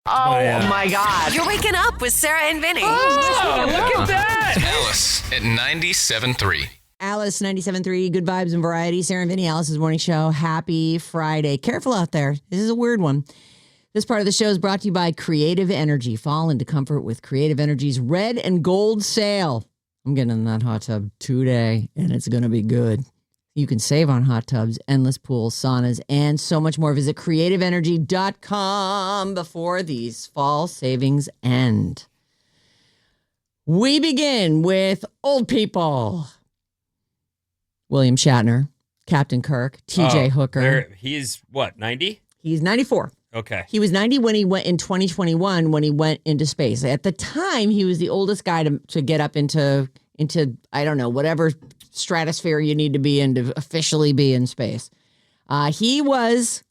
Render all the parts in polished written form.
Oh, my God. You're waking up with Sarah and Vinnie. Oh, look at that. Alice at 97.3. Alice 97.3, good vibes and variety. Sarah and Vinnie, Alice's morning show. Happy Friday. Careful out there. This is a weird one. This part of the show is brought to you by Creative Energy. Fall into comfort with Creative Energy's red and gold sale. I'm getting in that hot tub today, and it's going to be good. You can save on hot tubs, endless pools, saunas, and so much more. Visit creativeenergy.com before these fall savings end. We begin with old people. William Shatner, Captain Kirk, T.J. Hooker. He's what, 90? He's 94. Okay. He was 90 when he went in 2021 when he went into space. At the time, he was the oldest guy to get up into I don't know, whatever stratosphere you need to be in to officially be in space. He was,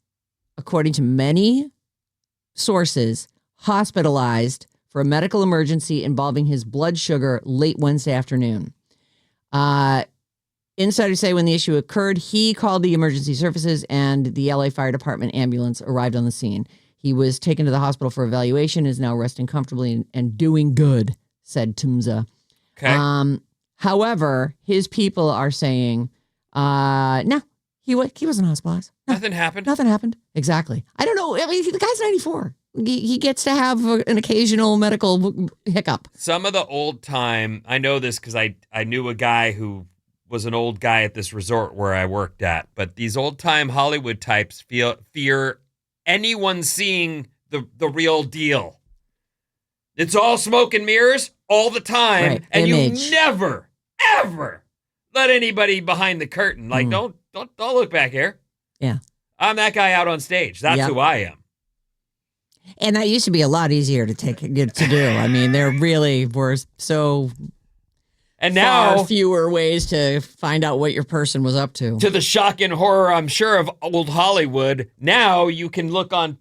according to many sources, hospitalized for a medical emergency involving his blood sugar late Wednesday afternoon. Insiders say when the issue occurred, he called the emergency services and the LA Fire Department ambulance arrived on the scene. He was taken to the hospital for evaluation, is now resting comfortably and doing good, said Tumza. Okay. However, his people are saying, no, he wasn't hospitalized. No, Nothing happened? Nothing happened. Exactly. I don't know. I mean, the guy's 94. He gets to have an occasional medical hiccup. Some of the old time, I know this because I knew a guy who was an old guy at this resort where I worked at, but these old time Hollywood types fear anyone seeing the real deal. It's all smoke and mirrors all the time, Right. and Image. you never, ever let anybody behind the curtain. Like, don't look back here. Yeah. I'm that guy out on stage. That's Yep. who I am. And that used to be a lot easier to do. I mean, there really were so And now, far fewer ways to find out what your person was up to. to the shock and horror, I'm sure, of old Hollywood, now you can look on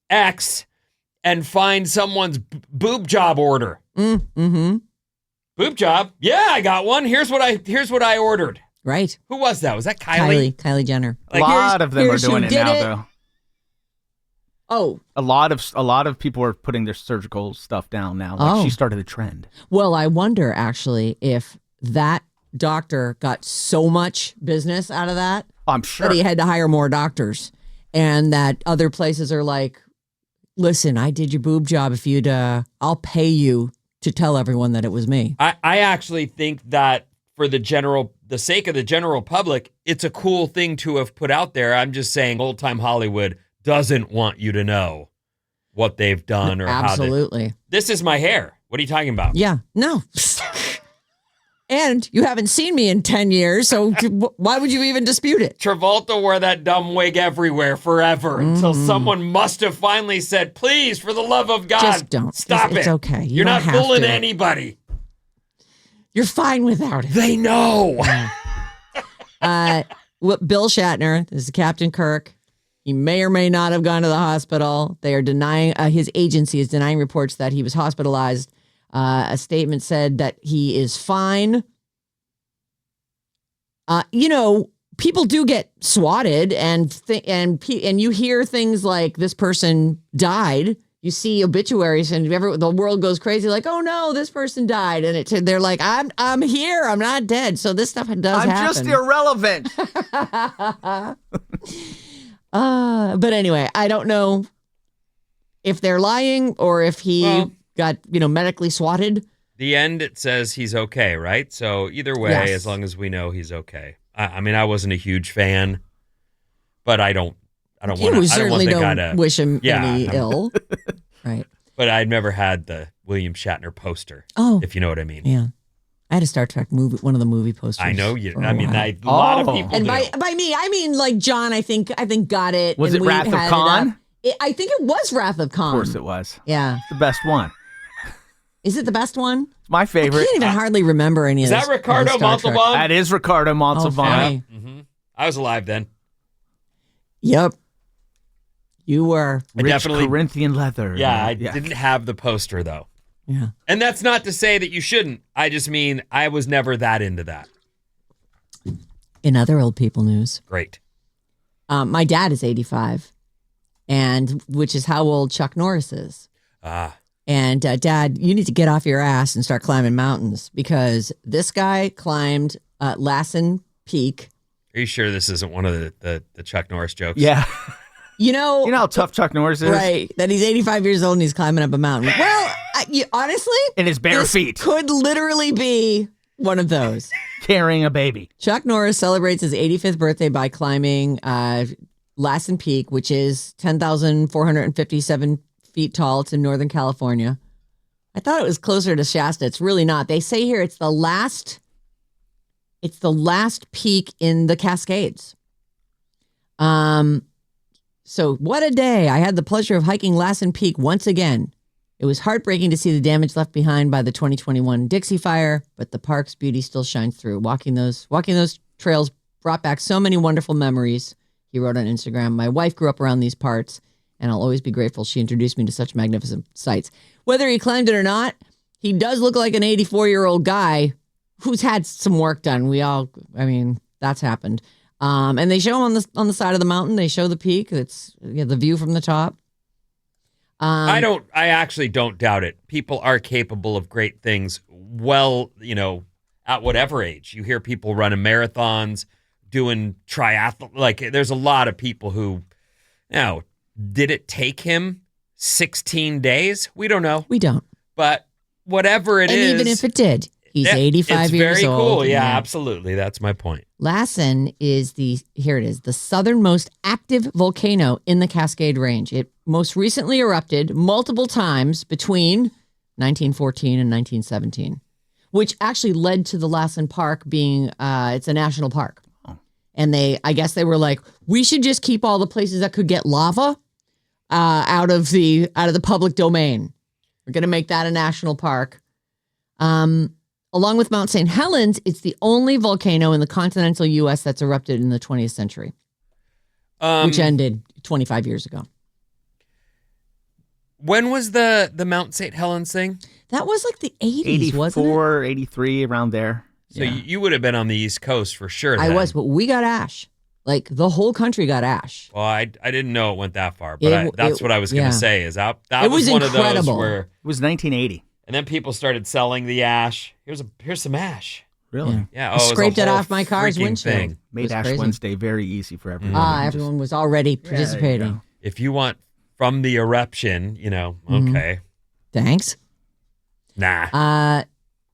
X and find someone's boob job order. Mm-hmm. Boob job? Yeah, I got one. Here's what I ordered. Right. Who was that? Was that Kylie? Kylie Jenner. Like, a lot of them are here's who doing it did now, it. though. Oh, A lot of people are putting their surgical stuff down now. Like she started a trend. well, I wonder actually if that doctor got so much business out of that I'm sure. that he had to hire more doctors, and that other places are like, listen, I did your boob job. If you'd, I'll pay you to tell everyone that it was me. I actually think that for the sake of the general public, it's a cool thing to have put out there. I'm just saying old time Hollywood doesn't want you to know what they've done or Absolutely. This is my hair. What are you talking about? Yeah. No. And you haven't seen me in 10 years, so why would you even dispute it? Travolta wore that dumb wig everywhere forever until someone must have finally said, please, for the love of God, Just don't. stop it. It's okay. You're don't not have fooling to. anybody. You're fine without it. They know. Bill Shatner, this is Captain Kirk. He may or may not have gone to the hospital. They are denying, his agency is denying reports that he was hospitalized. A statement said that he is fine. People do get swatted and you hear things like this person died. You see obituaries and the world goes crazy like, oh no, this person died. And they're like, I'm here. I'm not dead. So this stuff does happen. I'm just irrelevant. But anyway, I don't know if they're lying or if he got, medically swatted. The end, it says he's okay, right? So either way, Yes. as long as we know he's okay. I mean, I wasn't a huge fan, but I don't want to. We certainly don't wish him any ill. Right. But I'd never had the William Shatner poster. Oh, if you know what I mean. Yeah. I had a Star Trek movie, one of the movie posters. I know you. for a I mean, while. a lot of people And do. by me, I mean like John. I think got it. Was and it we Wrath of had it Khan? up. I think it was Wrath of Khan. Of course it was. Yeah. It's the best one. Is it the best one? It's my I favorite. can't even hardly remember any Is of that this- Ricardo of Star Trek. Montalban? That is Ricardo Montalban. funny. Mm-hmm. I was alive then. Yep. You were. I Rich definitely- Corinthian leather. Yeah, I didn't have the poster though. Yeah. And that's not to say that you shouldn't. I just mean I was never that into that. In other old people news, Great. my dad is 85. and which is how old Chuck Norris is. And Dad, you need to get off your ass and start climbing mountains because this guy climbed Lassen Peak. Are you sure this isn't one of the Chuck Norris jokes? Yeah. You know how tough Chuck Norris is? Right. That he's 85 years old and he's climbing up a mountain. Well, honestly, in his bare this feet. Could literally be one of those. Carrying a baby. Chuck Norris celebrates his 85th birthday by climbing Lassen Peak, which is 10,457 feet tall. It's in Northern California. I thought it was closer to Shasta. It's really not. They say here it's the last peak in the Cascades. So what a day. I had the pleasure of hiking Lassen Peak once again. It was heartbreaking to see the damage left behind by the 2021 Dixie Fire, but the park's beauty still shines through. Walking those trails brought back so many wonderful memories. He wrote on Instagram, my wife grew up around these parts, and I'll always be grateful she introduced me to such magnificent sights. Whether he climbed it or not, he does look like an 84-year-old guy who's had some work done. That's happened. And they show him on the side of the mountain. They show the peak. It's the view from the top. I actually don't doubt it. People are capable of great things. Well, at whatever age. You hear people running marathons, doing triathlon. Like, there's a lot of people who, did it take him 16 days? We don't know. We don't. But whatever it is. And even if it did, he's 85 years old. It's very cool. Yeah, absolutely. That's my point. Lassen is the southernmost active volcano in the Cascade Range. It most recently erupted multiple times between 1914 and 1917, which actually led to the Lassen Park being, it's a national park. Oh. And I guess they were like, we should just keep all the places that could get lava out of the public domain. We're going to make that a national park. Along with Mount St. Helens, it's the only volcano in the continental U.S. that's erupted in the 20th century, which ended 25 years ago. When was the Mount St. Helens thing? That was like the 80s, wasn't it? 84, 83, around there. So you would have been on the East Coast for sure. I was, but we got ash. Like, the whole country got ash. Well, I didn't know it went that far, but that's what I was going to say. Is that was one incredible. Of those where it was 1980. And then people started selling the ash. Here's some ash. Really? Yeah. I scraped it off my car's windshield. Thing. Made Ash crazy. Wednesday very easy for everyone. Everyone was already participating. If you want from the eruption, okay. Thanks. Nah.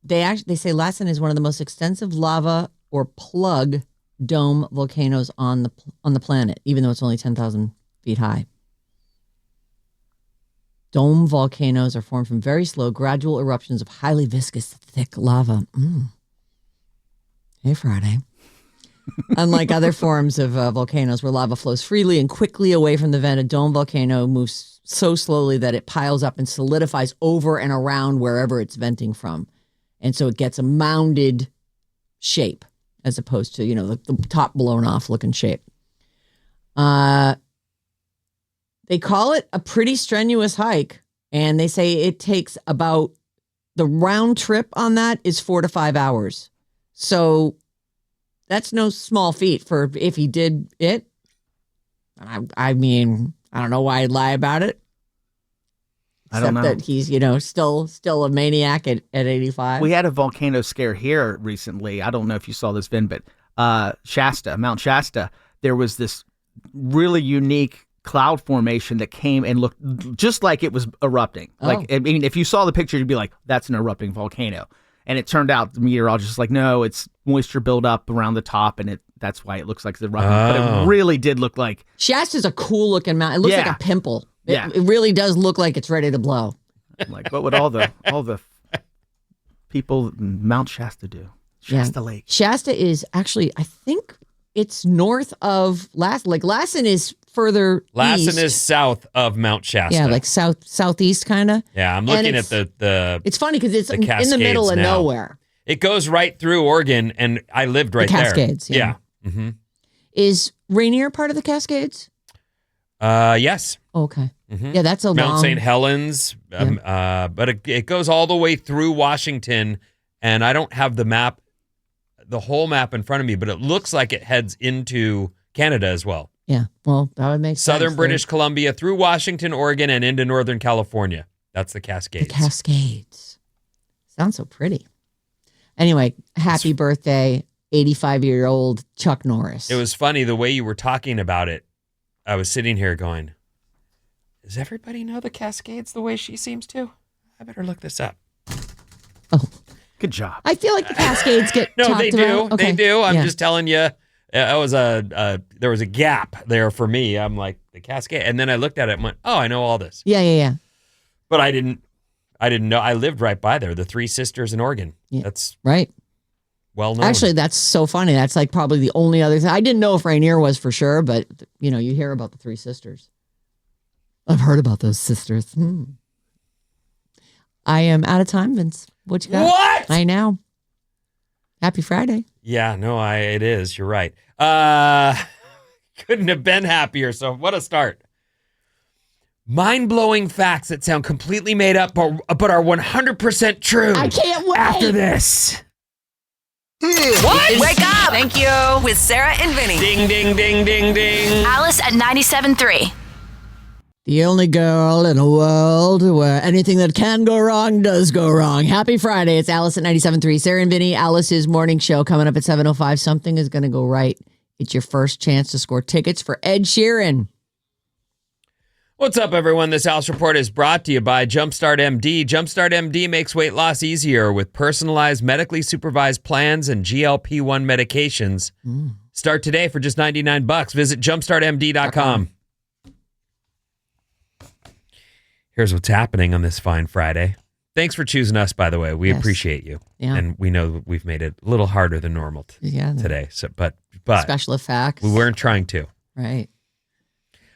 They say Lassen is one of the most extensive lava or plug dome volcanoes on the planet, even though it's only 10,000 feet high. Dome volcanoes are formed from very slow, gradual eruptions of highly viscous, thick lava. Hey, Friday. Unlike other forms of volcanoes where lava flows freely and quickly away from the vent, a dome volcano moves so slowly that it piles up and solidifies over and around wherever it's venting from. And so it gets a mounded shape as opposed to, the top blown off looking shape. They call it a pretty strenuous hike, and they say it takes about, the round trip on that is 4 to 5 hours. So that's no small feat for if he did it. I don't know why I'd lie about it. Except I don't know. that he's, still a maniac at 85. We had a volcano scare here recently. I don't know if you saw this, Vin, but Mount Shasta, there was this really unique cloud formation that came and looked just like it was erupting. Oh. Like, if you saw the picture, you'd be like, that's an erupting volcano. And it turned out the meteorologist was like, no, it's moisture buildup around the top, and that's why it looks like it's erupting. But it really did look like Shasta's a cool looking mountain. It looks like a pimple. It really does look like it's ready to blow. I'm like, what would all the people in Mount Shasta do? Shasta Lake. Shasta is actually, I think it's north of Lassen. Like, Lassen is further Lassen east. is south of Mount Shasta. Yeah, like southeast kind of. Yeah, I'm looking at the It's funny because it's in the Cascades middle of now. nowhere. It goes right through Oregon, and I lived right there. Cascades, yeah. Mm-hmm. Is Rainier part of the Cascades? Yes. Okay. Mm-hmm. Yeah, that's a Mount long... St. Helens, but it goes all the way through Washington, and I don't have the whole map in front of me, but it looks like it heads into Canada as well. Yeah. Well, that would make sense. Southern British Columbia through Washington, Oregon, and into Northern California. That's the The Cascades. Cascades. Sounds so pretty. Anyway, happy birthday, 85-year-old Chuck Norris. It was funny the way you were talking about it. I was sitting here going, does everybody know the Cascades the way she seems to? I better look this up. Oh, Good job. I feel like the Cascades get No, talked they do. about. Okay. They do. I'm Yeah. just telling you. There was a gap there for me. I'm like, the Cascade. And then I looked at it and went, oh, I know all this. Yeah. But I didn't know. I lived right by there. The Three Sisters in Oregon. Yeah. That's Right. well known. Actually, that's so funny. That's like probably the only other thing. I didn't know if Rainier was for sure, but you know, you hear about the Three Sisters. I've heard about those sisters. I am out of time, Vince. What you got? What? I know. Happy Friday. Yeah, no, it is. You're right. Couldn't have been happier. So what a start. Mind-blowing facts that sound completely made up, but are 100% true. I can't wait. After this. What? Wake up! Thank you. With Sarah and Vinnie. Ding, ding, ding, ding, ding. Alice at 97.3. The only girl in a world where anything that can go wrong does go wrong. Happy Friday. It's Alice at 97.3. Sarah and Vinnie, Alice's morning show coming up at 7:05. Something is going to go right. It's your first chance to score tickets for Ed Sheeran. What's up, everyone? This Alice Report is brought to you by Jumpstart MD. Jumpstart MD makes weight loss easier with personalized, medically supervised plans and GLP-1 medications. Start today for just $99. Visit jumpstartmd.com. Here's what's happening on this fine Friday. Thanks for choosing us, by the way. We Yes. appreciate you. Yeah. And we know we've made it a little harder than normal Yeah. today. So, but Special effects. we weren't trying to. Right.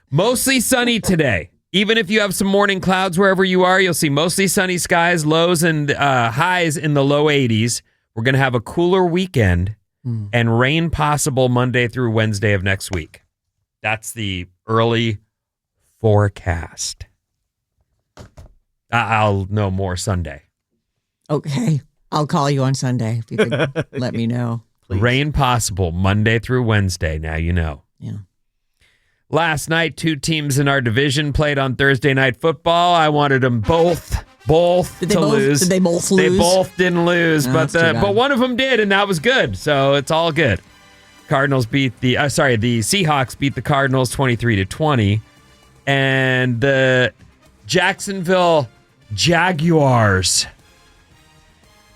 Mostly sunny today. Even if you have some morning clouds wherever you are, you'll see mostly sunny skies, lows and highs in the low 80s. We're going to have a cooler weekend and rain possible Monday through Wednesday of next week. That's the early forecast. I'll know more Sunday. Okay. I'll call you on Sunday if you could let me know. Please. Rain possible Monday through Wednesday. Now you know. Yeah. Last night, two teams in our division played on Thursday Night Football. I wanted them both Did they to both, lose. Did they both They lose? both didn't lose, Oh, but that's too bad. but one of them did, and that was good. So it's all good. Cardinals beat the Seahawks beat the Cardinals 23-20, and the Jacksonville Jaguars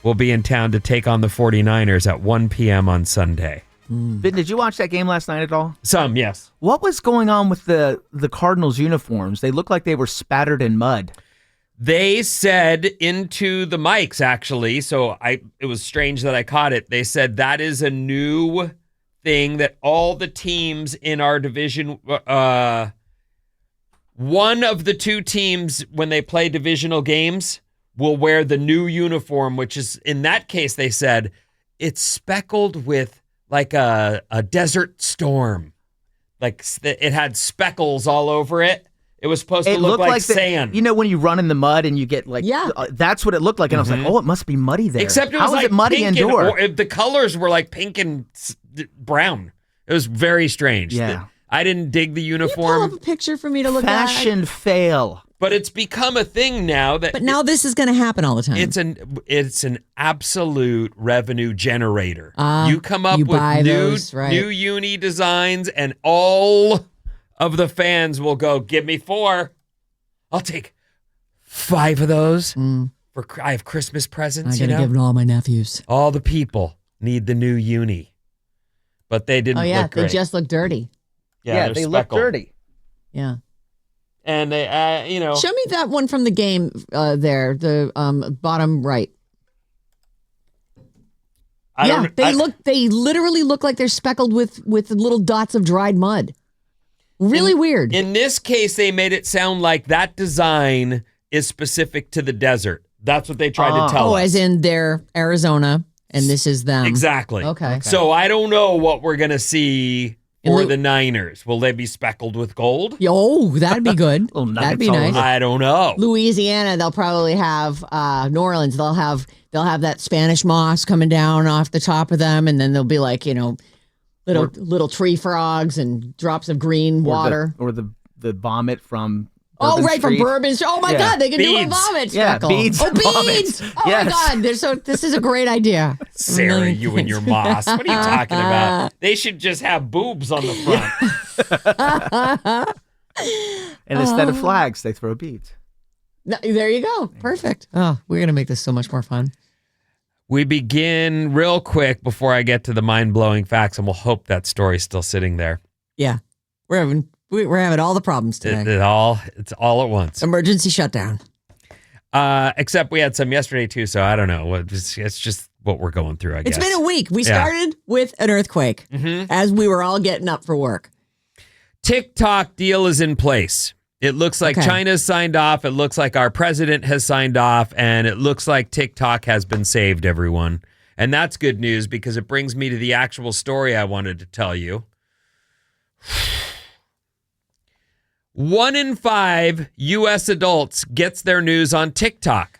will be in town to take on the 49ers at 1 p.m. on Sunday. Vin, did you watch that game last night at all? Some, yes. What was going on with the Cardinals uniforms? They looked like they were spattered in mud. They said into the mics, actually, so it was strange that I caught it. They said that is a new thing that all the teams in our division, one of the two teams, when they play divisional games, will wear the new uniform, which is, in that case, they said, it's speckled with like a desert storm. Like it had speckles all over it. It was supposed to look like sand. You know when you run in the mud and you get like, that's what it looked like. And I was like, oh, it must be muddy there. Except it was How like is it muddy pink indoor? the colors were like pink and brown. It was very strange. Yeah. I didn't dig the Can you pull up uniform, a picture for me to look Fashion fail. but it's become a thing now that But now this is going to happen all the time. it's an absolute revenue generator. Ah, You come up you with buy new those, right. new uni designs, and all of the fans will go, "Give me 4. I'll take 5 of those for I have Christmas presents." I got to give it to all my nephews. All the people need the new uni, but they didn't. Oh, yeah. look great. They just look dirty. they're they look speckled. dirty. Yeah. And they, Show me that one from the game there, the bottom right. They literally look like they're speckled with little dots of dried mud. Really weird. In this case, they made it sound like that design is specific to the desert. That's what they tried to tell us. As in they're Arizona, and this is them. Exactly. Okay. So I don't know what we're going to see In for Lu- the Niners. Will they be speckled with gold? Oh, that'd be good. Little That'd be nuggets all nice. over. I don't know. Louisiana, they'll probably have New Orleans. They'll have that Spanish moss coming down off the top of them, and then they'll be like, Little tree frogs and drops of green water. Or the vomit from Oh, Bourbon right, Street. from Bourbon Street. Oh, my God, they can do a vomit speckle. Beads. Oh, beads. Oh, Yes. my God. This is a great idea. Sarah, Really you and your moss. What are you talking about? They should just have boobs on the front. And instead of flags, they throw beads. There you go. Perfect. Oh, we're going to make this so much more fun. We begin real quick before I get to the mind-blowing facts, and we'll hope that story's still sitting there. Yeah. We're having all the problems today. It's all at once. Emergency shutdown. Except we had some yesterday too, so I don't know. It's just what we're going through, I guess. It's been a week. We started with an earthquake as we were all getting up for work. TikTok deal is in place. It looks like China's signed off. It looks like our president has signed off, and it looks like TikTok has been saved, everyone. And that's good news because it brings me to the actual story I wanted to tell you. 1 in 5 U.S. adults gets their news on TikTok.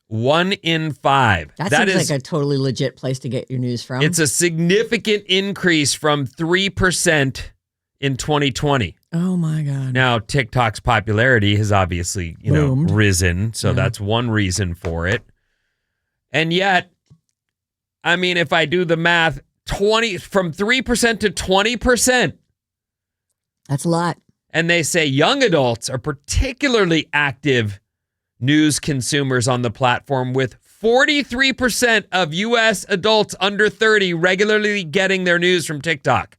1 in 5. That seems like a totally legit place to get your news from. It's a significant increase from 3% in 2020. Oh, my God. Now, TikTok's popularity has obviously, risen, so that's one reason for it. And yet, I mean, if I do the math, from 3% to 20%. That's a lot. And they say young adults are particularly active news consumers on the platform, with 43% of U.S. adults under 30 regularly getting their news from TikTok.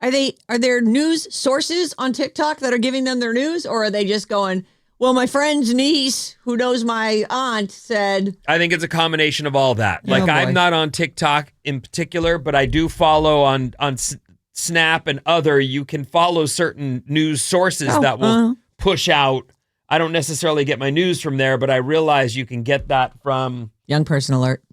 Are there news sources on TikTok that are giving them their news, or are they just going, well, my friend's niece who knows my aunt said... I think it's a combination of all that. Oh, boy. I'm not on TikTok in particular, but I do follow on Snap and other. You can follow certain news sources that will push out. I don't necessarily get my news from there, but I realize you can get that from... Young person alert.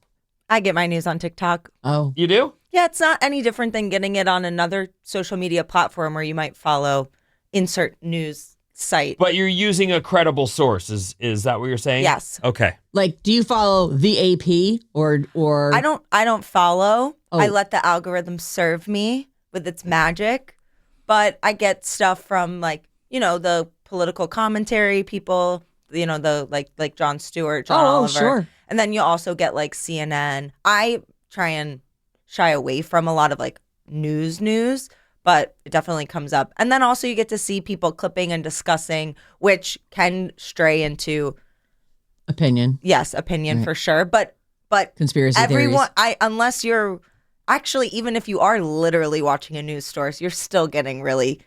I get my news on TikTok. Oh. You do? Yeah, it's not any different than getting it on another social media platform where you might follow insert news site. But you're using a credible source. Is that what you're saying? Yes. Okay. Like, do you follow the AP or I don't follow. Oh. I let the algorithm serve me with its magic. But I get stuff from the political commentary people, the like Jon Stewart, John Oliver. Sure. And then you also get CNN. I try and shy away from a lot of news, but it definitely comes up. And then also you get to see people clipping and discussing, which can stray into opinion. Yes, opinion for sure. But conspiracy everyone, theories. Unless you're actually, even if you are literally watching a news source, you're still getting really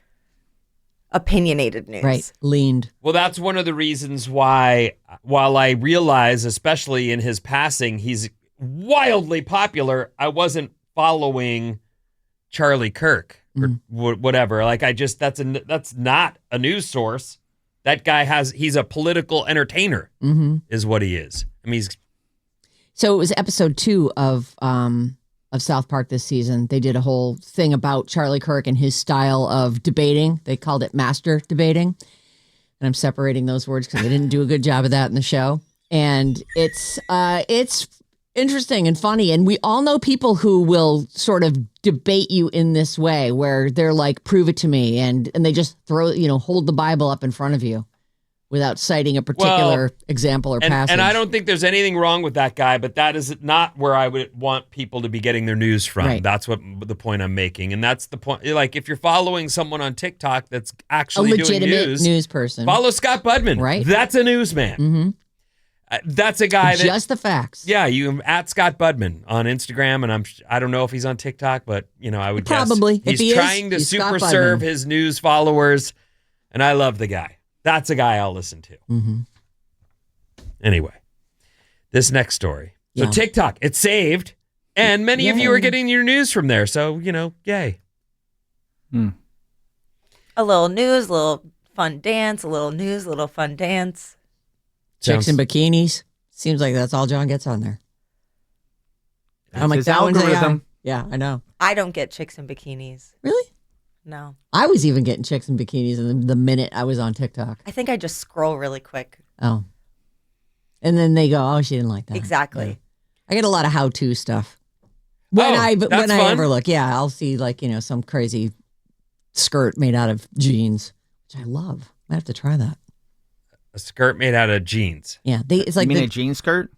opinionated news. Right. Leaned. Well, that's one of the reasons why, while I realize, especially in his passing, he's wildly popular, I wasn't following Charlie Kirk or whatever. That's not a news source. That guy he's a political entertainer is what he is. I mean, So it was episode 2 of South Park this season. They did a whole thing about Charlie Kirk and his style of debating. They called it master debating. And I'm separating those words because they didn't do a good job of that in the show. And it's interesting and funny. And we all know people who will sort of debate you in this way where they're like, prove it to me. And they just hold the Bible up in front of you without citing a particular example or passage. And I don't think there's anything wrong with that guy, but that is not where I would want people to be getting their news from. Right. That's what the point I'm making. And that's the point. Like, if you're following someone on TikTok that's actually a legitimate doing news person. Follow Scott Budman. Right. That's a newsman. Mm-hmm. That's a guy that... Just the facts. Yeah, you at Scott Budman on Instagram, and I don't know if he's on TikTok, but I would probably guess he's trying to he's super Scott serve Budman. his news followers, and I love the guy. That's a guy I'll listen to. Mm-hmm. Anyway, this next story. So Yeah. TikTok, it's saved, and many of you are getting your news from there. So yay. A little news, a little fun dance, a little news, a little fun dance. Chicks in bikinis. Seems like that's all John gets on there. That's his that one's AI. algorithm. Yeah, I know. I don't get chicks in bikinis. Really? No. I was even getting chicks in bikinis the minute I was on TikTok. I think I just scroll really quick. Oh. And then they go, oh, she didn't like that. Exactly. I get a lot of how-to stuff. When I that's fun. ever look, yeah, I'll see like, some crazy skirt made out of jeans, which I love. I have to try that. A skirt made out of jeans. Yeah, it's like You mean a jean skirt?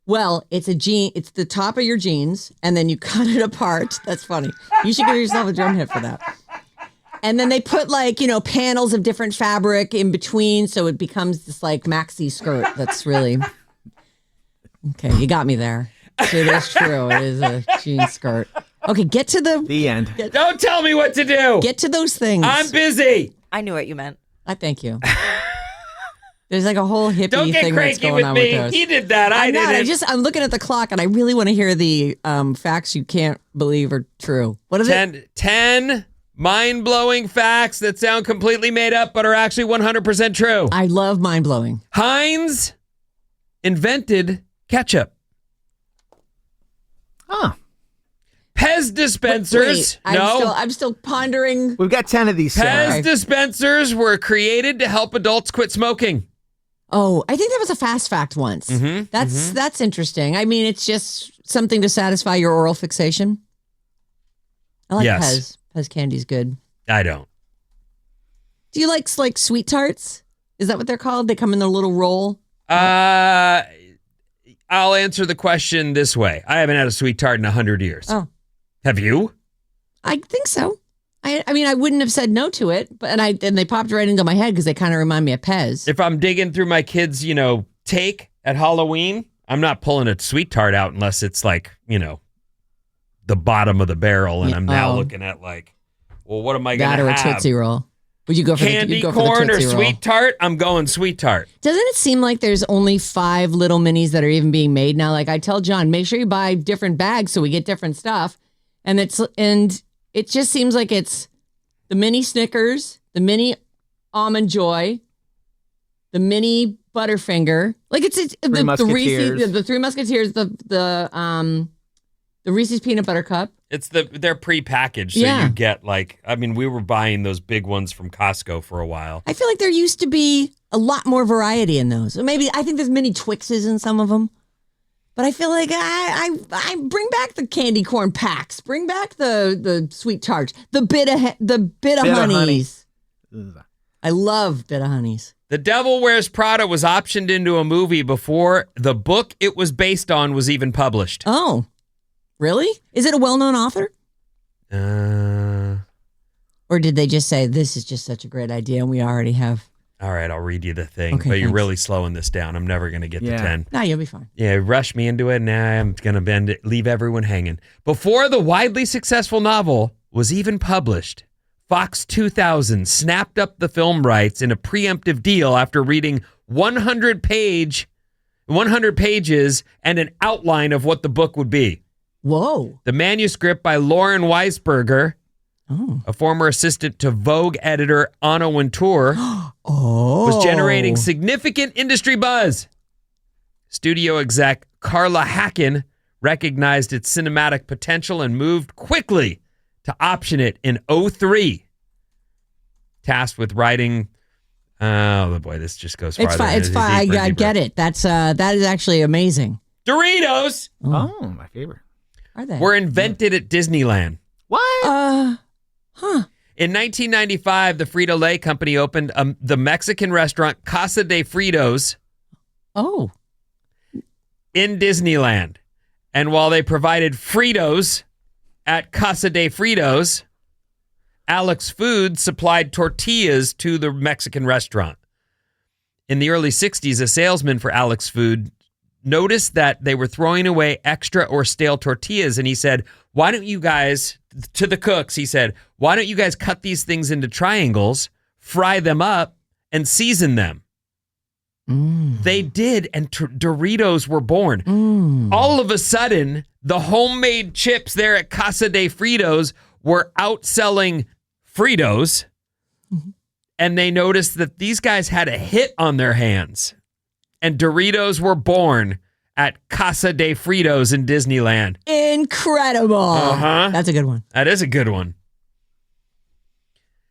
Well, it's a jean. It's the top of your jeans, and then you cut it apart. That's funny. You should give yourself a drum hit for that. And then they put like, panels of different fabric in between, so it becomes this like maxi skirt. That's really okay. You got me there. It is true. It is a jean skirt. Okay, get to The end. Don't tell me what to do. Get to those things. I'm busy. I knew what you meant. I thank you. There's like a whole hippie Don't get thing that's cranky going with on me. with those. He did that. I I'm not. didn't. I'm looking at the clock, and I really want to hear the facts you can't believe are true. What is it? 10 mind-blowing facts that sound completely made up but are actually 100% true. I love mind blowing. Heinz invented ketchup. Huh. Pez dispensers. Wait, I'm still pondering. We've got 10 of these, Sarah. Pez dispensers were created to help adults quit smoking. Oh, I think that was a fast fact once. Mhm, That's interesting. I mean, it's just something to satisfy your oral fixation. I like Yes. Pez. Pez candy's good. I don't. Do you like sweet tarts? Is that what they're called? They come in a little roll. I'll answer the question this way. I haven't had a sweet tart in 100 years. Oh. Have you? I think so. I mean, I wouldn't have said no to it, but and they popped right into my head because they kind of remind me of Pez. If I'm digging through my kids', take at Halloween, I'm not pulling a sweet tart out unless it's like, the bottom of the barrel, and I'm now looking at like, well, what am I going to have? That or a Tootsie Roll. Would you go for candy the corn or Tootsie Roll? sweet tart? I'm going sweet tart. Doesn't it seem like there's only 5 little minis that are even being made now? Like I tell John, make sure you buy different bags so we get different stuff. And it just seems like it's the mini Snickers, the mini Almond Joy, the mini Butterfinger. Like it's the Reese's, the Three Musketeers, the Reese's Peanut Butter Cup. They're prepackaged, so you get we were buying those big ones from Costco for a while. I feel like there used to be a lot more variety in those. Maybe I think there's mini Twixes in some of them. But I feel like I bring back the candy corn packs. Bring back the sweet tarts. The bit of honeys. I love bit of honeys. The Devil Wears Prada was optioned into a movie before the book it was based on was even published. Oh, really? Is it a well-known author? Or did they just say, this is just such a great idea and we already have... All right, I'll read you the thing, Okay, but you're thanks. really slowing this down. I'm never going to get to 10. No, you'll be fine. Yeah, rush me into it, and now I'm going to leave everyone hanging. Before the widely successful novel was even published, Fox 2000 snapped up the film rights in a preemptive deal after reading 100 pages and an outline of what the book would be. Whoa. The manuscript by Lauren Weisberger, a former assistant to Vogue editor Anna Wintour, was generating significant industry buzz. Studio exec Carla Hacken recognized its cinematic potential and moved quickly to option it in 2003. Tasked with writing, oh boy, this just goes farther. It's fine. I get it. That is actually amazing. Doritos Oh, my favorite. Are they? were invented at Disneyland. What? In 1995, the Frito-Lay company opened the Mexican restaurant Casa de Fritos Oh. in Disneyland. And while they provided Fritos at Casa de Fritos, Alex Food supplied tortillas to the Mexican restaurant. In the early 60s, a salesman for Alex Food noticed that they were throwing away extra or stale tortillas, and he said, why don't you guys, to the cooks, he said, why don't you guys cut these things into triangles, fry them up, and season them? They did, and Doritos were born. All of a sudden, the homemade chips there at Casa de Fritos were outselling Fritos, and they noticed that these guys had a hit on their hands, and Doritos were born at Casa de Fritos in Disneyland. Incredible. Uh-huh. That's a good one. That is a good one.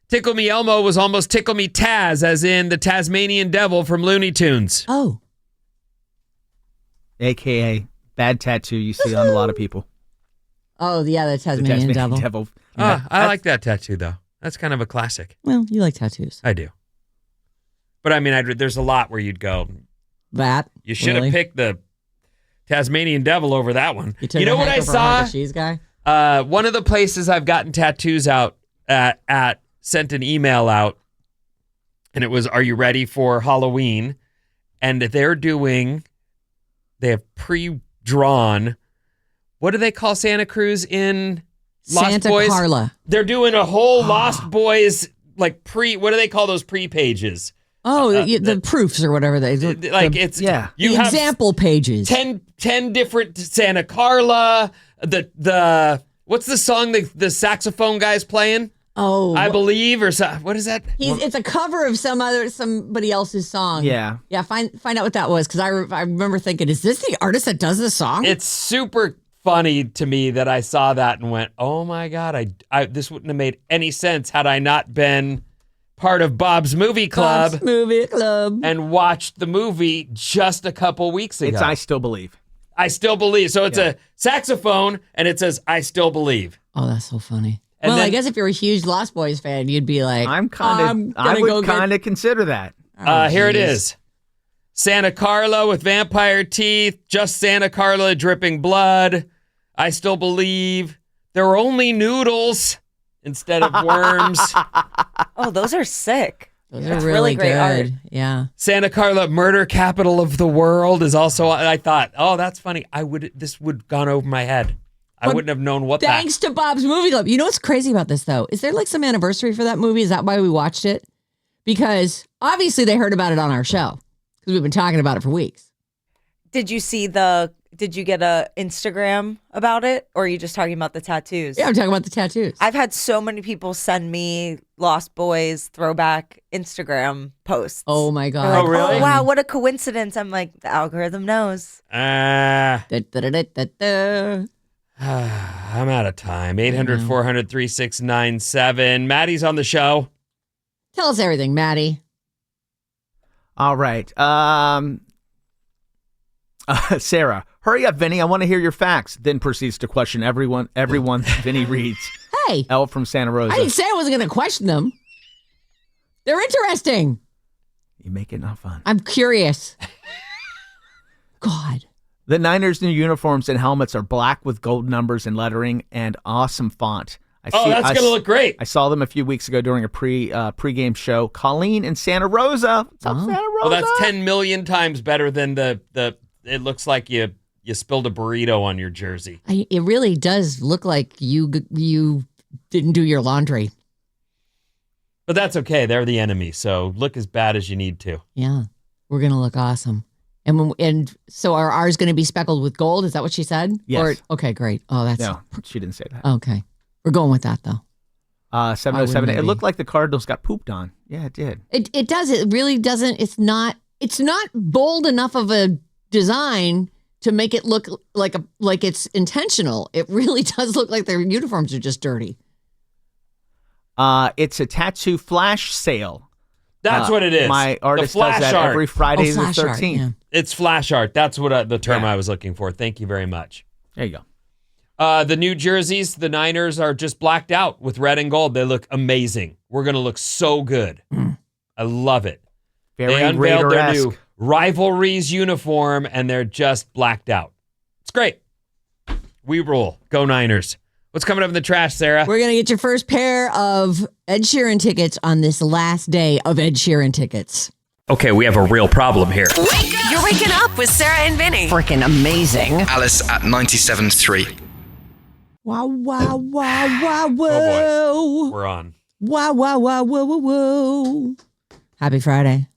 Tickle Me Elmo was almost Tickle Me Taz, as in the Tasmanian Devil from Looney Tunes. Oh. AKA bad tattoo you see on a lot of people. Oh, yeah, the The Tasmanian devil. I like that tattoo, though. That's kind of a classic. Well, you like tattoos. I do. But I mean, there's a lot where you'd go, That? you should have Really? picked the Tasmanian devil over that one. You, took You know a what I hacker for a hard saw? to cheese guy? One of the places I've gotten tattoos out at sent an email out, and it was, "Are you ready for Halloween?" And they have pre-drawn, what do they call Santa Cruz in Lost Santa Boys? Carla. They're doing a whole Lost Boys, like what do they call those pre-pages? Oh, the proofs or whatever they Like it's, yeah. you the have example pages. 10 different Santa Something, what's the song the saxophone guy's playing? Oh, I believe, or so, what is that? it's a cover of somebody else's song. Yeah. Yeah, find out what that was, because I remember thinking, is this the artist that does this song? It's super funny to me that I saw that and went, oh my God, I this wouldn't have made any sense had I not been part of Bob's Movie Club Bob's Movie Club. and watched the movie just a couple weeks ago. It's I Still Believe. I Still Believe. So it's a saxophone and it says, I Still Believe. Oh, that's so funny. And Well, I then- guess if you're a huge Lost Boys fan, you'd be like, I gonna would go get- kind of consider that. Here it geez. is. Santa Carla with vampire teeth. Just Santa Carla dripping blood. I Still Believe. There were only noodles instead of worms. Oh, those are sick. Those That's are really great good. art. Yeah. Santa Carla, murder capital of the world, is also. I thought, oh, that's funny. This would gone over my head. I But wouldn't have known what Thanks to Bob's Movie Club. You know what's crazy about this, though? Is there like some anniversary for that movie? Is that why we watched it? Because obviously they heard about it on our show, because we've been talking about it for weeks. Did you get a Instagram about it, or are you just talking about the tattoos? Yeah, I'm talking about the tattoos. I've had so many people send me Lost Boys throwback Instagram posts. Oh my God. They're like, Oh, really? Oh, wow, what a coincidence. I'm like, the algorithm knows. that. Da-da-da-da-da. I'm out of time. 800-400-3697. Maddie's on the show. Tell us everything, Maddie. All right. Sarah, hurry up, Vinny. I want to hear your facts. Then proceeds to question everyone Vinny reads. Hey, Elle from Santa Rosa. I didn't say I wasn't going to question them. They're interesting. You make it not fun. I'm curious. God. The Niners' new uniforms and helmets are black with gold numbers and lettering and awesome font. That's going to look great. I saw them a few weeks ago during a pregame show. Colleen in Santa Rosa. What's up, Santa Rosa? Well, that's 10 million times better than the it looks like you spilled a burrito on your jersey. It really does look like you didn't do your laundry. But that's okay. They're the enemy, so look as bad as you need to. Yeah. We're going to look awesome. And so are ours going to be speckled with gold? Is that what she said? Yes. Okay, great. Oh, that's No, she didn't say that. okay. We're going with that though. 707. it It be? looked like the Cardinals got pooped on. Yeah, it did. It does. It really doesn't. It's not bold enough of a design to make it look like it's intentional. It really does look like their uniforms are just dirty. It's a tattoo flash sale. That's what it is. My artist the does flash that art. every Friday the flash 13th. art, yeah. It's flash art. That's what the term Yeah. I was looking for. Thank you very much. There you go. The new jerseys, the Niners are just blacked out with red and gold. They look amazing. We're going to look so good. I love it. Very They unveiled their Raider-esque. new Rivalries uniform, and they're just blacked out. It's great. We rule. Go Niners. What's coming up in the trash, Sarah? We're gonna get your first pair of Ed Sheeran tickets on this last day of Ed Sheeran tickets. Okay, we have a real problem here. You're waking up with Sarah and Vinnie. Freaking amazing. Alice at 97.3. Wow! Wow! Wow! Wow! Whoa! Oh, We're on. Wow! Wow! Wow! Whoa! Whoa! Whoa! Happy Friday.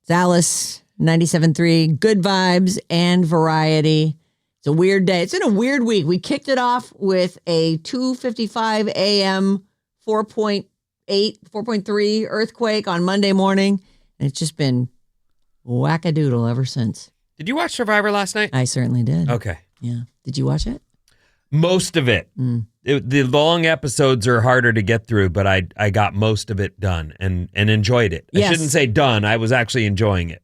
It's Alice, 97.3, good vibes and variety. It's a weird day. It's been a weird week. We kicked it off with a 2:55 a.m. 4.8, 4.3 earthquake on Monday morning. And it's just been wackadoodle ever since. Did you watch Survivor last night? I certainly did. Okay. Yeah. Did you watch it? Most of it. The long episodes are harder to get through, but I got most of it done and enjoyed it. Yes. I shouldn't say done. I was actually enjoying it.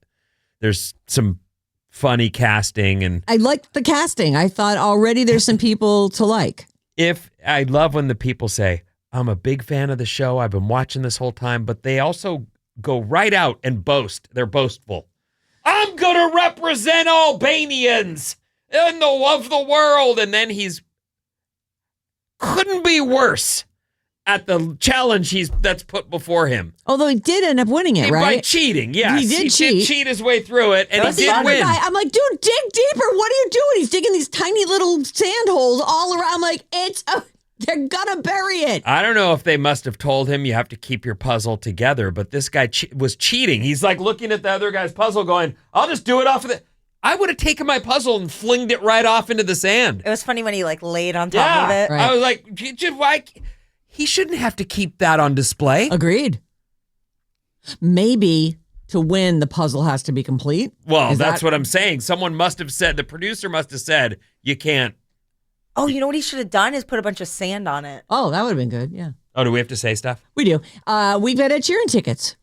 There's some funny casting and I liked the casting. I thought already there's some people to like. if I love when the people say, I'm a big fan of the show, I've been watching this whole time, but they also go right out and boast. They're boastful. I'm going to represent Albanians of the world. And then he's couldn't be worse at the challenge that's put before him. Although he did end up winning it, right? By cheating, yes. He did cheat his way through it, and he did win. I'm like, dude, dig deeper. What are you doing? He's digging these tiny little sand holes all around. I'm like, they're gonna bury it. I don't know if they must have told him you have to keep your puzzle together, but this guy was cheating. He's like looking at the other guy's puzzle going, I'll just do it off of the... I would have taken my puzzle and flinged it right off into the sand. It was funny when he like laid on top of it. Right. I was like, why... He shouldn't have to keep that on display. Agreed. Maybe to win, the puzzle has to be complete. Well, that's what I'm saying. Someone must have said, the producer must have said, you can't. Oh, you know what he should have done is put a bunch of sand on it. Oh, that would have been good. Yeah. Oh, do we have to say stuff? We do. We've got Ed Sheeran tickets.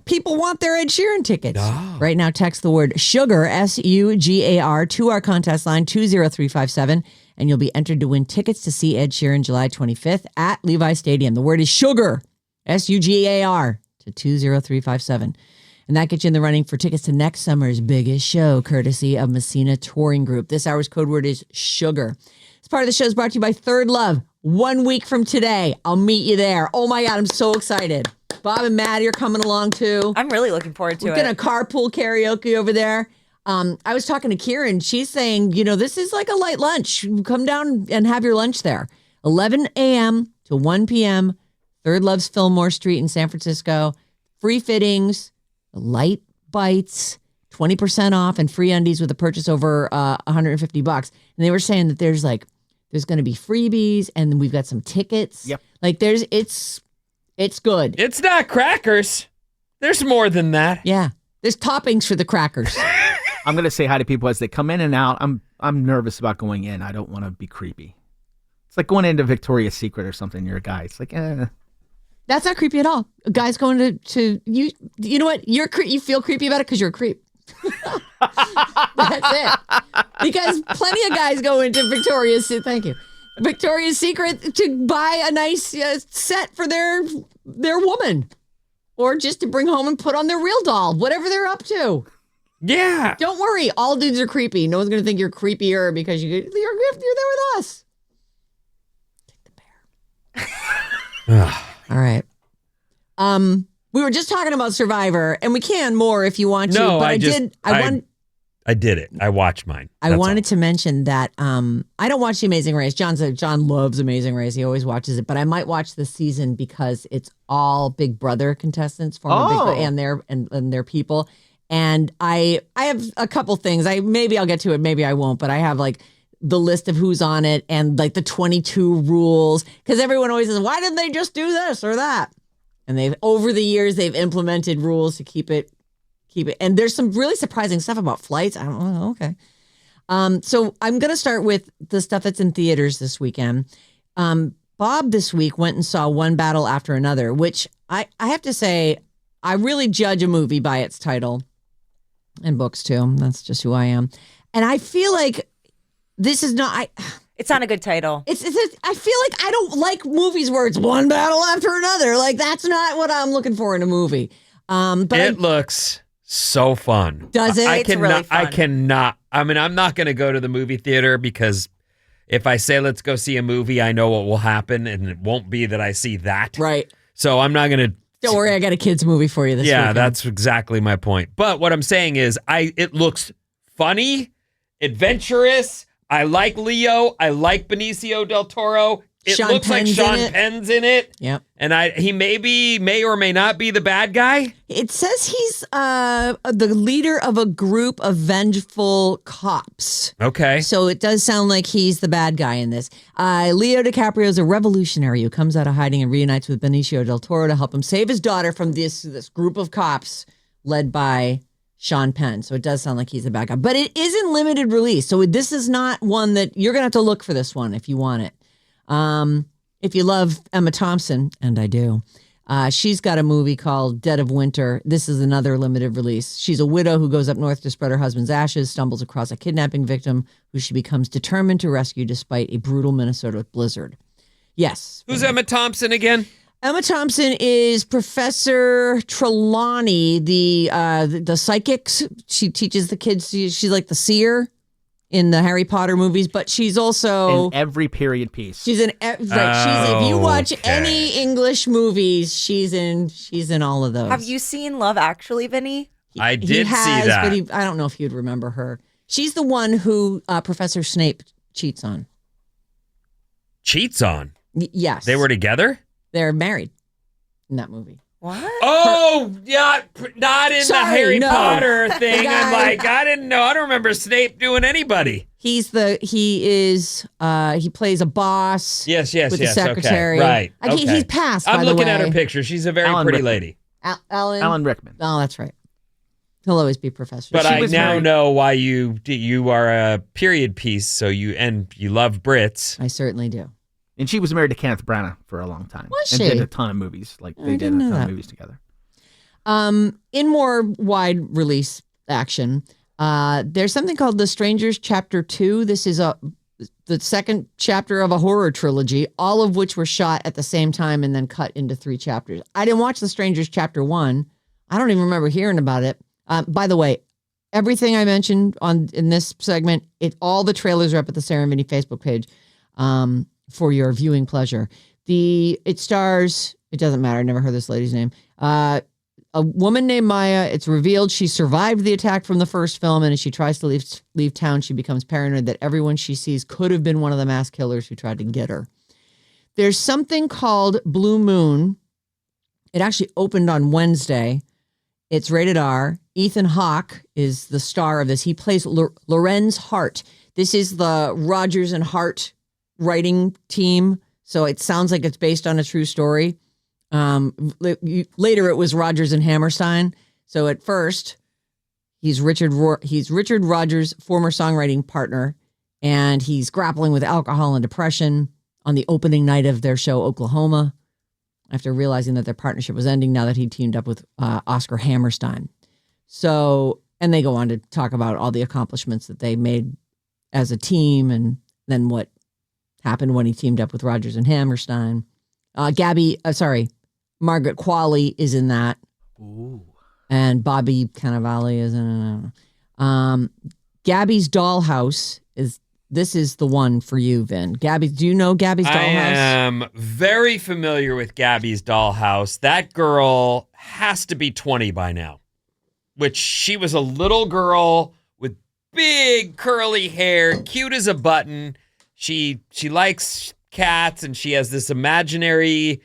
People want their Ed Sheeran tickets. Oh. Right now, text the word sugar, SUGAR, to our contest line 20357, and you'll be entered to win tickets to see Ed Sheeran July 25th at Levi Stadium. The word is sugar, SUGAR, to 20357. And that gets you in the running for tickets to next summer's biggest show, courtesy of Messina Touring Group. This hour's code word is sugar. This part of the show is brought to you by Third Love. 1 week from today, I'll meet you there. Oh my God, I'm so excited. Bob and Maddie are coming along too. I'm really looking forward to We're it. going to carpool karaoke over there. I was talking to Kieran. She's saying, this is like a light lunch. Come down and have your lunch there. 11 a.m. to 1 p.m. Third Love's Fillmore Street in San Francisco. Free fittings, light bites, 20% off, and free undies with a purchase over $150. And they were saying that there's going to be freebies, and we've got some tickets. Yep. It's good. It's not crackers. There's more than that. Yeah. There's toppings for the crackers. I'm going to say hi to people as they come in and out. I'm nervous about going in. I don't want to be creepy. It's like going into Victoria's Secret or something. You're a guy. It's like, That's not creepy at all. A guy's going to you. You know what? You feel creepy about it because you're a creep. That's it. Because plenty of guys go into Victoria's Secret to buy a nice set for their woman, or just to bring home and put on their real doll, whatever they're up to. Yeah. Don't worry, all dudes are creepy. No one's gonna think you're creepier because you're there with us. Take the bear. All right. We were just talking about Survivor, and we can more if you want to. No, but I did it. I watched mine. I wanted to mention that I don't watch The Amazing Race. John loves Amazing Race. He always watches it, but I might watch this season because it's all Big Brother contestants, and their people. And I have a couple things. Maybe I'll get to it, maybe I won't, but I have the list of who's on it and the 22 rules, because everyone always says, why didn't they just do this or that? And over the years they've implemented rules to keep it. And there's some really surprising stuff about flights. I don't know. Okay. So I'm going to start with the stuff that's in theaters this weekend. Bob this week went and saw One Battle After Another, which I have to say, I really judge a movie by its title, and books too. That's just who I am. And I feel like this is not... It's not a good title. I feel like I don't like movies where it's one battle after another. That's not what I'm looking for in a movie. But it looks so fun. Does it? It's really fun. I cannot. I mean, I'm not going to go to the movie theater because if I say let's go see a movie, I know what will happen, and it won't be that I see that. Right. So I'm not going to. Don't worry, I got a kids movie for you this weekend. Yeah, that's exactly my point. But what I'm saying is, it looks funny, adventurous. I like Leo. I like Benicio del Toro. It Sean looks like Penn's Sean in it. Penn's in it. Yep. And he may or may not be the bad guy. It says he's the leader of a group of vengeful cops. Okay. So it does sound like he's the bad guy in this. Leo DiCaprio is a revolutionary who comes out of hiding and reunites with Benicio del Toro to help him save his daughter from this group of cops led by Sean Penn. So it does sound like he's the bad guy. But it is in limited release. So this is not one that you're going to have to look for this one if you want it. If you love Emma Thompson, and I do, She's got a movie called Dead of Winter. This is another limited release. She's a widow who goes up north to spread her husband's ashes, stumbles across a kidnapping victim who she becomes determined to rescue despite a brutal Minnesota blizzard. Yes. Who's Emma Thompson again? Emma Thompson is Professor Trelawney, the psychics. She teaches the kids. She's like the seer in the Harry Potter movies, but she's also in every period piece. She's in right. If you watch any English movies, she's in all of those. Have you seen Love Actually, Vinny? I did see that. But I don't know if you'd remember her. She's the one who Professor Snape cheats on. Cheats on? Yes. They were together? They're married in that movie. What? Oh, yeah, not in the Harry Potter thing. I'm like, I didn't know. I don't remember Snape doing anybody. He plays a boss. Yes, with the secretary. Okay, right. Okay. He's passed. I'm by the looking way. at her picture. She's a very Alan pretty Rickman. lady. Alan Rickman. Oh, that's right. He'll always be Professor. But I was now married- know why you are a period piece. So you love Brits. I certainly do. And she was married to Kenneth Branagh for a long time. Was and she? did a ton of movies. Like they did a didn't know ton that. of movies together. In more wide release action, there's something called The Strangers Chapter 2. This is the second chapter of a horror trilogy, all of which were shot at the same time and then cut into 3 chapters. I didn't watch The Strangers Chapter 1. I don't even remember hearing about it. By the way, everything I mentioned in this segment, all the trailers are up at the Sarah and Vinnie Facebook page for your viewing pleasure. It stars, it doesn't matter, I never heard this lady's name, a woman named Maya. It's revealed she survived the attack from the first film, and as she tries to leave town, she becomes paranoid that everyone she sees could have been one of the mass killers who tried to get her. There's something called Blue Moon. It actually opened on Wednesday. It's rated R. Ethan Hawke is the star of this. He plays Lorenz Hart. This is the Rogers and Hart writing team, so it sounds like it's based on a true story. Later, it was Rogers and Hammerstein. So at first, he's Richard Rogers' former songwriting partner, and he's grappling with alcohol and depression on the opening night of their show, Oklahoma, after realizing that their partnership was ending now that he teamed up with Oscar Hammerstein. So, and they go on to talk about all the accomplishments that they made as a team, and then what happened when he teamed up with Rogers and Hammerstein. Margaret Qualley is in that. Ooh. And Bobby Cannavale is in it. Gabby's Dollhouse this is the one for you, Vin. Gabby, do you know Gabby's Dollhouse? I am very familiar with Gabby's Dollhouse. That girl has to be 20 by now, which she was a little girl with big curly hair, cute as a button. She likes cats, and she has this imaginary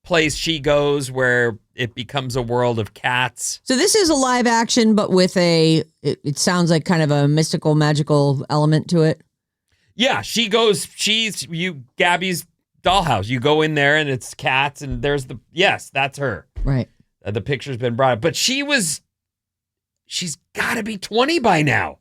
place she goes where it becomes a world of cats. So this is a live action, but with it sounds like kind of a mystical, magical element to it. Yeah, Gabby's Dollhouse. You go in there and it's cats, and yes, that's her. Right. The picture's been brought up, but she's got to be 20 by now.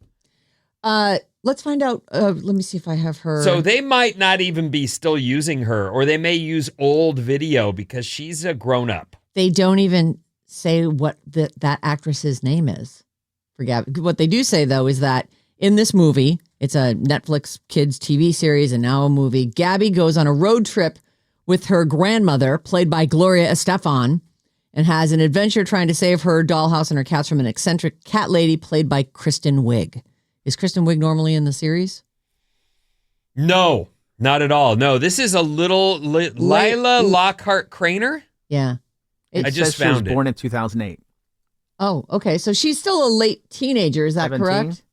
Let's find out. Let me see if I have her. So they might not even be still using her, or they may use old video because she's a grown-up. They don't even say what that actress's name is for Gabby. What they do say, though, is that in this movie, it's a Netflix kids TV series and now a movie, Gabby goes on a road trip with her grandmother, played by Gloria Estefan, and has an adventure trying to save her dollhouse and her cats from an eccentric cat lady played by Kristen Wiig. Is Kristen Wiig normally in the series? No, not at all. No, this is a little Lila Lockhart Craner. Yeah. I just She was found it. born in 2008. Oh, okay. So she's still a late teenager. Is that 17? correct?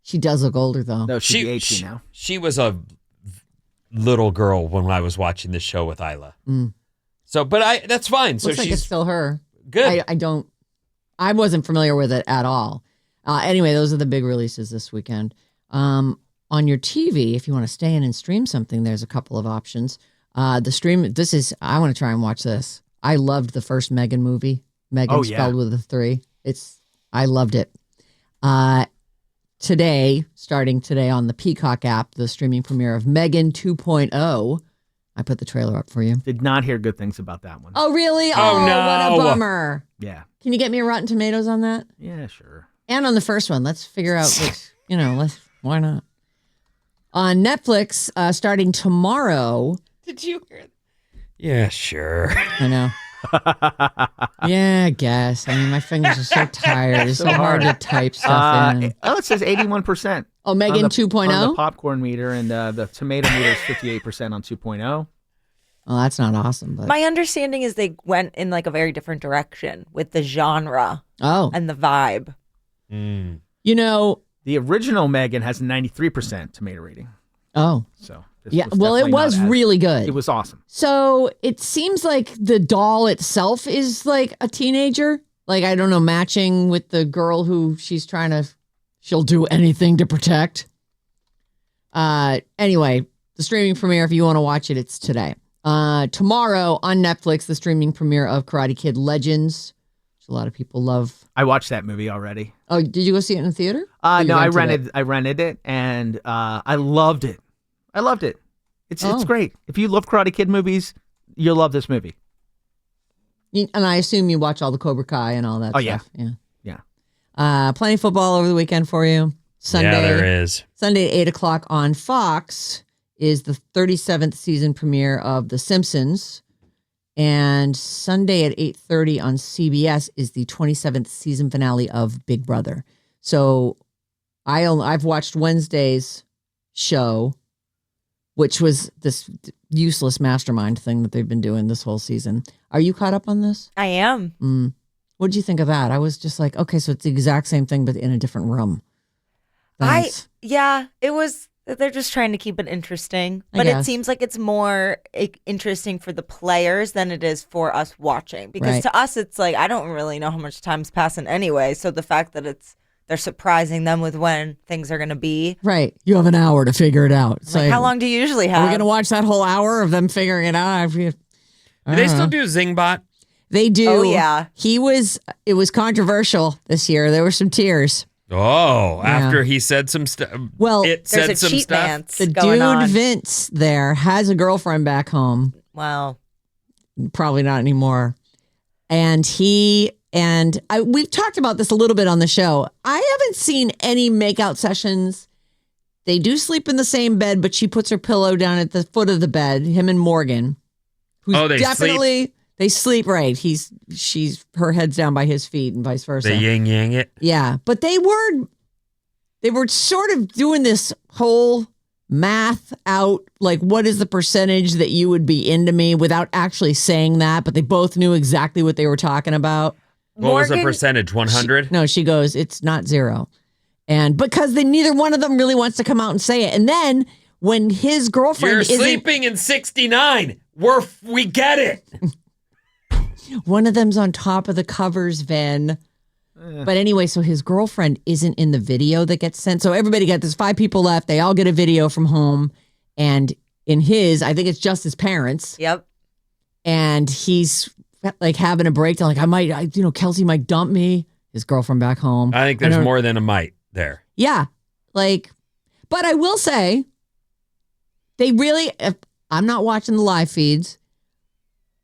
She does look older, though. No, she'd be 18 now. She was a little girl when I was watching this show with Isla. Mm. So, but that's fine. So Looks like it's still her. good. I wasn't familiar with it at all. Anyway, those are the big releases this weekend. On your TV, if you want to stay in and stream something, there's a couple of options. I want to try and watch this. I loved the first Megan movie. Megan spelled with a 3. I loved it. Starting today on the Peacock app, the streaming premiere of Megan 2.0. I put the trailer up for you. Did not hear good things about that one. Oh, really? Oh, no. What a bummer. Yeah. Can you get me a Rotten Tomatoes on that? Yeah, sure. And on the first one. Let's figure out which, why not? On Netflix, starting tomorrow. Did you hear it? Yeah, sure. I know. Yeah, I guess. I mean, my fingers are so tired. It's so hard to type stuff in. It says 81%. Oh, Megan on 2.0? On the popcorn meter, and the tomato meter is 58% on 2.0. Well, that's not awesome. But My understanding is they went in like a very different direction with the genre and the vibe. Mm. The original Megan has a 93% tomato rating. Oh. So yeah, well, it was really good. It was awesome. So it seems like the doll itself is like a teenager. Like, I don't know, matching with the girl who she'll do anything to protect. Anyway, the streaming premiere, if you want to watch it, it's today. Tomorrow on Netflix, the streaming premiere of Karate Kid Legends, which a lot of people love. I watched that movie already. Oh, did you go see it in the theater? No, I rented it, and I loved it. I loved it. It's great. If you love Karate Kid movies, you'll love this movie. And I assume you watch all the Cobra Kai and all that stuff. Yeah. Plenty of football over the weekend for you. Sunday, Yeah, there is. Sunday at 8 o'clock on Fox is the 37th season premiere of The Simpsons. And Sunday at 8:30 on CBS is the 27th season finale of Big Brother. So I've watched Wednesday's show, which was this useless mastermind thing that they've been doing this whole season. Are you caught up on this? I am. What did you think of that? I was just like, okay, so it's the exact same thing, but in a different room. It was, they're just trying to keep it interesting, but it seems like it's more interesting for the players than it is for us watching, because to us, it's like, I don't really know how much time's passing anyway. So the fact that they're surprising them with when things are going to be. Right. You have an hour to figure it out. So how long do you usually have? Are we going to watch that whole hour of them figuring it out? Do they still do Zingbot? They do. Oh, yeah. It was controversial this year. There were some tears. Oh, after he said some stuff. Well, there's a cheat dance the going dude on. Vince there has a girlfriend back home. Wow. Probably not anymore. And we've talked about this a little bit on the show. I haven't seen any makeout sessions. They do sleep in the same bed, but she puts her pillow down at the foot of the bed, him and Morgan. They sleep right. Her head's down by his feet and vice versa. They yin-yang it. Yeah, but they were sort of doing this whole math out, like what is the percentage that you would be into me, without actually saying that, but they both knew exactly what they were talking about. What was the percentage? 100? No, she goes, it's not 0. And because neither one of them really wants to come out and say it. And then when his girlfriend You're sleeping in 69. We get it. One of them's on top of the covers, Vin. But anyway, so his girlfriend isn't in the video that gets sent. So there's 5 people left. They all get a video from home. And in I think it's just his parents. Yep. And he's like having a breakdown. Like, Kelsey might dump me. His girlfriend back home. I think there's more than a might there. Yeah. But I will say, I'm not watching the live feeds,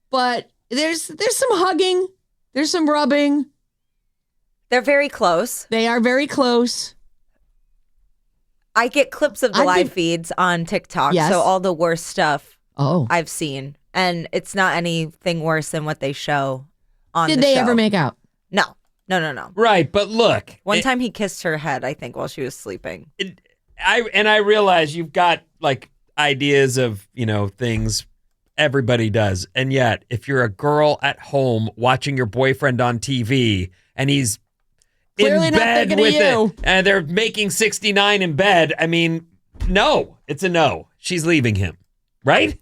but there's some hugging. There's some rubbing. They're very close. They are very close. I get clips of the live feeds on TikTok. Yes. So all the worst stuff I've seen. And it's not anything worse than what they show on the show. Did they ever make out? No. Right, but look. One time he kissed her head, I think, while she was sleeping. I realize you've got like ideas of, things everybody does. And yet, if you're a girl at home watching your boyfriend on TV and he's clearly in not bed thinking of with you, it and they're making 69 in bed, I mean, no, it's a no. She's leaving him, right?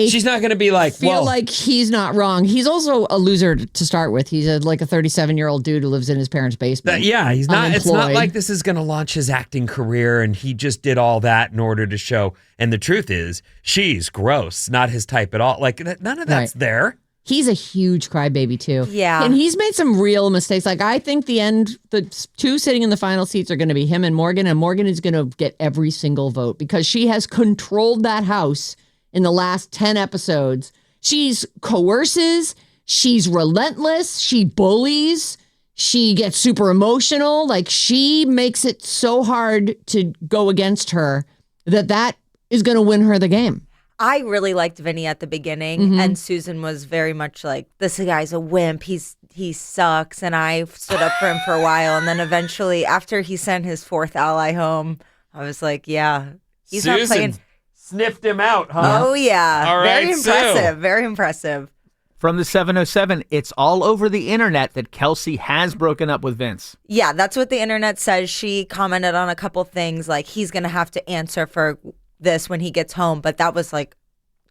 She's not going to be like, feel like he's not wrong. He's also a loser to start with. He's like a 37-year-old dude who lives in his parents' basement. He's not. It's not unemployed. like this is going to launch his acting career, and he just did all that in order to show. And the truth is, she's gross, not his type at all. Like none of that's there. He's a huge crybaby too. Yeah, and he's made some real mistakes. Like I think the 2 sitting in the final seats are going to be him and Morgan is going to get every single vote because she has controlled that house in the last 10 episodes. She's coerces, she's relentless, she bullies, she gets super emotional. Like, she makes it so hard to go against her that is going to win her the game. I really liked Vinny at the beginning, and Susan was very much like, this guy's a wimp. He sucks. And I stood up for him for a while. And then eventually, after he sent his fourth ally home, I was like, yeah, he's Susan not playing. Sniffed him out, huh? Oh, yeah. All right, very impressive. Very impressive. From the 707, it's all over the internet that Kelsey has broken up with Vince. Yeah, that's what the internet says. She commented on a couple things like he's going to have to answer for this when he gets home. But that was like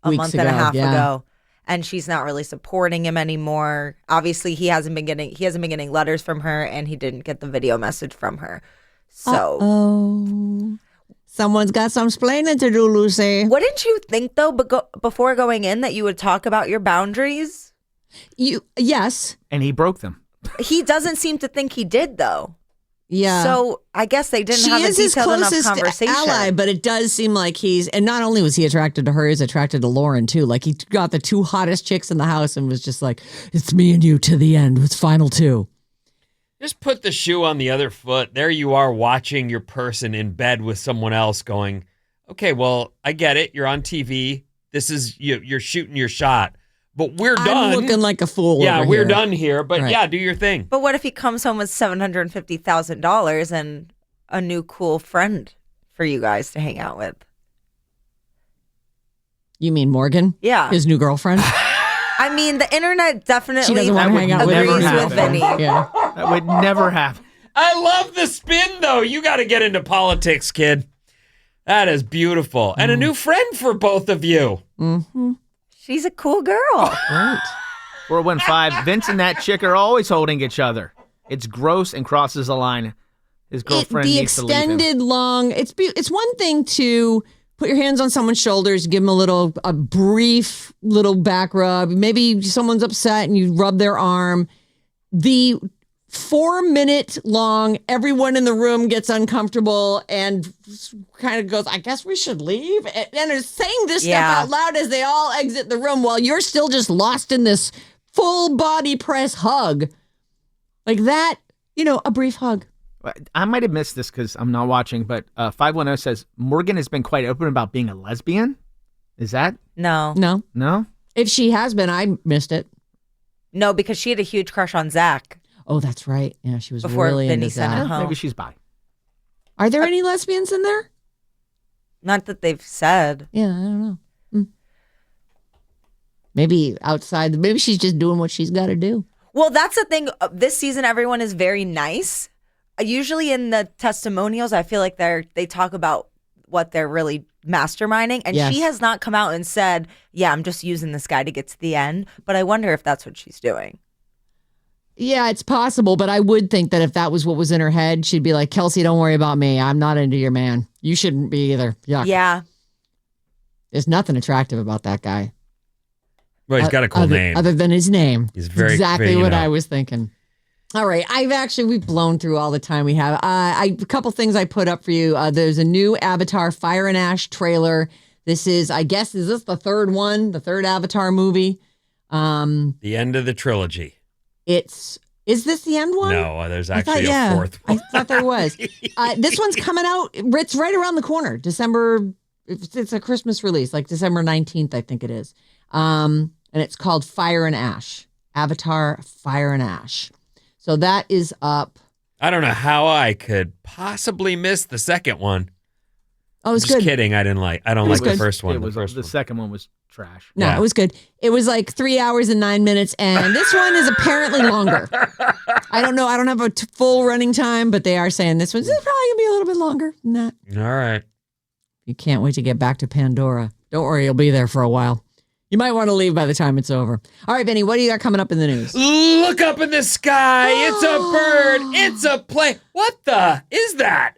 a Weeks month and a ago, half yeah. ago. And she's not really supporting him anymore. Obviously, he hasn't been getting letters from her, and he didn't get the video message from her. So, oh, someone's got some splaining to do, Lucy. wouldn't you think though, before going in, that you would talk about your boundaries? Yes, And he broke them. He doesn't seem to think he did though. yeah. So I guess they didn't She have a is his detailed enough closest conversation. ally, but it does seem like and not only was he attracted to her, he's attracted to Lauren too. Like, he got the two hottest chicks in the house and was just like, it's me and you to the end. It's final two. Just put the shoe on the other foot. There you are watching your person in bed with someone else going, okay, well, I get it. You're on TV. This is, you're shooting your shot. But we're done. I'm looking like a fool. Yeah, over we're here. done here. But Right. yeah, do your thing. But what if he comes home with $750,000 and a new cool friend for you guys to hang out with? You mean Morgan? Yeah. His new girlfriend? I mean, the internet She definitely doesn't want to hang out with agrees him. with Vinny. Yeah. That would never happen. I love the spin, though. You got to get into politics, kid. That is beautiful. And a new friend for both of you. Mm-hmm. She's a cool girl. Right. 415, Vince and that chick are always holding each other. It's gross and crosses a line. His girlfriend The needs to leave him. extended long. It's one thing to put your hands on someone's shoulders, give them a brief little back rub. Maybe someone's upset and you rub their arm. The 4-minute long, everyone in the room gets uncomfortable and kind of goes, I guess we should leave. And is saying this stuff out loud as they all exit the room while you're still just lost in this full body press hug. Like that, a brief hug. I might have missed this because I'm not watching, but 510 says Morgan has been quite open about being a lesbian. Is that? No. No? If she has been, I missed it. No, because she had a huge crush on Zach Oh, that's right. Yeah, she was before really Vinny into sent that. him home. Maybe she's bi. Are there any lesbians in there? Not that they've said. Yeah, I don't know. Maybe outside. Maybe she's just doing what she's got to do. Well, that's the thing. This season, everyone is very nice. Usually in the testimonials, I feel like they talk about what they're really masterminding. And Yes. she has not come out and said, yeah, I'm just using this guy to get to the end. But I wonder if that's what she's doing. Yeah, it's possible, but I would think that if that was what was in her head, she'd be like, Kelsey, don't worry about me. I'm not into your man. You shouldn't be either. Yuck. Yeah. There's nothing attractive about that guy. Well, he's got a cool name. Other than his name. He's very exactly very, what I was thinking. All right. We've blown through all the time we have. A couple things I put up for you. There's a new Avatar Fire and Ash trailer. This is, I guess, is this the third one? The third Avatar movie? The end of the trilogy. Is this the end one? No, there's I thought, actually a fourth one. I thought there was. This one's coming out. It's right around the corner. December. It's a Christmas release, like December 19th, I think it is. And it's called Fire and Ash. Avatar Fire and Ash. So that is up. I don't know how I could possibly miss the second one. Oh, it's Just good. kidding. I don't like good. the first one. It was, the first the one. second one was trash. No, Yeah. it was good. It was like 3 hours and 9 minutes, and this one is apparently longer. I don't know. I don't have a full running time, but they are saying this one's probably gonna be a little bit longer than that. All right. You can't wait to get back to Pandora. Don't worry, you'll be there for a while. You might want to leave by the time it's over. All right, Vinny, what do you got coming up in the news? Look up in the sky. It's a bird. It's a plane. What the is that?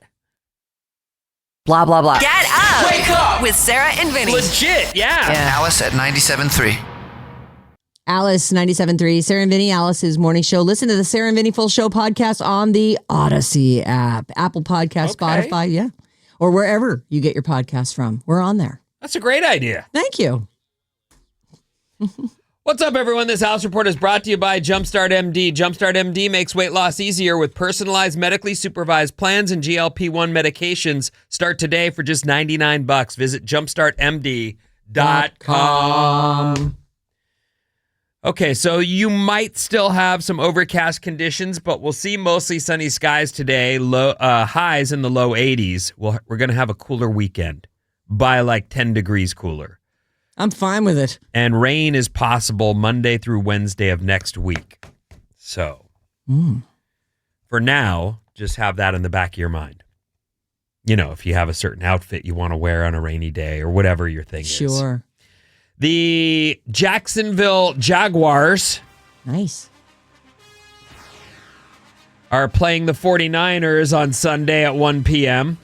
Blah, blah, blah. Get up! Wake up! With Sarah and Vinnie. Legit. Yeah. Alice at 97.3. Alice 97.3, Sarah and Vinnie, Alice's morning show. Listen to the Sarah and Vinnie Full Show podcast on the Odyssey app, Apple Podcast, Okay. Spotify, yeah, or wherever you get your podcasts from. We're on there. That's a great idea. Thank you. What's up, everyone? This House Report is brought to you by Jumpstart MD. Jumpstart MD makes weight loss easier with personalized, medically supervised plans and GLP-1 medications. Start today for just $99. Visit jumpstartmd.com. Okay, so you might still have some overcast conditions, but we'll see mostly sunny skies today. Highs in the low 80s. We're going to have a cooler weekend by like 10 degrees cooler. I'm fine with it. And rain is possible Monday through Wednesday of next week. So, for now, just have that in the back of your mind. You know, if you have a certain outfit you want to wear on a rainy day or whatever your thing is. Sure. The Jacksonville Jaguars are playing the 49ers on Sunday at 1 p.m.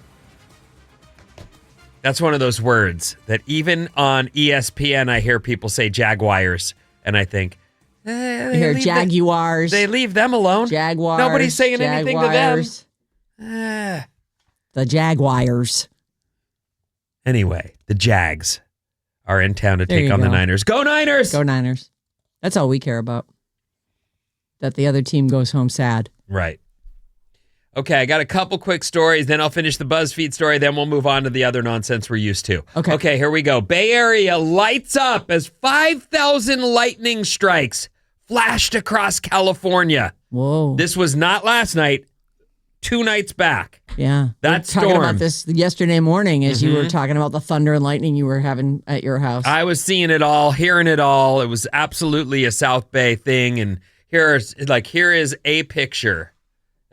That's one of those words that even on ESPN, I hear people say Jaguars, and I think, You hear Jaguars. They leave them alone. Jaguars. Nobody's saying anything to them. The Jaguars. Anyway, the Jags are in town to There take you on the go. Niners. Go Niners! Go Niners. That's all we care about. That the other team goes home sad. Right. Okay, I got a couple quick stories, then I'll finish the BuzzFeed story, then we'll move on to the other nonsense we're used to. Okay, here we go. Bay Area lights up as 5,000 lightning strikes flashed across California. Whoa. This was not last night, 2 nights back. Yeah. That we were talking storm. about this yesterday morning as you were talking about the thunder and lightning you were having at your house. I was seeing it all, hearing it all. It was absolutely a South Bay thing, and here is a picture.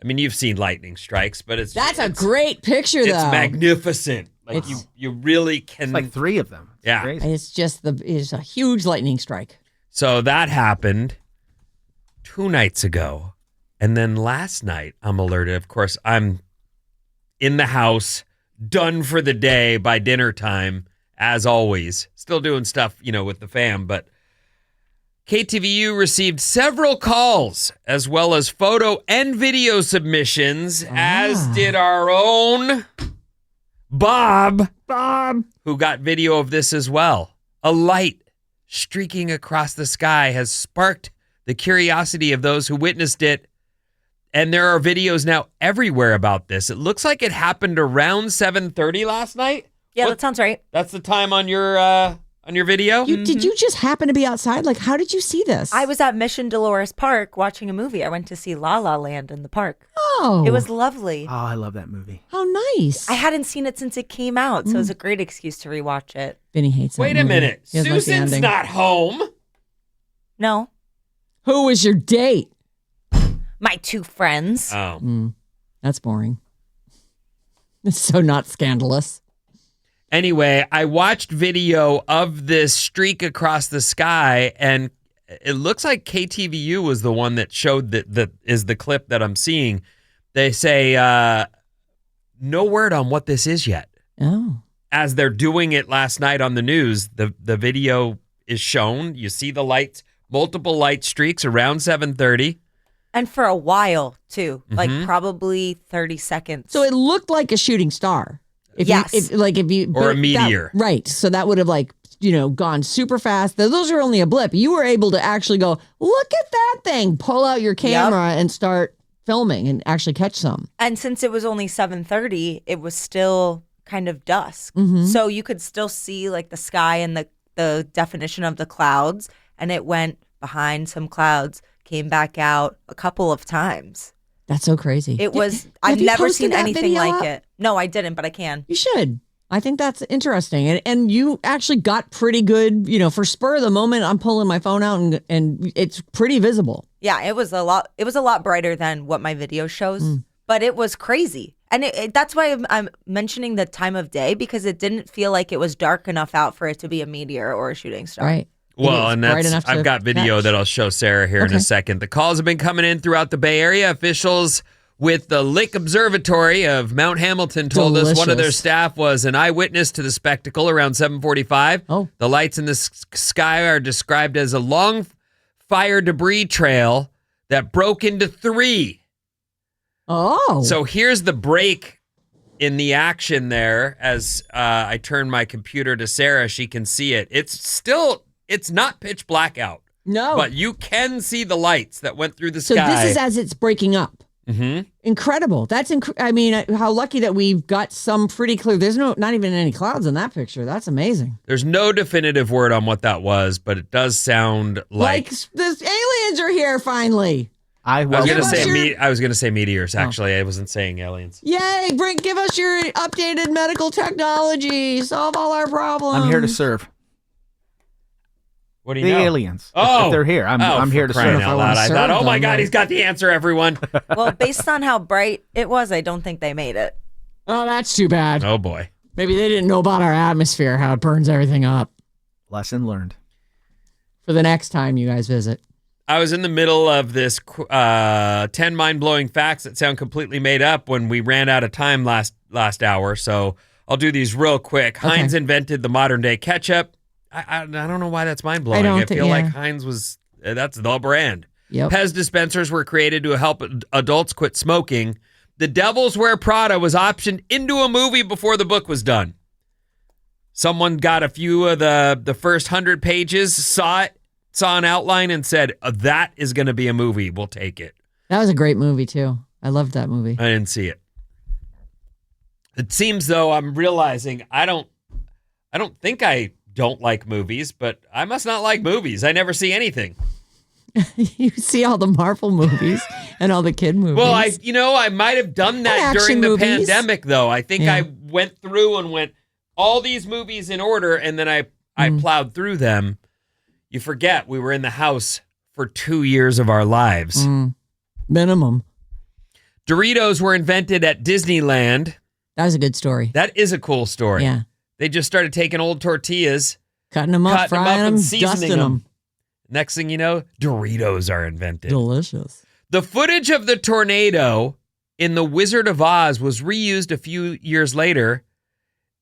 I mean, you've seen lightning strikes, but it's a great picture, though. It's magnificent. Like you really can. It's like 3 of them. It's Yeah. crazy. It's a huge lightning strike. So that happened 2 nights ago. And then last night, I'm alerted. Of course, I'm in the house, done for the day by dinner time, as always. Still doing stuff, with the fam, but KTVU received several calls as well as photo and video submissions, as did our own Bob, who got video of this as well. A light streaking across the sky has sparked the curiosity of those who witnessed it, and there are videos now everywhere about this. It looks like it happened around 7:30 last night. Yeah, that sounds right. That's the time on your video? Did you just happen to be outside? Like, how did you see this? I was at Mission Dolores Park watching a movie. I went to see La La Land in the park. Oh. It was lovely. Oh, I love that movie. How nice. I hadn't seen it since it came out, so it was a great excuse to rewatch it. Vinny hates that Wait a movie. minute. He doesn't like the Susan's ending. not home. No, Who was your date? my 2 friends. Oh. That's boring. It's so not scandalous. Anyway, I watched video of this streak across the sky, and it looks like KTVU was the one that showed that is the clip that I'm seeing. They say no word on what this is yet. Oh. As they're doing it last night on the news, the video is shown. You see the lights, multiple light streaks around 7:30. And for a while, too. Like probably 30 seconds. So it looked like a shooting star. Yes. Or a meteor. Right. So that would have gone super fast. Those are only a blip. You were able to actually go, look at that thing, pull out your camera and start filming and actually catch some. And since it was only 7:30, it was still kind of dusk. Mm-hmm. So you could still see like the sky and the definition of the clouds. And it went behind some clouds, came back out a couple of times. That's so crazy. It was, Have I've you never posted seen that anything video like up? it. No, I didn't, but I can. You should. I think that's interesting. And you actually got pretty good, for spur of the moment, I'm pulling my phone out and it's pretty visible. Yeah, it was a lot brighter than what my video shows, but it was crazy. And that's why I'm mentioning the time of day, because it didn't feel like it was dark enough out for it to be a meteor or a shooting star. Right. Well, It is and bright enough I've to got video catch. that I'll show Sarah here in a second. The calls have been coming in throughout the Bay Area. Officials with the Lick Observatory of Mount Hamilton told us one of their Delicious. staff was an eyewitness to the spectacle around 7:45. Oh. The lights in the sky are described as a long fire debris trail that broke into 3. Oh. So here's the break in the action there, as I turn my computer to Sarah, she can see it. It's not pitch black out. No. But you can see the lights that went through the So sky. this is as it's breaking up. Mm-hmm. Incredible. That's I mean, how lucky that we've got some pretty clear. There's not even any clouds in that picture. That's amazing. There's no definitive word on what that was, but it does sound like the aliens are here finally. I was Give going to us say your- I was going to say meteors. Actually, I wasn't saying aliens. Yay! Give us your updated medical technology. Solve all our problems. I'm here to serve. What do you The know? aliens. Oh, if they're here. I'm here to crying serve. out loud. I thought, oh my God, he's got the answer, everyone. Well, based on how bright it was, I don't think they made it. Oh, that's too bad. Oh boy. Maybe they didn't know about our atmosphere, how it burns everything up. Lesson learned. For the next time you guys visit. I was in the middle of this 10 mind-blowing facts that sound completely made up when we ran out of time last hour, so I'll do these real quick. Okay. Heinz invented the modern-day ketchup. I don't know why that's mind-blowing. I feel like Heinz was, that's the brand. Yep. Pez dispensers were created to help adults quit smoking. The Devil's Wear Prada was optioned into a movie before the book was done. Someone got a few of the first 100 pages, saw an outline, and said, that is going to be a movie. We'll take it. That was a great movie, too. I loved that movie. I didn't see it. It seems, though, I'm realizing I don't think I don't like movies, but I must not like movies. I never see anything. You see all the Marvel movies and all the kid movies. Well, I might have done that And during action the movies. pandemic, though. I think Yeah. I went through and went all these movies in order, and then I plowed through them. You forget we were in the house for 2 years of our lives. Minimum. Doritos were invented at Disneyland. That was a good story. That is a cool story. Yeah. They just started taking old tortillas, Cutting them up, frying them, and seasoning dusting them. them. Next thing you know, Doritos are invented. Delicious. The footage of the tornado in The Wizard of Oz was reused a few years later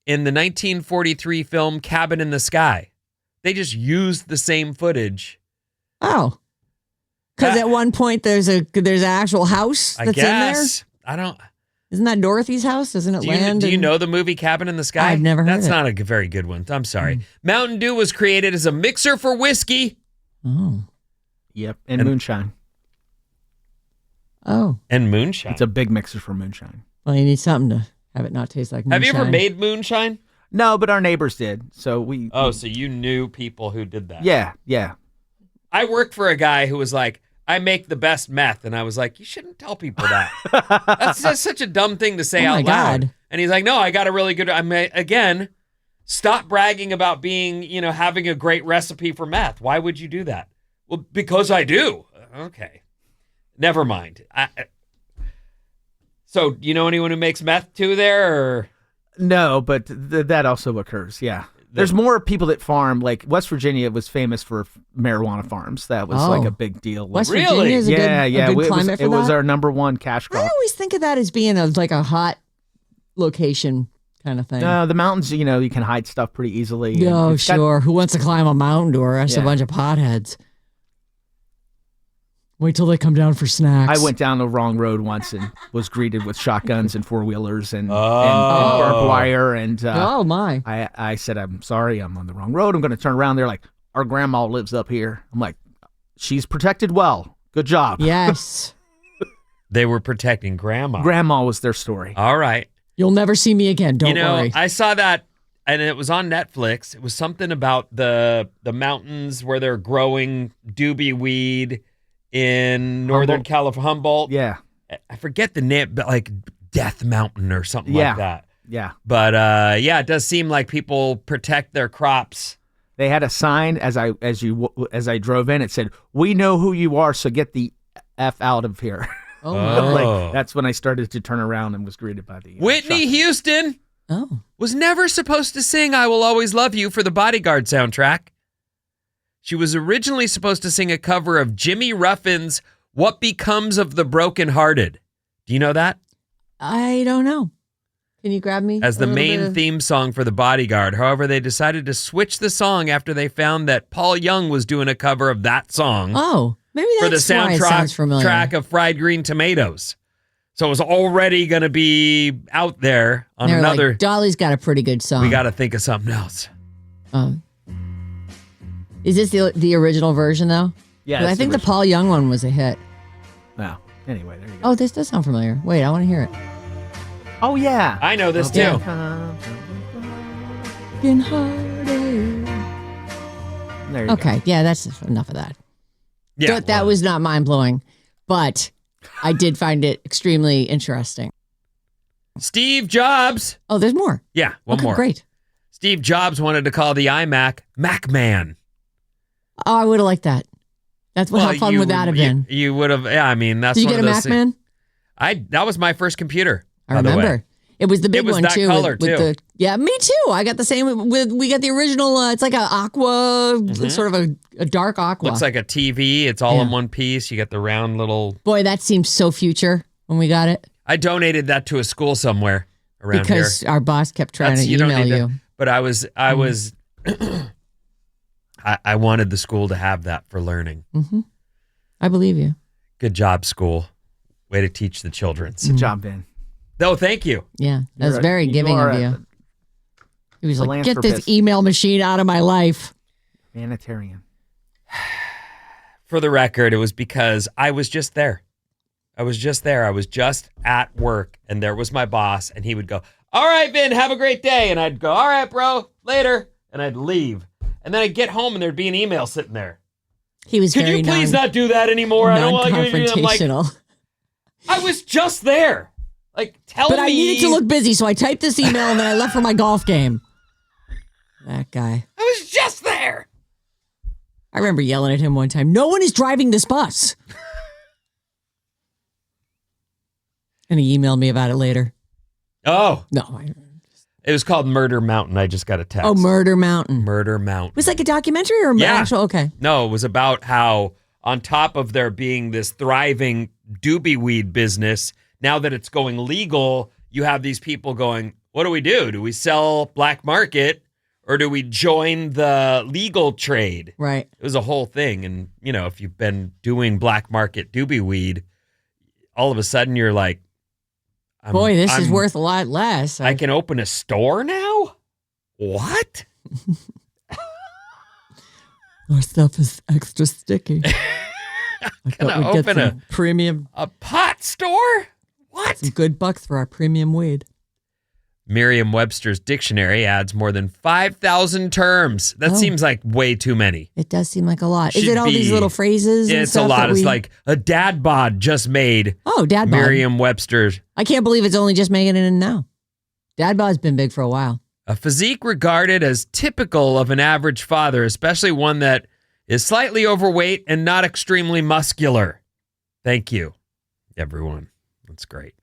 in the 1943 film Cabin in the Sky. They just used the same footage. Oh. Because at one point there's an actual house that's I guess. I don't. Isn't that Dorothy's house? Doesn't it land? Do you in- know the movie Cabin in the Sky? I've never heard That's it. not a very good one. I'm sorry. Mountain Dew was created as a mixer for whiskey. Oh. Yep. And moonshine. Oh. And moonshine. It's a big mixer for moonshine. Well, you need something to have it not taste like moonshine. Have you ever made moonshine? No, but our neighbors did. So we. Oh, so you knew people who did that. Yeah. Yeah. I worked for a guy who was like, I make the best meth. And I was like, you shouldn't tell people that. That's just such a dumb thing to say Oh, out my loud. God. And he's like, no, I got a really good, again, stop bragging about being, having a great recipe for meth. Why would you do that? Well, because I do. Okay. Never mind. So, do you know anyone who makes meth too there? Or? No, but that also occurs. Yeah. There's more people that farm. Like West Virginia was famous for marijuana farms. That was like a big deal. West Really? Virginia is a yeah, good, yeah. a good it climate for it was that? our number one cash I crop. always think of that as being like a hot location kind of thing. The mountains, you can hide stuff pretty easily. and Oh, it's got- sure. Who wants to climb a mountain to arrest a Yeah. bunch of potheads? Wait till they come down for snacks. I went down the wrong road once and was greeted with shotguns and four-wheelers and Oh. barbed wire. And Oh, my. I said, I'm sorry, I'm on the wrong road. I'm going to turn around. They're like, our grandma lives up here. I'm like, she's protected well. Good job. Yes. They were protecting grandma. Grandma was their story. All right. You'll never see me again. Don't worry. I saw that, and it was on Netflix. It was something about the mountains where they're growing doobie weed in Northern California, Humboldt. Yeah. I forget the name, but like Death Mountain or something like that. Yeah. But it does seem like people protect their crops. They had a sign as I drove in. It said, "We know who you are, so get the F out of here." Oh, my. Like that's when I started to turn around and was greeted by the Whitney shotgun. Houston Oh. was never supposed to sing "I Will Always Love You" for the Bodyguard soundtrack. She was originally supposed to sing a cover of Jimmy Ruffin's "What Becomes of the Brokenhearted." Do you know that? I don't know. Can you grab me? As the a little bit main of- theme song for the Bodyguard. However, they decided to switch the song after they found that Paul Young was doing a cover of that song Oh, maybe for the that's why it sounds familiar. soundtrack of Fried Green Tomatoes. So it was already going to be out there on They were another. like, Dolly's got a pretty good song. We got to think of something else. Is this the original version though? Yeah, 'Cause I it's think the original. Paul Young one was a hit. No. Anyway, there you go. Oh, this does sound familiar. Wait, I want to hear it. Oh, yeah. I know this too. Yeah. There you Okay, yeah, that's enough of that. Yeah, That was not mind blowing, but I did find it extremely interesting. Steve Jobs. Oh, there's more. Yeah, one Okay, more. Great. Steve Jobs wanted to call the iMac Mac-Man. Oh, I would have liked that. How fun would that have been? You would have. Yeah, I mean, that's Did you one get of a those Mac-Man? That was my first computer. I by the way. remember. It was the big It was one that too. color, too. Yeah, me too. I got the same. We got the original. It's like an aqua, sort of a dark aqua. Looks like a TV. It's all Yeah. in one piece. You got the round little. Boy, that seemed so future when we got it I donated that to a school somewhere around because here. our boss kept trying to You don't email need to- you. But I was. I wanted the school to have that for learning. I believe you. Good job, school. Way to teach the children. Good job, Ben. No, thank you. Yeah, that was You're a- very you giving are of a you. He was like, "Get this philanthropist. email machine out of my life." Humanitarian. For the record, it was because I was just there. I was just there. I was just at work, and there was my boss, and he would go, "All right, Vin, have a great day." And I'd go, "All right, bro, later." And I'd leave. And then I'd get home, and there'd be an email sitting there. He was Could very you please not do that anymore? I don't want to give you. I'm like, non-confrontational. I was just there. Like, tell But me. I needed to look busy, so I typed this email and then I left for my golf game. That guy. I was just there. I remember yelling at him one time, "No one is driving this bus." And he emailed me about it later. Oh, No. it was called Murder Mountain. I just got a text. Murder Mountain. Murder Mountain. It was like a documentary or Yeah. actual? Okay. No, it was about how, on top of there being this thriving doobie weed business, now that it's going legal, you have these people going, what do we do? Do we sell black market or do we join the legal trade? Right. It was a whole thing. And, you know, if you've been doing black market doobie weed, all of a sudden you're like, Boy, this is worth a lot less. I can open a store now? What? Our stuff is extra sticky. I Gonna thought we'd get open some premium, A pot store? What? some good bucks for our premium weed. Merriam-Webster's dictionary adds more than 5,000 terms. That Oh. seems like way too many. It does seem like a lot. Is Should it all these be- little phrases? and It's a stuff lot. that It's we- like a dad bod just made Oh, dad bod. Merriam-Webster's. I can't believe it's only just making it in now. Dad bod's been big for a while. A physique regarded as typical of an average father, especially one that is slightly overweight and not extremely muscular. Thank you, everyone. That's great.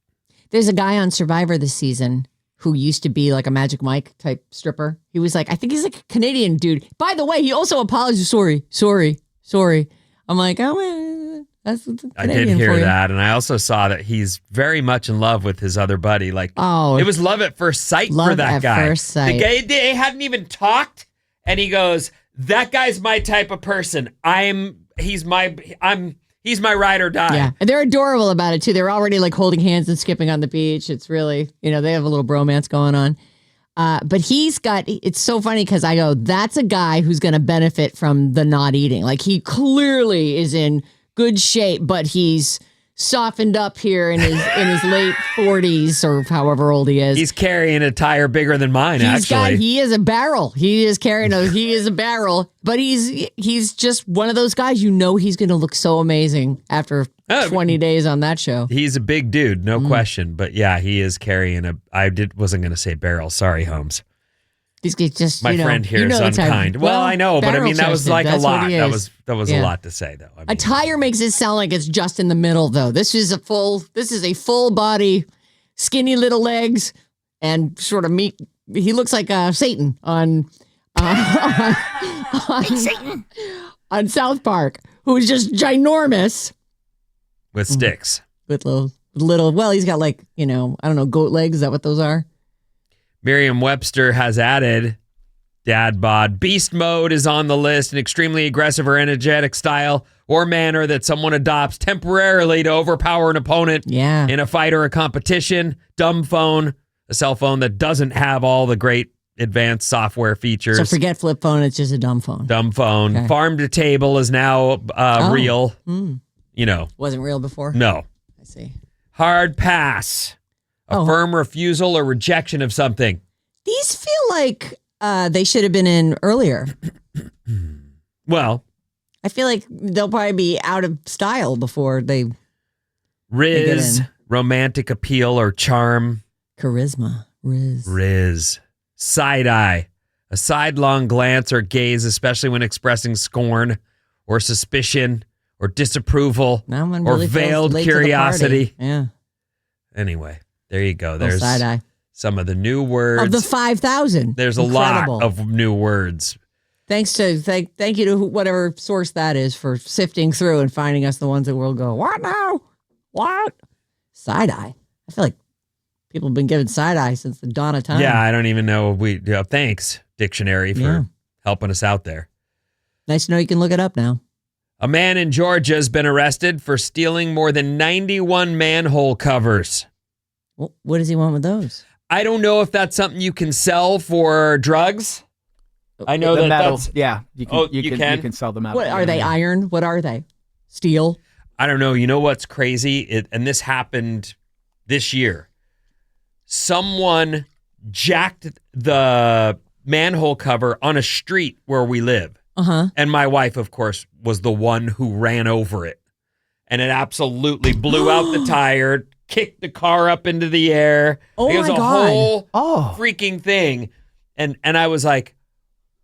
There's a guy on Survivor this season who used to be like a Magic Mike type stripper. He was like, I think he's like a Canadian dude. By the way, he also apologized. Sorry. I'm like, oh, man, that's Canadian I did for hear you. that, and I also saw that he's very much in love with his other buddy. Like, Oh, it was love at first sight Love for that at guy. first sight. The guy, they hadn't even talked, and he goes, "That guy's my type of person. He's my ride or die." yeah. And they're adorable about it too. They're already like holding hands and skipping on the beach. It's really, they have a little bromance going on. But it's so funny because I go, that's a guy who's going to benefit from the not eating. Like he clearly is in good shape, but he's softened up here in his late 40s or however old he is. He's carrying a tire bigger than mine. He is a barrel. He is a barrel, but he's just one of those guys. He's going to look so amazing after 20 days on that show. He's a big dude, no question. But yeah, he is carrying wasn't going to say barrel. Sorry, Holmes. He's just My friend here is unkind. Well, I know, but I mean that was like a lot. That was a lot to say, though. I mean, A tire makes it sound like it's just in the middle, though. This is a full body, skinny little legs, and sort of meat. He looks like Satan on South Park, who is just ginormous with sticks. with little. Well, he's got like I don't know, goat legs. Is that what those are? Merriam-Webster has added Dad bod. Beast mode is on the list, an extremely aggressive or energetic style or manner that someone adopts temporarily to overpower an opponent in a fight or a competition. Dumb phone, a cell phone that doesn't have all the great advanced software features. So forget flip phone, it's just a dumb phone. Dumb phone. Okay. Farm to table is now real. You know. Wasn't real before? No. I see. Hard pass. A firm refusal or rejection of something. These feel like they should have been in earlier. Well, I feel like they'll probably be out of style before they Riz, romantic appeal or charm. Charisma. Riz. Side eye. A sidelong glance or gaze, especially when expressing scorn or suspicion or disapproval or veiled curiosity. Yeah. Anyway, there you go. There's side eye. Some of the new words. Of the 5,000. There's a lot of new words. Thank you to whatever source that is for sifting through and finding us the ones that will go, what now? What? Side eye. I feel like people have been given side eye since the dawn of time. Yeah, I don't even know. Thanks, dictionary, for helping us out there. Nice to know you can look it up now. A man in Georgia has been arrested for stealing more than 91 manhole covers. Well, what does he want with those? I don't know if that's something you can sell for drugs. I know that metal. that's... Yeah, you can sell them out. What are they? Iron? What are they? Steel? I don't know. You know what's crazy? And this happened this year. Someone jacked the manhole cover on a street where we live. And my wife, of course, was the one who ran over it. And it absolutely blew out the tire, kicked the car up into the air. Oh, it was my a God. whole freaking thing. And I was like,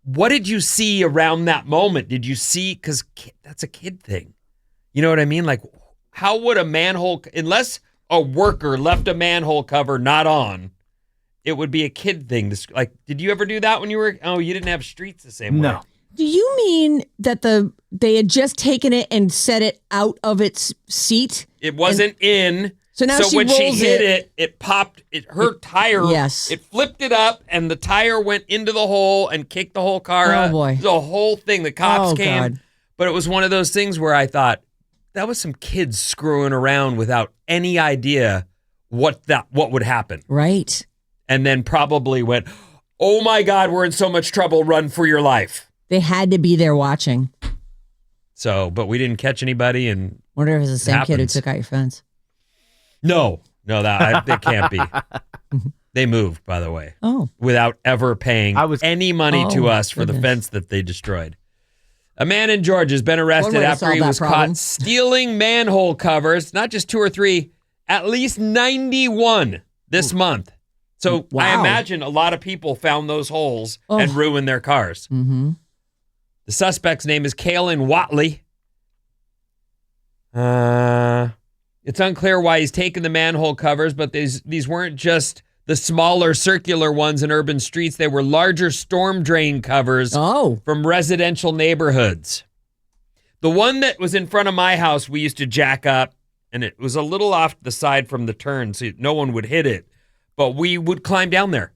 what did you see around that moment? Did you see? Because that's a kid thing. You know what I mean? Like, how would a manhole, unless a worker left a manhole cover not on, it would be a kid thing. Like, did you ever do that when you were, you didn't have streets the same way? No. Do you mean that they had just taken it and set it out of its seat? It wasn't in. So now when she rolls hit it popped. Her tire. Yes. It flipped it up, and the tire went into the hole and kicked the whole car out. Oh boy. The whole thing. The cops came. God. But it was one of those things where I thought that was some kids screwing around without any idea what would happen. Right. And then probably went, oh my God, we're in so much trouble. Run for your life. They had to be there watching. So, but we didn't catch anybody. And wonder if it's the same kid who took out your fence. No, that can't be. They moved, by the way. Oh. Without ever paying any money to us for the fence that they destroyed. A man in Georgia has been arrested after he was caught stealing manhole covers, not just 2 or 3, at least 91 this month. So I imagine a lot of people found those holes and ruined their cars. Mm-hmm. The suspect's name is Kalen Watley. It's unclear why he's taken the manhole covers, but these weren't just the smaller circular ones in urban streets. They were larger storm drain covers from residential neighborhoods. The one that was in front of my house, we used to jack up, and it was a little off the side from the turn, so no one would hit it. But we would climb down there.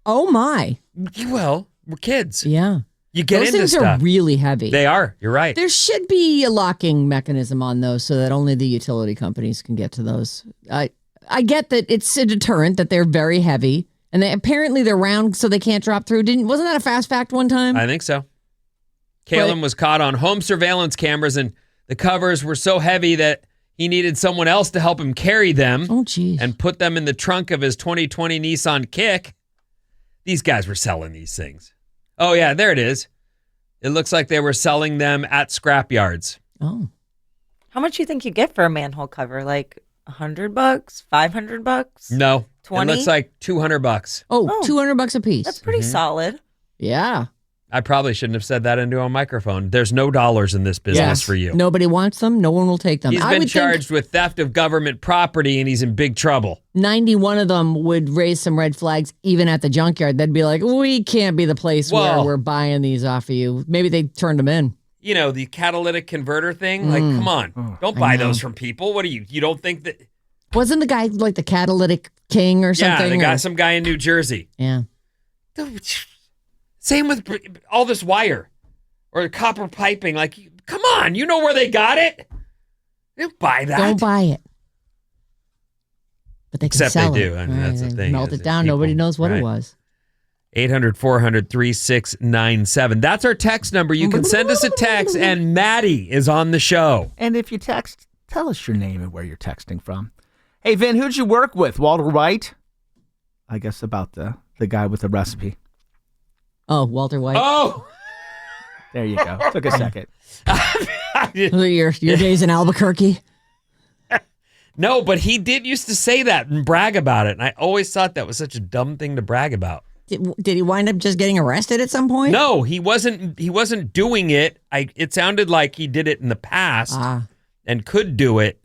Oh, my. Well, we're kids. Yeah. You get into things stuff. Are really heavy. They are. You're right. There should be a locking mechanism on those so that only the utility companies can get to those. I get that it's a deterrent that they're very heavy, and apparently they're round so they can't drop through. Wasn't that a fast fact one time? I think so. Kalen was caught on home surveillance cameras, and the covers were so heavy that he needed someone else to help him carry them. Oh, geez. And put them in the trunk of his 2020 Nissan Kick. These guys were selling these things. Oh, yeah, there it is. It looks like they were selling them at scrap yards. Oh. How much do you think you get for a manhole cover? Like $100, $500? No. 20? It looks like $200. Oh, $200 a piece. That's pretty solid. Yeah. I probably shouldn't have said that into a microphone. There's no dollars in this business for you. Nobody wants them. No one will take them. He's been charged with theft of government property, and he's in big trouble. 91 of them would raise some red flags even at the junkyard. They'd be like, we can't be the place where we're buying these off of you. Maybe they turned them in. You know, the catalytic converter thing? Like, come on. Don't buy those from people. What do you don't think that... Wasn't the guy like the catalytic king or something? Yeah, some guy in New Jersey. Yeah. Same with all this wire or copper piping. Like, come on, you know where they got it. They don't buy that. Don't buy it. But they can Except sell they it. do. I mean, that's the They thing. Melt is it down. people- Nobody knows what right. it was. 800-400-3697. That's our text number. You can send us a text, and Maddie is on the show. And if you text, tell us your name and where you're texting from. Hey, Vin, who'd you work with? Walter White? I guess about the guy with the recipe. Oh, Walter White. Oh! There you go. Took a second. Your days in Albuquerque. No, but he did used to say that and brag about it. And I always thought that was such a dumb thing to brag about. Did he wind up just getting arrested at some point? No, he wasn't doing it. It sounded like he did it in the past and could do it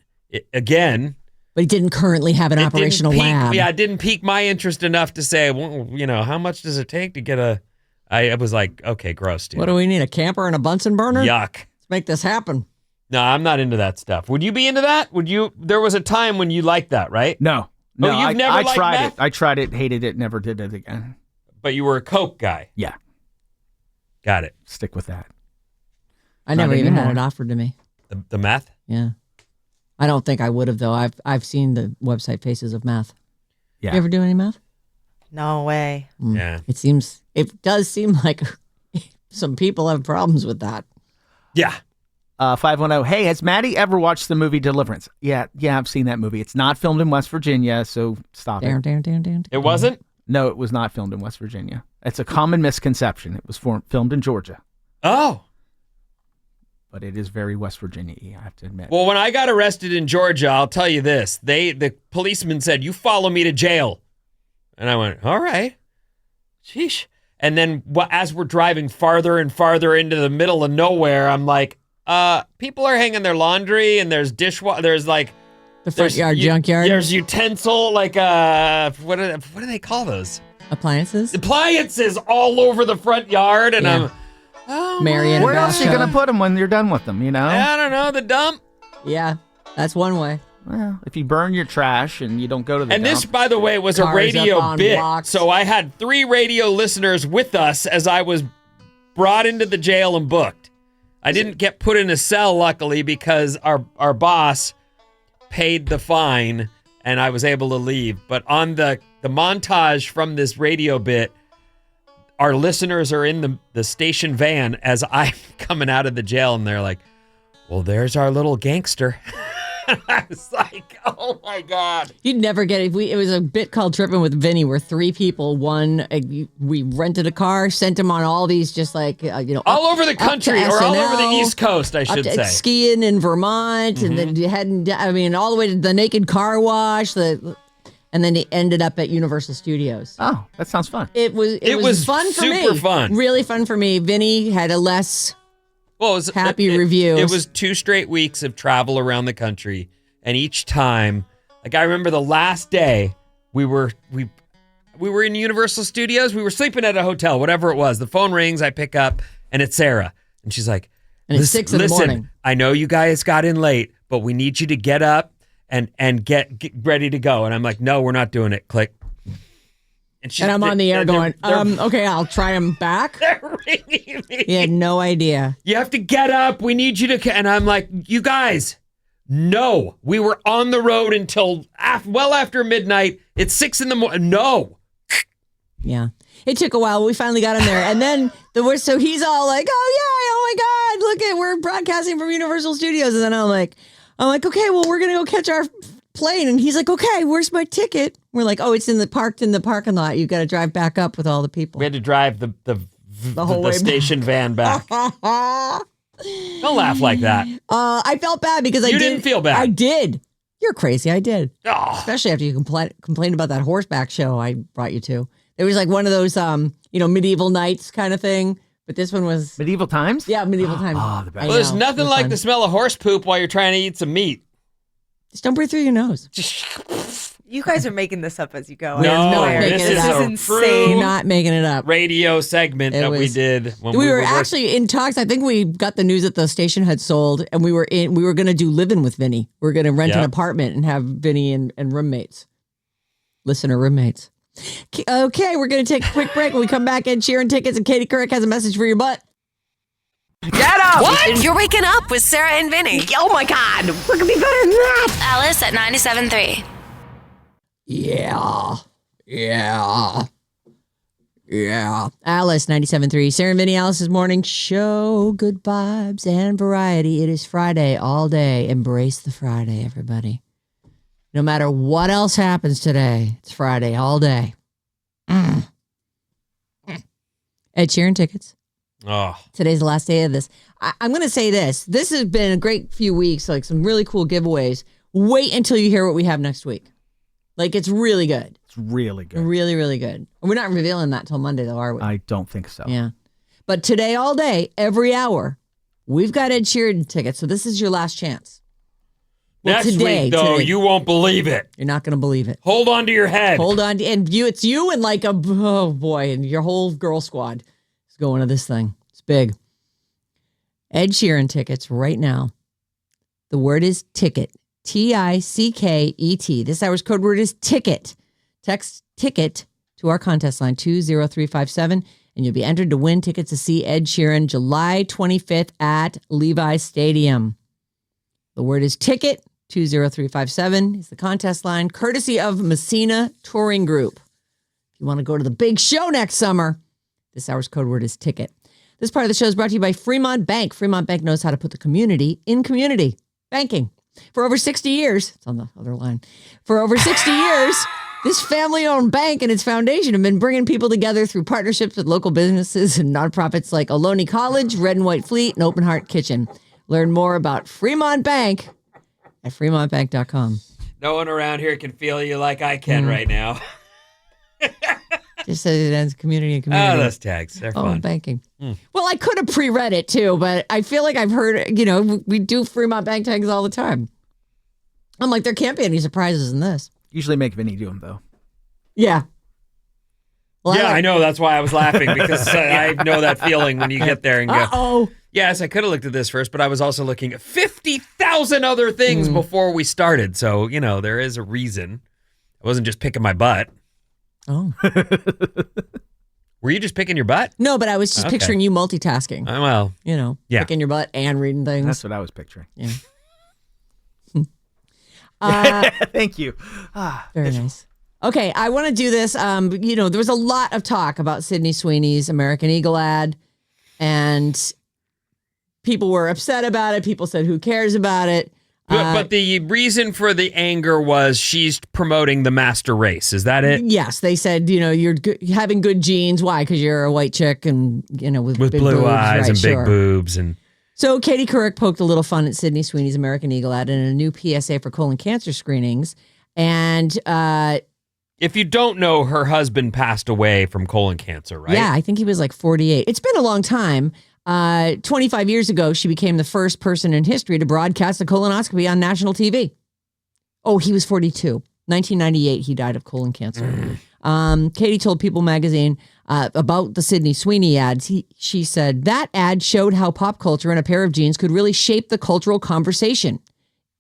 again. But he didn't currently have an operational lab. Yeah, it didn't pique my interest enough to say, well, how much does it take to get a... I was like, okay, gross, dude. What do we need, a camper and a Bunsen burner? Yuck. Let's make this happen. No, I'm not into that stuff. Would you be into that? There was a time when you liked that, right? No. you've never I liked tried meth? it. I tried it, hated it, never did it again. But you were a Coke guy. Yeah. Got it. Stick with that. I never even had it anymore. offered to me. The meth? Yeah. I don't think I would have, though. I've seen the website Faces of Meth. Yeah. You ever do any meth? No way. Yeah. It does seem like some people have problems with that. Yeah. 510, hey, has Maddie ever watched the movie Deliverance? Yeah, I've seen that movie. It's not filmed in West Virginia, so stop it. Down. It wasn't? No, it was not filmed in West Virginia. It's a common misconception. It was filmed in Georgia, Oh. but it is very West Virginia-y, I have to admit. Well, when I got arrested in Georgia, I'll tell you this. The policeman said, you follow me to jail. And I went, all right. Sheesh. And then as we're driving farther and farther into the middle of nowhere, I'm like, people are hanging their laundry and there's dishwasher. There's like... The front yard, junkyard. There's utensil, like, what do they call those? Appliances. Appliances all over the front yard. And Yeah. Marion. Where else are you going to put them when you're done with them, I don't know, the dump. Yeah, that's one way. Well, if you burn your trash and you don't go to the And dump. this, by the way, was a Cars radio up on bit. blocks. So I had 3 radio listeners with us as I was brought into the jail and booked. I didn't get put in a cell, luckily, because our boss paid the fine and I was able to leave. But on the montage from this radio bit, our listeners are in the station van as I'm coming out of the jail, and they're like, well, there's our little gangster. I was like, oh my God. You'd never get it. It was a bit called Tripping with Vinnie, where 3 people, we rented a car, sent them on all these just like, all over the country, or all over the East Coast, I should say. Skiing in Vermont, and then you heading, all the way to the Naked Car Wash, and then he ended up at Universal Studios. Oh, that sounds fun. It was fun for me. super fun. Really fun for me. Vinny had a less... Well, it was, happy reviews. It was 2 straight weeks of travel around the country, and each time, like I remember the last day, we were in Universal Studios. We were sleeping at a hotel, whatever it was. The phone rings, I pick up, and it's Sarah, and she's like, And it's 6 in the morning. I know you guys got in late, but we need you to get up and get ready to go. And I'm like, no, we're not doing it. Click. And I'm on the air going, okay, I'll try him back. They're ringing me. He had no idea. You have to get up. We need you to. And I'm like, you guys, no. We were on the road until well after midnight. It's 6 in the morning. No. Yeah. It took a while. We finally got him there. And then so he's all like, oh my God, look we're broadcasting from Universal Studios. And then I'm like, okay, well, we're going to go catch our plane. And he's like, okay, where's my ticket? We're like, oh, it's parked in the parking lot. You've got to drive back up with all the people. We had to drive the whole way station van back. Don't laugh like that. I felt bad because You didn't feel bad. I did. You're crazy. I did. Oh. Especially after you complained about that horseback show I brought you to. It was like one of those, medieval nights kind of thing. But this one was... Medieval times? Yeah, medieval times. Oh, the best. Well, there's nothing like the smell of horse poop while you're trying to eat some meat. Just don't breathe through your nose. You guys are making this up as you go. No, I swear. making this it is up. a insane. true Not making it up. radio segment It that we was- did when We were were actually in talks. I think we got the news that the station had sold, and we were going to do living with Vinny. We were going to rent an Yeah. apartment and have Vinny and roommates, listener roommates. Okay, we're going to take a quick break. When we come back, Ed Sheeran tickets, and Katie Couric has a message for your butt. Get up! What? You're waking up with Sarah and Vinnie. Oh my God. What could be better than that? Alice at 97.3. Yeah. Alice, 97.3. Sarah and Vinnie, Alice's morning show. Good vibes and variety. It is Friday all day. Embrace the Friday, everybody. No matter what else happens today, it's Friday all day. Ed Sheeran tickets. Oh, Today's the last day of this. I'm going to say this. This has been a great few weeks, like some really cool giveaways. Wait until you hear what we have next week. Like, it's really good. It's really good. Really, really good. We're not revealing that till Monday, though, are we? I don't think so. Yeah. But today, all day, every hour, we've got Ed Sheeran tickets. So this is your last chance. Well, next week, though, you won't believe it. You're not going to believe it. Hold on to your head. Hold on. And it's you and like oh boy, and your whole girl squad is going to this thing. It's big. Ed Sheeran tickets right now. The word is ticket. Ticket. This hour's code word is ticket. Text ticket to our contest line 20357 and you'll be entered to win tickets to see Ed Sheeran July 25th at Levi Stadium. The word is ticket. 20357 is the contest line, courtesy of Messina Touring Group. If you want to go to the big show next summer, this hour's code word is ticket. This part of the show is brought to you by Fremont Bank. Fremont Bank knows how to put the community in community banking. For over 60 years, it's on the other line. For over 60 years, this family-owned bank and its foundation have been bringing people together through partnerships with local businesses and nonprofits like Ohlone College, Red and White Fleet, and Open Heart Kitchen. Learn more about Fremont Bank at fremontbank.com. No one around here can feel you like I can right now. Just says it ends community and community. Oh, those tags. They're fun. Banking. Well, I could have pre-read it too, but I feel like I've heard, we do Fremont Bank tags all the time. I'm like, there can't be any surprises in this. Usually make Vinny do them, though. Yeah. Well, yeah, I know. That's why I was laughing, because I know that feeling when you get there and go, uh-oh. Yes, I could have looked at this first, but I was also looking at 50,000 other things before we started. So, there is a reason. I wasn't just picking my butt. Oh. Were you just picking your butt? No, but I was just picturing you multitasking. Well, picking your butt and reading things. That's what I was picturing. Yeah. Thank you. Very nice. Okay, I want to do this. There was a lot of talk about Sydney Sweeney's American Eagle ad, and people were upset about it. People said, who cares about it? But the reason for the anger was she's promoting the master race. Is that it? Yes, they said, you're having good genes. Why? Because you're a white chick and, with big blue boobs. eyes Right, and sure. big boobs. And so Katie Couric poked a little fun at Sydney Sweeney's American Eagle ad in a new PSA for colon cancer screenings. And if you don't know, her husband passed away from colon cancer, right? Yeah, I think he was like 48. It's been a long time. 25 years ago, she became the first person in history to broadcast a colonoscopy on national TV. Oh, he was 42. 1998, he died of colon cancer. Katie told People magazine about the Sydney Sweeney ads. She said, that ad showed how pop culture and a pair of jeans could really shape the cultural conversation.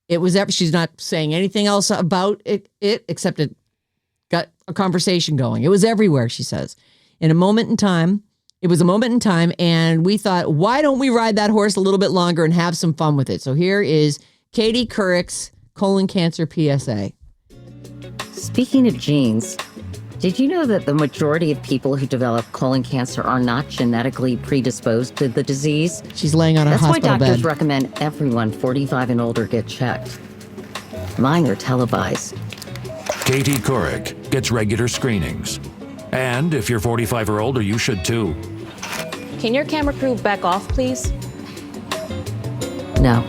She's not saying anything else about it except it got a conversation going. It was everywhere, she says. It was a moment in time, and we thought, why don't we ride that horse a little bit longer and have some fun with it? So here is Katie Couric's colon cancer PSA. Speaking of genes, did you know that the majority of people who develop colon cancer are not genetically predisposed to the disease? She's laying on a hospital bed. That's why doctors recommend everyone 45 and older get checked. Mine are televised. Katie Couric gets regular screenings. And if you're 45 or older, you should too. Can your camera crew back off, please? No.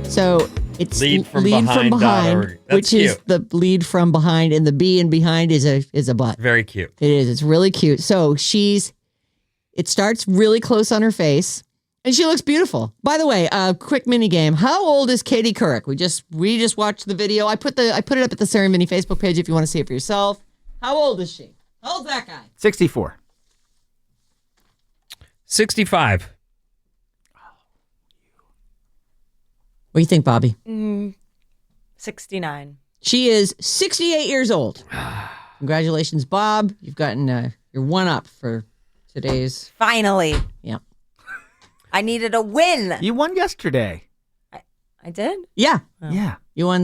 So it's lead from behind, which is the lead from behind, and the B in behind is a butt. Very cute. It is. It's really cute. So it starts really close on her face, and she looks beautiful. By the way, quick mini game. How old is Katie Couric? We just watched the video. I put it up at the Sarah and Vinnie Facebook page if you want to see it for yourself. How old is she? How old's that guy? 64. 65. What do you think, Bobby? 69. She is 68 years old. Congratulations, Bob. You've gotten your one up for today's. Finally. Yeah. I needed a win. You won yesterday. I did? Yeah. Yeah. You won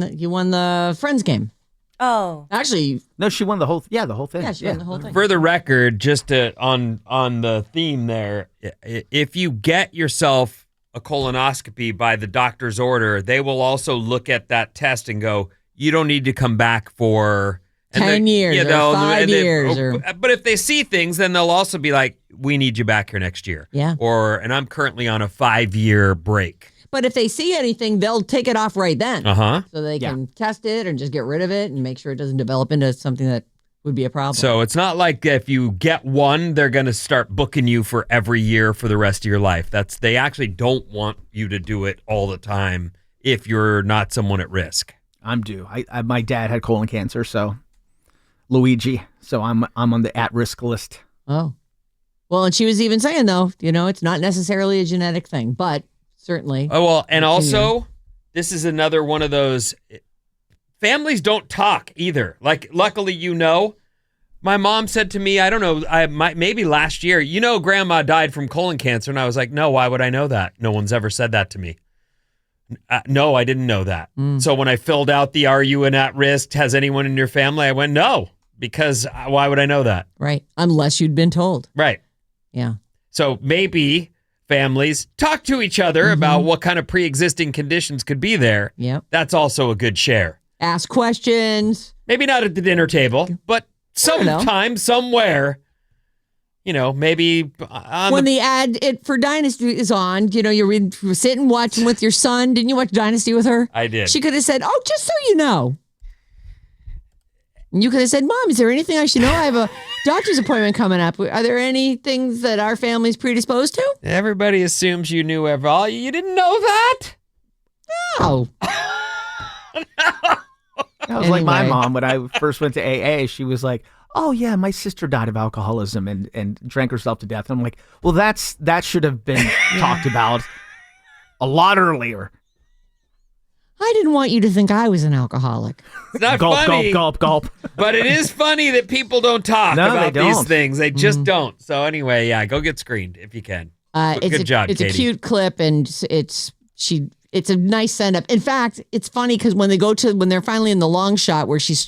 the Friends game. Oh. Actually, No, she won the whole. Yeah, the whole thing. yeah, she won the whole thing. For the record, just on the theme there, if you get yourself a colonoscopy by the doctor's order, they will also look at that test and go, you don't need to come back for 10 years or 5 years. But if they see things, then they'll also be like, we need you back here next year. Yeah. And I'm currently on a 5-year break. But if they see anything, they'll take it off right then. Uh-huh. So they can test it and just get rid of it and make sure it doesn't develop into something that would be a problem. So it's not like if you get one, they're going to start booking you for every year for the rest of your life. They actually don't want you to do it all the time if you're not someone at risk. I'm due. My dad had colon cancer, so Luigi. So I'm on the at-risk list. Oh. Well, and she was even saying, though, it's not necessarily a genetic thing, but certainly. Oh, well, and also, this is another one of those, families don't talk either. Like, luckily, my mom said to me, I don't know, maybe last year, grandma died from colon cancer. And I was like, no, why would I know that? No one's ever said that to me. No, I didn't know that. So when I filled out the are you an at-risk, has anyone in your family? I went, no, because why would I know that? Right. Unless you'd been told. Right. Yeah. So maybe families talk to each other about what kind of pre-existing conditions could be there. Yep. That's also a good share. Ask questions. Maybe not at the dinner table, but sometime, somewhere, maybe when the ad for Dynasty is on, you're sitting watching with your son. Didn't you watch Dynasty with her? I did. She could have said, oh, just so you know. And you could have said, Mom, is there anything I should know? I have a doctor's appointment coming up. Are there any things that our family's predisposed to? Everybody assumes you knew all. You didn't know that? No. That was like my mom when I first went to AA. She was like, oh, yeah, my sister died of alcoholism and drank herself to death. And I'm like, well, that should have been talked about a lot earlier. I didn't want you to think I was an alcoholic. It's not gulp, funny. Gulp, gulp, gulp. But it is funny that people don't talk about these things. They just don't. So anyway, go get screened if you can. Good job, It's Katie. a cute clip, and it's a nice send up. In fact, it's funny because when they're finally in the long shot where she's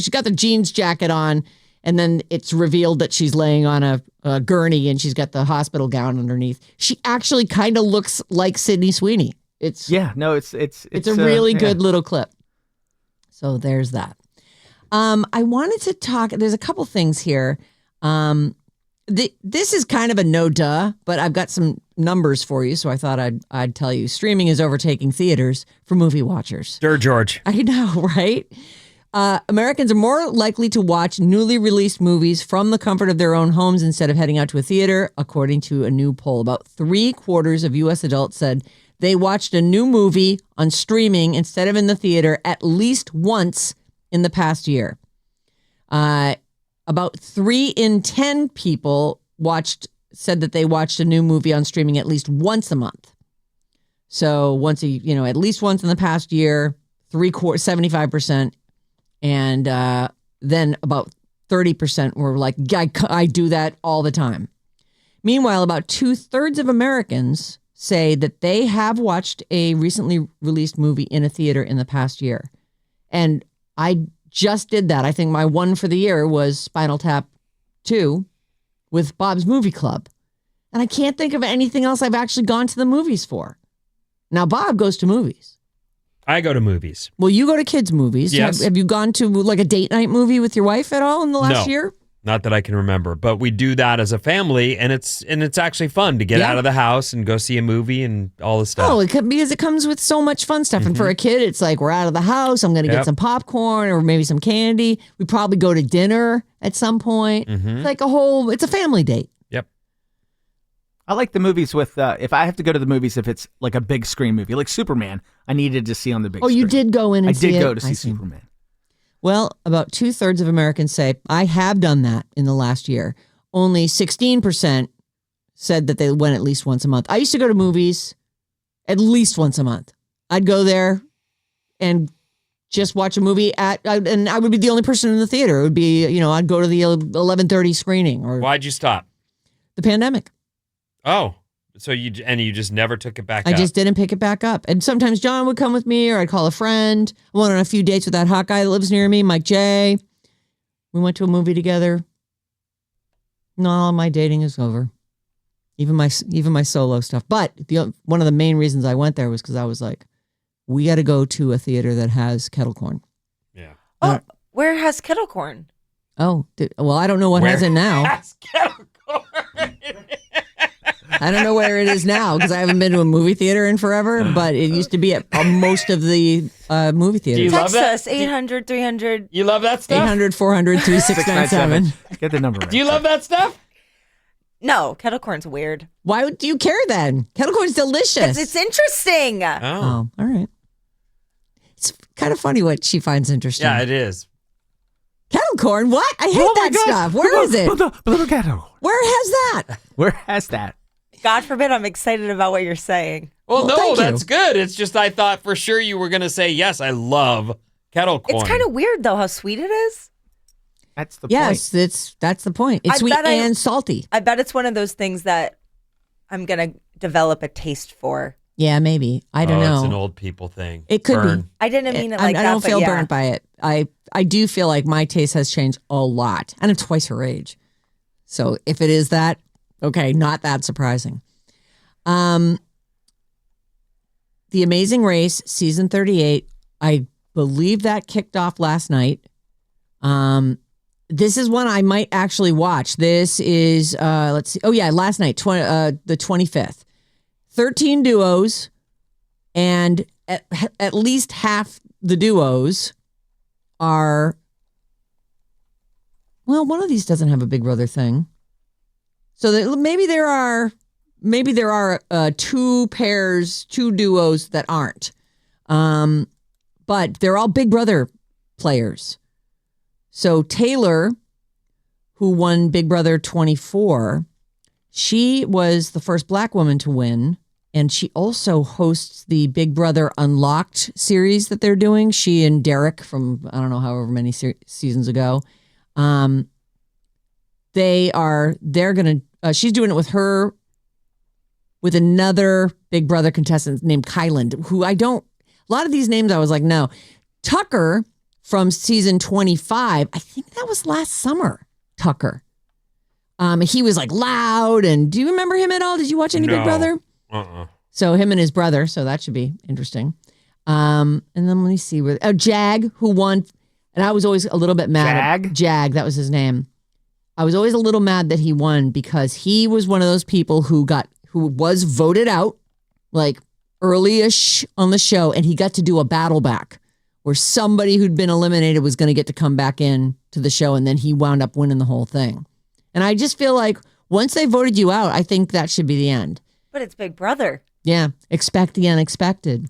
got the jeans jacket on, and then it's revealed that she's laying on a gurney and she's got the hospital gown underneath. She actually kind of looks like Sydney Sweeney. It's a really good little clip. So there's that. I wanted to talk. There's a couple things here. This is kind of a no duh, but I've got some numbers for you, so I thought I'd tell you. Streaming is overtaking theaters for movie watchers. Sure, George. I know, right? Americans are more likely to watch newly released movies from the comfort of their own homes instead of heading out to a theater, according to a new poll. About 3/4 of U.S. adults said they watched a new movie on streaming instead of in the theater at least once in the past year. About 3 in 10 people said that they watched a new movie on streaming at least once a month. So at least once in the past year, 75%. And then about 30% were like, I do that all the time. Meanwhile, about 2/3 of Americans say that they have watched a recently released movie in a theater in the past year. And I just did that. I think my one for the year was Spinal Tap 2 with Bob's Movie Club. And I can't think of anything else I've actually gone to the movies for. Now, Bob goes to movies. I go to movies. Well, you go to kids' movies. Yes. Have you gone to like a date night movie with your wife at all in the last year? Not that I can remember, but we do that as a family, and it's actually fun to get out of the house and go see a movie and all this stuff. Oh, because it comes with so much fun stuff. And for a kid, it's like, we're out of the house. I'm going to get some popcorn or maybe some candy. We probably go to dinner at some point. It's like it's a family date. Yep. I like the movies with, if I have to go to the movies, if it's like a big screen movie, like Superman, I needed to see on the big screen. Oh, you did go in and see it? I did go to see Superman. Well, about 2/3 of Americans say, I have done that in the last year. Only 16% said that they went at least once a month. I used to go to movies at least once a month. I'd go there and just watch a movie and I would be the only person in the theater. It would be, I'd go to the 11:30 screening. Or Why'd you stop? the pandemic. Oh, so you just never took it back I up? just didn't pick it back up. And sometimes John would come with me, or I'd call a friend. I went on a few dates with that hot guy that lives near me, Mike J. We went to a movie together. No, all my dating is over. Even my solo stuff. But one of the main reasons I went there was because I was like, we got to go to a theater that has kettle corn. Yeah. Oh, where has kettle corn? Oh, well, I don't know what has it now. Has kettle corn? I don't know where it is now because I haven't been to a movie theater in forever, but it used to be at most of the movie theaters. Do you love Text that? us 800-300. You love that stuff? 800-400-3697. Get the number right. Do you love that stuff? No, kettle corn's weird. Why do you care then? Kettle corn's delicious. It's interesting. Oh, all right. It's kind of funny what she finds interesting. Yeah, it is. Kettle corn? What? I hate that stuff. Where is it? Where has that? Where has that? God forbid I'm excited about what you're saying. Well, no, thank you. that's good. It's just I thought for sure you were going to say, yes, I love kettle corn. It's kind of weird, though, how sweet it is. That's the point. Yes, that's the point. It's sweet and salty. I bet it's one of those things that I'm going to develop a taste for. Yeah, maybe. I don't know. It's an old people thing. It could Burn. be. I didn't mean it like that. I don't but feel yeah. burnt by it. I do feel like my taste has changed a lot. And I'm twice her age. So if it is that, okay, not that surprising. The Amazing Race, season 38, I believe that kicked off last night. This is one I might actually watch. This is, let's see. Oh, yeah, last night, the 25th. 13 duos, and at least half the duos are, well, one of these doesn't have a Big Brother thing. So maybe there are two duos that aren't. But they're all Big Brother players. So Taylor, who won Big Brother 24, she was the first Black woman to win. And she also hosts the Big Brother Unlocked series that they're doing. She and Derek from, I don't know, however many seasons ago. They're going to, she's doing it with another Big Brother contestant named Kyland, who a lot of these names I was like, no. Tucker from season 25, I think that was last summer, Tucker. He was like loud, and do you remember him at all? Did you watch any Big Brother? So him and his brother, so that should be interesting. And then let me see Jag, who won, and I was always a little bit mad. Jag, that was his name. I was always a little mad that he won because he was one of those people who was voted out like early-ish on the show, and he got to do a battle back where somebody who'd been eliminated was going to get to come back in to the show, and then he wound up winning the whole thing. And I just feel like once they voted you out, I think that should be the end. But it's Big Brother. Yeah, expect the unexpected.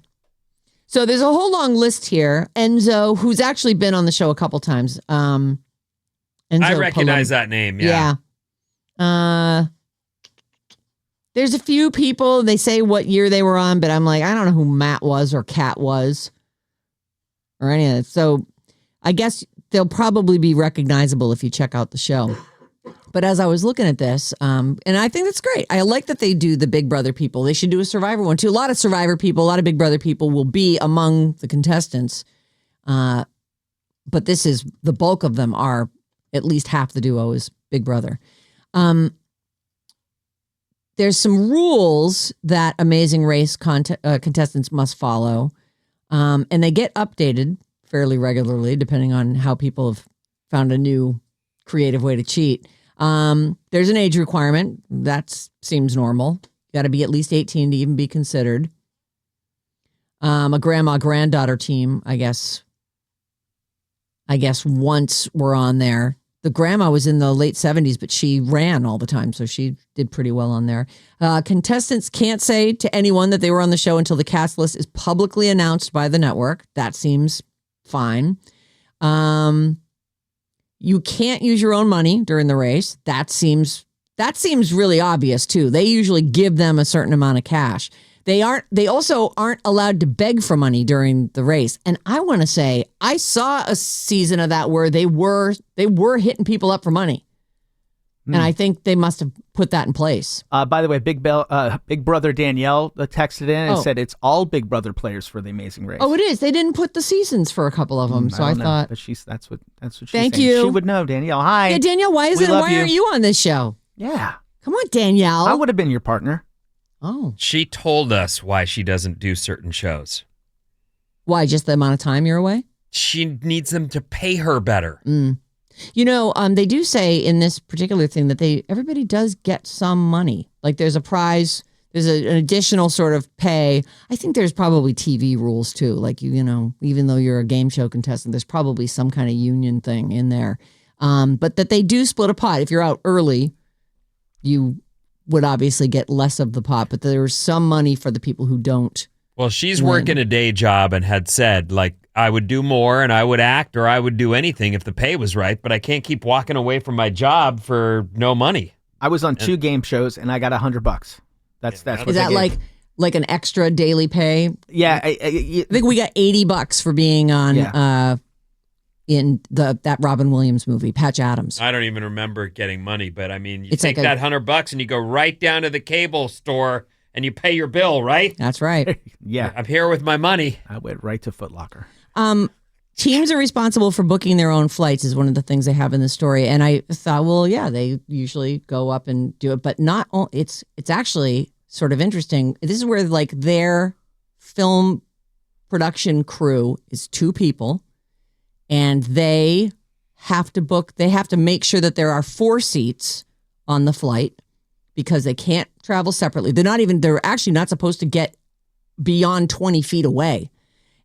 So there's a whole long list here. Enzo, who's actually been on the show a couple times. Enzo I recognize that name, yeah. There's a few people, they say what year they were on, but I'm like, I don't know who Matt was or Kat was or any of that. So I guess they'll probably be recognizable if you check out the show. But as I was looking at this, and I think that's great. I like that they do the Big Brother people. They should do a Survivor one too. A lot of Survivor people, a lot of Big Brother people will be among the contestants. But this is, the bulk of them are, at least half the duo is Big Brother. There's some rules that Amazing Race contestants must follow. And they get updated fairly regularly, depending on how people have found a new creative way to cheat. There's an age requirement. That seems normal. You got to be at least 18 to even be considered. A grandma-granddaughter team, I guess once we're on there. The grandma was in the late 70s, but she ran all the time, so she did pretty well on there. Contestants can't say to anyone that they were on the show until the cast list is publicly announced by the network. That seems fine. You can't use your own money during the race. That seems really obvious, too. They usually give them a certain amount of cash. They also aren't allowed to beg for money during the race. And I want to say, I saw a season of that where they were hitting people up for money. And I think they must have put that in place. By the way, Big Brother Danielle texted in and said it's all Big Brother players for the Amazing Race. Oh, it is. They didn't put the seasons for a couple of them, so I thought. But that's what she's Thank saying. you. She would know, Danielle. Hi. Yeah, Danielle. Why aren't you on this show? Yeah. Come on, Danielle. I would have been your partner. Oh. She told us why she doesn't do certain shows. Why? Just the amount of time you're away? She needs them to pay her better. You know, they do say in this particular thing that everybody does get some money. Like there's a prize, there's an additional sort of pay. I think there's probably TV rules too. Like you know, even though you're a game show contestant, there's probably some kind of union thing in there. But that they do split a pot. If you're out early, you would obviously get less of the pot, but there's some money for the people who don't. Well, she's working a day job and had said, like, I would do more and I would act or I would do anything if the pay was right, but I can't keep walking away from my job for no money. I was on 2 game shows and I got $100. That's what Is that like an extra daily pay? Yeah, I think we got $80 for being on in that Robin Williams movie, Patch Adams. I don't even remember getting money, but I mean, you It's take like that $100 and you go right down to the cable store and you pay your bill, right? That's right. Yeah. I'm here with my money. I went right to Foot Locker. Teams are responsible for booking their own flights is one of the things they have in the story. And I thought, well, yeah, they usually go up and do it, but not all. It's actually sort of interesting. This is where like their film production crew is 2 people and they have to make sure that there are 4 seats on the flight because they can't travel separately. They're actually not supposed to get beyond 20 feet away.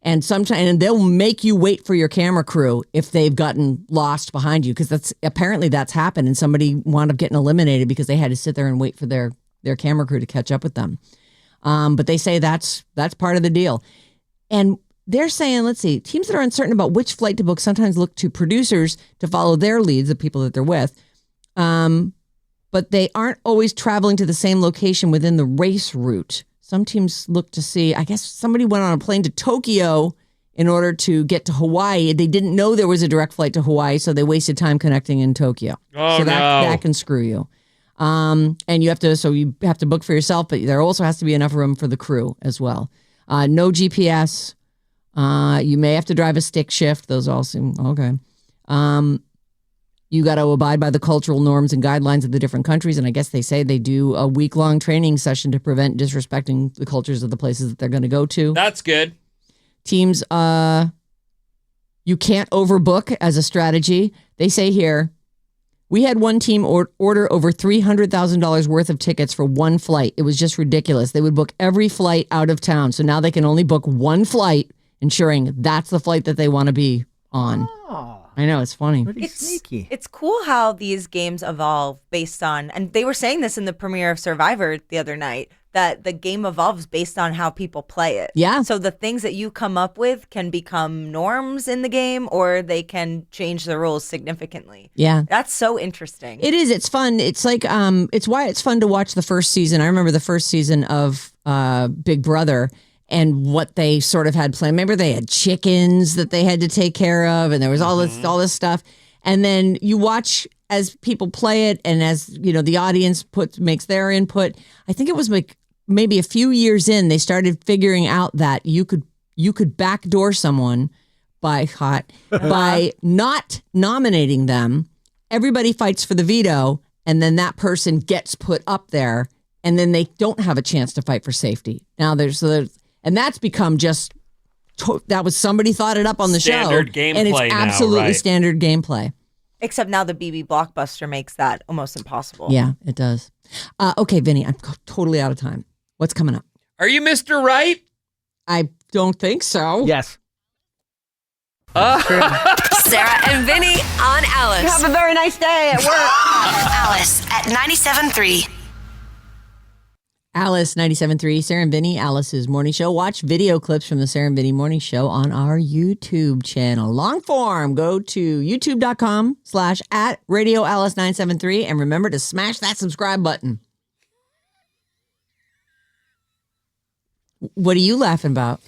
And sometimes they'll make you wait for your camera crew if they've gotten lost behind you, because that's happened, and somebody wound up getting eliminated because they had to sit there and wait for their camera crew to catch up with them. But they say that's part of the deal. And they're saying, let's see, teams that are uncertain about which flight to book sometimes look to producers to follow their leads, the people that they're with. But they aren't always traveling to the same location within the race route. Some teams look to see, I guess somebody went on a plane to Tokyo in order to get to Hawaii. They didn't know there was a direct flight to Hawaii, so they wasted time connecting in Tokyo. Oh, so that can screw you. And you have to book for yourself, but there also has to be enough room for the crew as well. No GPS. You may have to drive a stick shift. Those all seem okay. You got to abide by the cultural norms and guidelines of the different countries. And I guess they say they do a week-long training session to prevent disrespecting the cultures of the places that they're going to go to. That's good. Teams, you can't overbook as a strategy. They say here, we had one team order over $300,000 worth of tickets for one flight. It was just ridiculous. They would book every flight out of town. So now they can only book one flight, ensuring that's the flight that they want to be on. Oh. I know, it's funny. Pretty sneaky. It's cool how these games evolve based on, and they were saying this in the premiere of Survivor the other night, that the game evolves based on how people play it. Yeah. So the things that you come up with can become norms in the game, or they can change the rules significantly. Yeah. That's so interesting. It is. It's fun. It's like, it's why it's fun to watch the first season. I remember the first season of Big Brother and what they sort of had planned. Remember they had chickens that they had to take care of, and there was all this stuff. And then you watch as people play it, and as you know, the audience makes their input. I think it was like maybe a few years in, they started figuring out that you could backdoor someone by not nominating them. Everybody fights for the veto, and then that person gets put up there, and then they don't have a chance to fight for safety. Now and that's become just that was somebody thought it up on the Standard show, gameplay and it's now, absolutely right. standard gameplay. Except now the BB Blockbuster makes that almost impossible. Yeah, it does. Okay, Vinny, I'm totally out of time. What's coming up? Are you Mr. Right? I don't think so. Yes. Sarah and Vinnie on Alice. Have a very nice day at work. Alice at 97.3. Alice 97.3, Sarah and Vinnie, Alice's morning show. Watch video clips from the Sarah and Vinnie morning show on our YouTube channel. Long form, go to youtube.com/@RadioAlice973 and remember to smash that subscribe button. What are you laughing about?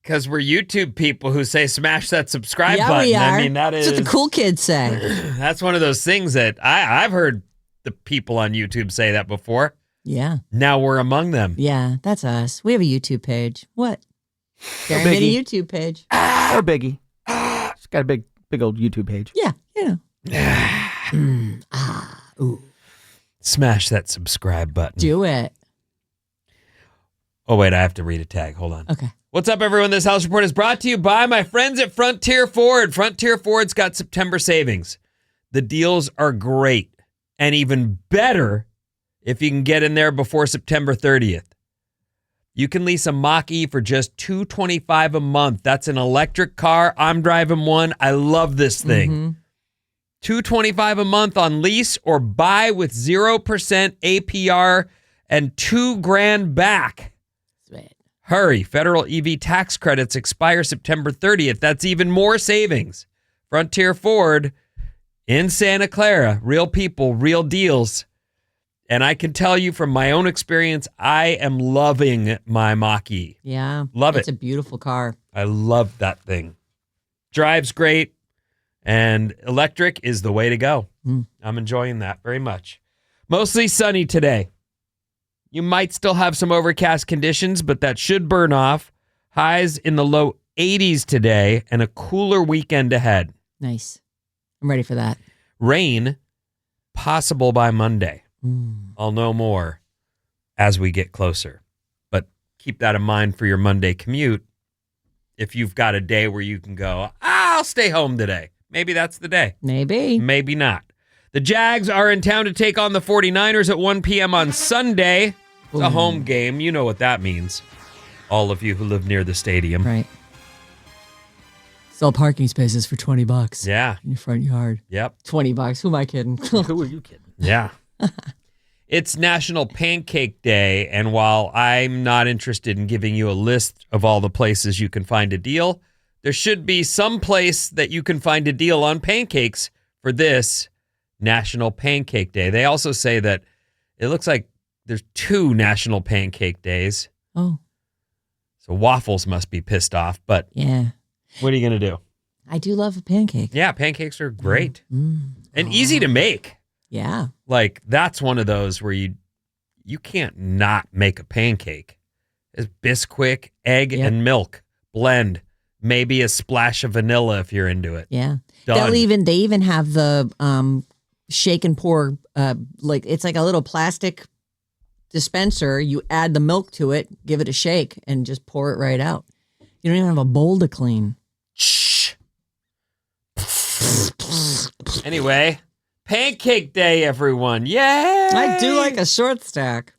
Because we're YouTube people who say smash that subscribe Yeah, button. we are. I mean, That's what the cool kids say. That's one of those things that I've heard the people on YouTube say that before. Yeah. Now we're among them. Yeah, that's us. We have a YouTube page. What? Sarah and Vinnie YouTube page. Or Biggie. She's got a big old YouTube page. Yeah, you know. Smash that subscribe button. Do it. Oh, wait, I have to read a tag. Hold on. Okay. What's up, everyone? This House Report is brought to you by my friends at Frontier Ford. Frontier Ford's got September savings. The deals are great, and even better if you can get in there before September 30th. You can lease a Mach-E for just $225 a month. That's an electric car. I'm driving one. I love this thing. $225 a month on lease or buy with 0% APR and $2,000 back. Sweet. Hurry. Federal EV tax credits expire September 30th. That's even more savings. Frontier Ford in Santa Clara. Real people, real deals. And I can tell you from my own experience, I am loving my Mach-E. Yeah. Love it. It's a beautiful car. I love that thing. Drives great, and electric is the way to go. I'm enjoying that very much. Mostly sunny today. You might still have some overcast conditions, but that should burn off. Highs in the low 80s today, and a cooler weekend ahead. Nice. I'm ready for that. Rain possible by Monday. I'll know more as we get closer. But keep that in mind for your Monday commute. If you've got a day where you can go, I'll stay home today. Maybe that's the day. Maybe. Maybe not. The Jags are in town to take on the 49ers at 1 p.m. on Sunday. It's a home game. You know what that means. All of you who live near the stadium. Right. Sell parking spaces for $20. Yeah. In your front yard. Yep. $20. Who am I kidding? Who are you kidding? Yeah. It's National Pancake Day, and while I'm not interested in giving you a list of all the places you can find a deal, there should be some place that you can find a deal on pancakes for this National Pancake Day. They also say that it looks like there's 2 National Pancake Days. Oh. So waffles must be pissed off, but Yeah. what are you going to do? I do love a pancake. Yeah, pancakes are great and easy to make. Yeah. Like, that's one of those where you can't not make a pancake. It's Bisquick, egg, and milk. Blend. Maybe a splash of vanilla if you're into it. Yeah. Done. They even have the shake and pour, like it's like a little plastic dispenser. You add the milk to it, give it a shake, and just pour it right out. You don't even have a bowl to clean. Shh. Anyway, Pancake Day, everyone. Yay! I do like a short stack.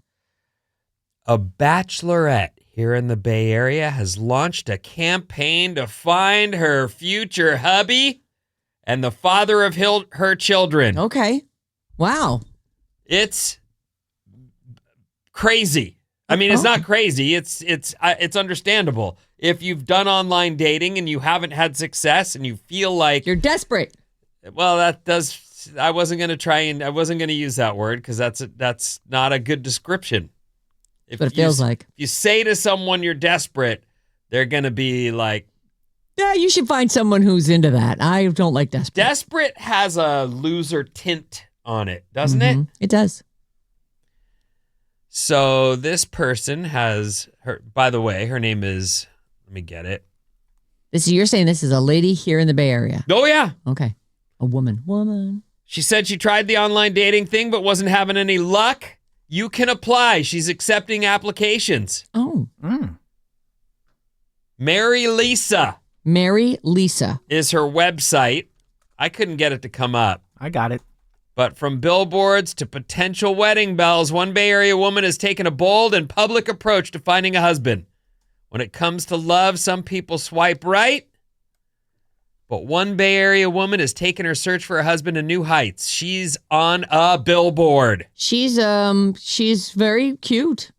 A bachelorette here in the Bay Area has launched a campaign to find her future hubby and the father of her children. Okay. Wow. It's crazy. I mean, it's not crazy. It's understandable. If you've done online dating and you haven't had success and you feel like you're desperate. Well, I wasn't going to use that word because that's not a good description. That's what it feels like. If you say to someone you're desperate, they're going to be like, yeah, you should find someone who's into that. I don't like desperate. Desperate has a loser tint on it, doesn't it? It does. So this person has by the way, her name is, let me get it. You're saying this is a lady here in the Bay Area. Oh, yeah. Okay. A woman. She said she tried the online dating thing but wasn't having any luck. You can apply. She's accepting applications. Oh. Mary Lisa is her website. I couldn't get it to come up. I got it. But from billboards to potential wedding bells, one Bay Area woman has taken a bold and public approach to finding a husband. When it comes to love, some people swipe right. But one Bay Area woman has taken her search for a husband to new heights. She's on a billboard. She's very cute.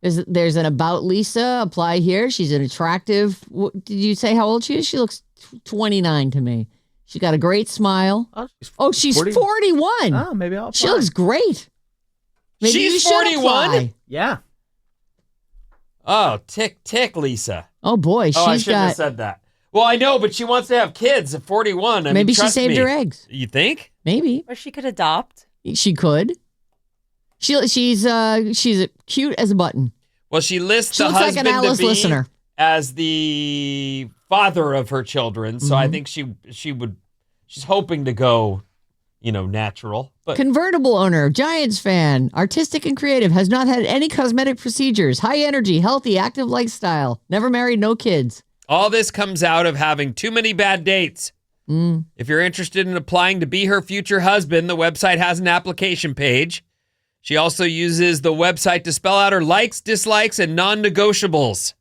There's an About Lisa. Apply here. She's an attractive. Did you say how old she is? She looks 29 to me. She got a great smile. She's 41. Oh, maybe I'll apply. She looks great. Maybe she's you should 41? apply. Yeah. Oh, tick, Lisa. Oh boy, I she's shouldn't have got. said that. Well, I know, but she wants to have kids at 41. I mean, Maybe she trust saved me. her eggs. You think? Maybe Or she could adopt. she could. She's cute as a button. Well, she lists She the looks like an husband Alice to be listener. as the father of her children. So I think she's hoping to go, natural. But Convertible owner, Giants fan, artistic and creative, has not had any cosmetic procedures, high energy, healthy, active lifestyle, never married, no kids. all this comes out of having too many bad dates. If you're interested in applying to be her future husband, the website has an application page. She also uses the website to spell out her likes, dislikes, and non-negotiables.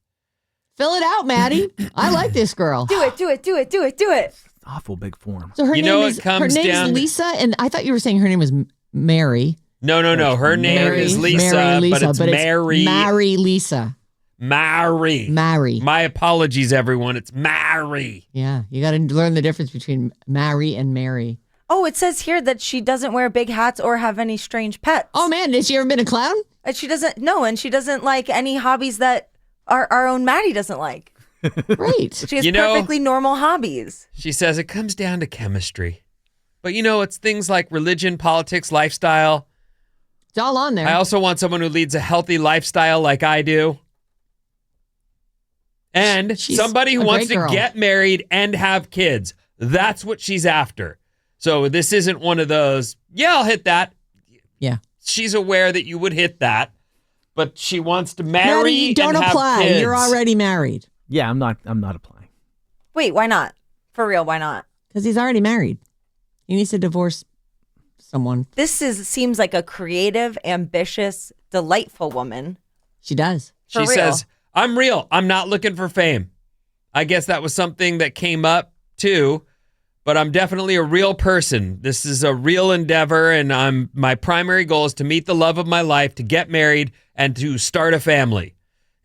Fill it out, Maddie. I like this girl. Do it. Awful big form. So her You know, name it is comes down- Lisa, and I thought you were saying her name was Mary. No. Her name is Lisa, but it's Mary. Mary Lisa. Mary. Mary. My apologies, everyone. It's Mary. Yeah, you got to learn the difference between Mary and Mary. Oh, it says here that she doesn't wear big hats or have any strange pets. Oh man, has she ever been a clown? And she doesn't like any hobbies that our own Maddie doesn't like. Great. She has perfectly normal hobbies. She says it comes down to chemistry. But it's things like religion, politics, lifestyle. It's all on there. I also want someone who leads a healthy lifestyle like I do. And She's somebody who a wants great to girl. get married and have kids. That's what she's after. So this isn't one of those, I'll hit that. Yeah. She's aware that you would hit that, but she wants to marry Maddie, you don't and apply. have kids. You're already married. Yeah, I'm not applying. Wait, why not? For real, why not? Because he's already married. He needs to divorce someone. This seems like a creative, ambitious, delightful woman. She does. She For real. says, I'm real. I'm not looking for fame. I guess that was something that came up too, but I'm definitely a real person. This is a real endeavor, and my primary goal is to meet the love of my life, to get married, and to start a family.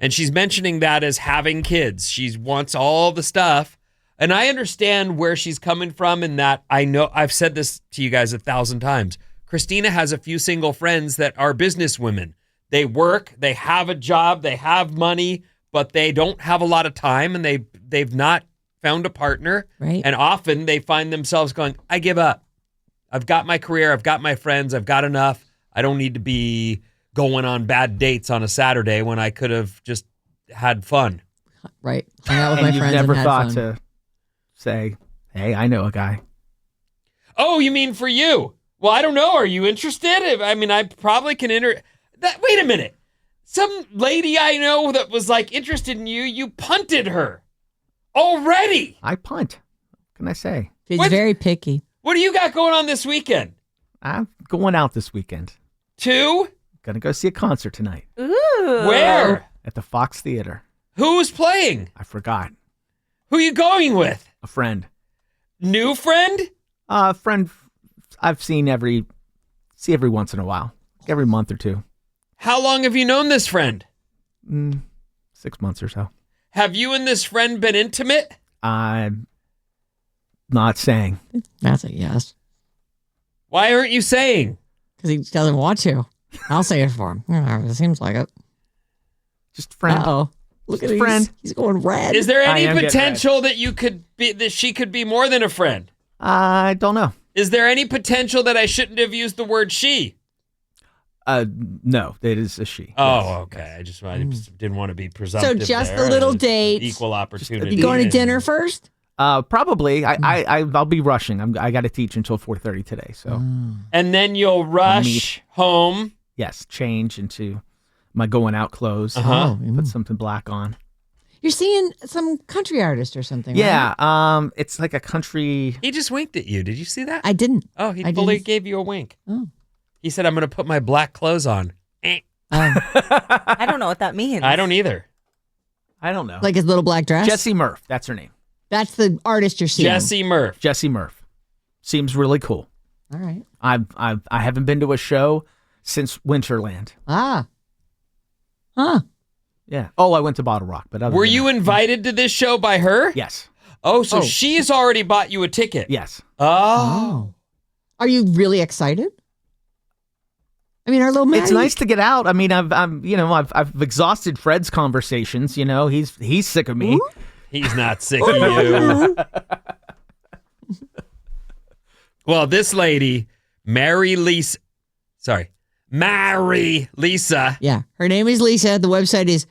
And she's mentioning that as having kids. She wants all the stuff. And I understand where she's coming from in that I know I've said this to you guys 1,000 times. Christina has a few single friends that are businesswomen. They work, they have a job, they have money, but they don't have a lot of time, and they've not found a partner. Right. And often they find themselves going, I give up. I've got my career, I've got my friends, I've got enough. I don't need to be going on bad dates on a Saturday when I could have just had fun. Right. Hang out with And my you've friends never and had thought fun. to say, hey, I know a guy. Oh, you mean for you? Well, I don't know. Are you interested? I probably can wait a minute. Some lady I know that was interested in you punted her already. I punt. What can I say? He's What? very picky. What do you got going on this weekend? I'm going out this weekend. Two? Gonna go see a concert tonight Ooh. Where? at the Fox Theater. Who's playing? I forgot. Who you going with? A friend. New friend? A friend I've seen every once in a while. Every month or two. How long have you known this friend? 6 months or so. Have you and this friend been intimate? I'm not saying. That's a yes. Why aren't you saying? Because he doesn't want to. I'll say it for him. It seems like it. Just friend. Uh-oh. Look at Just his friend. He's going red. Is there I any am getting potential that she could be more than a friend? I don't know. Is there any potential that I shouldn't have used the word she? No, it is a she. Oh, Yes. okay. I just didn't want to be presumptive. So just there. a little It's date. equal opportunity. You going to dinner first? Probably. I'll be rushing. I got to teach until 4:30 today. So And then you'll rush home. yes, change into my going out clothes. Uh-huh. Put something black on. You're seeing some country artist or something, Yeah. right? It's like a country. He just winked at you. Did you see that? I didn't. Oh, he I fully didn't- gave you a wink. Oh. He said, I'm going to put my black clothes on. I don't know what that means. I don't either. I don't know. Like his little black dress? Jessie Murph. That's her name. That's the artist you're seeing. Jesse Murph. Jessie Murph. Seems really cool. All right. I haven't been to a show since Winterland. Ah. Huh. Yeah. Oh, I went to Bottle Rock, but other Were than you that- invited to this show by her? Yes. Oh, so Oh. she's already bought you a ticket. Yes. Oh. Are you really excited? I mean, our little Maddie. It's nice to get out. I mean, I've exhausted Fred's conversations. You know, he's sick of me. He's not sick of you. Well, this lady, Mary Lisa. Yeah, her name is Lisa. The website is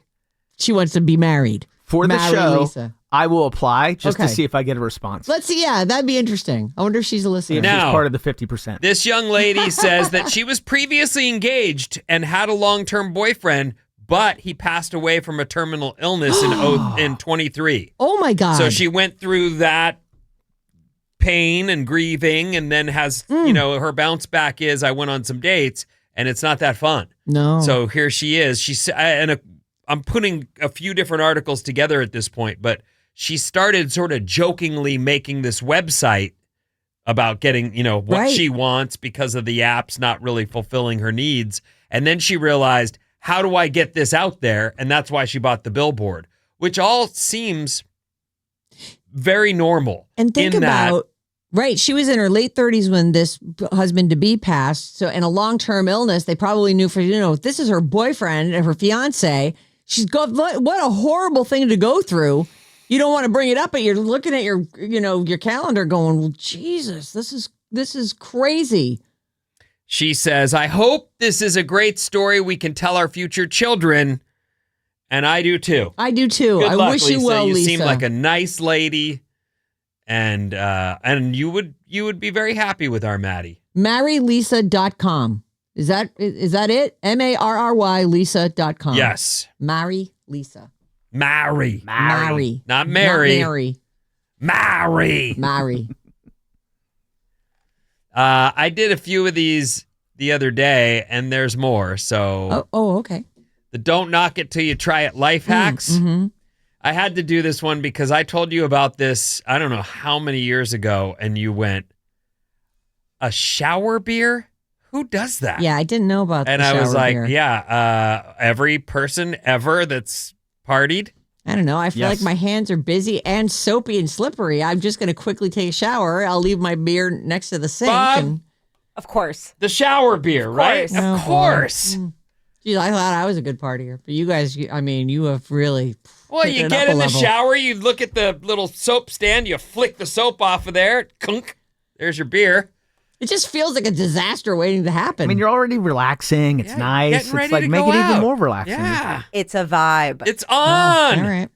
she wants to be married. For the Marry show, Lisa. I will apply just to Okay. see if I get a response. Let's see. Yeah, that'd be interesting. I wonder if she's a See listener. if Now- she's part of the 50%. This young lady says that she was previously engaged and had a long-term boyfriend, but he passed away from a terminal illness in 23. Oh my God. So she went through that pain and grieving, and then has, her bounce back is I went on some dates, and it's not that fun. No. So here she is. I'm putting a few different articles together at this point, but she started sort of jokingly making this website about getting, what Right. she wants because of the apps not really fulfilling her needs. And then she realized, how do I get this out there? And that's why she bought the billboard, which all seems very normal. And think about, right, she was in her late 30s when this husband-to-be passed. So, in a long-term illness, they probably knew this is her boyfriend and her fiance. She's what a horrible thing to go through. You don't want to bring it up, but you're looking at your calendar going, well, Jesus, this is crazy. She says, I hope this is a great story we can tell our future children. And I do too. I do too. Good I luck, wish Lisa. you well, You Lisa. seem like a nice lady. And you would be very happy with our Maddie. MarryLisa.com. Is that it? MARRY Lisa.com. Yes. Marry Lisa. Marry. Marry. Not Mary. Not Mary. Marry. Marry. I did a few of these the other day, and there's more. So Okay. the don't knock it till you try it life hacks. Mm-hmm. I had to do this one because I told you about this, I don't know how many years ago, and you went, a shower beer? Who does that? Yeah, I didn't know about And the I was shower like, beer. yeah, every person ever that's partied. I don't know. I feel Yes. like my hands are busy and soapy and slippery. I'm just going to quickly take a shower. I'll leave my beer next to the sink. Bob? And, Of course. The shower beer, right? course. Oh, Of boy. course. Geez, I thought I was a good partier. But you guys, you have really Well, taken you it get up a in the level. shower, you look at the little soap stand, you flick the soap off of there, clunk, there's your beer. It just feels like a disaster waiting to happen. I mean, you're already relaxing. It's Yeah, nice. getting It's ready like to make go it even out. more relaxing. Yeah, It's a vibe. it's Oh, on. all right.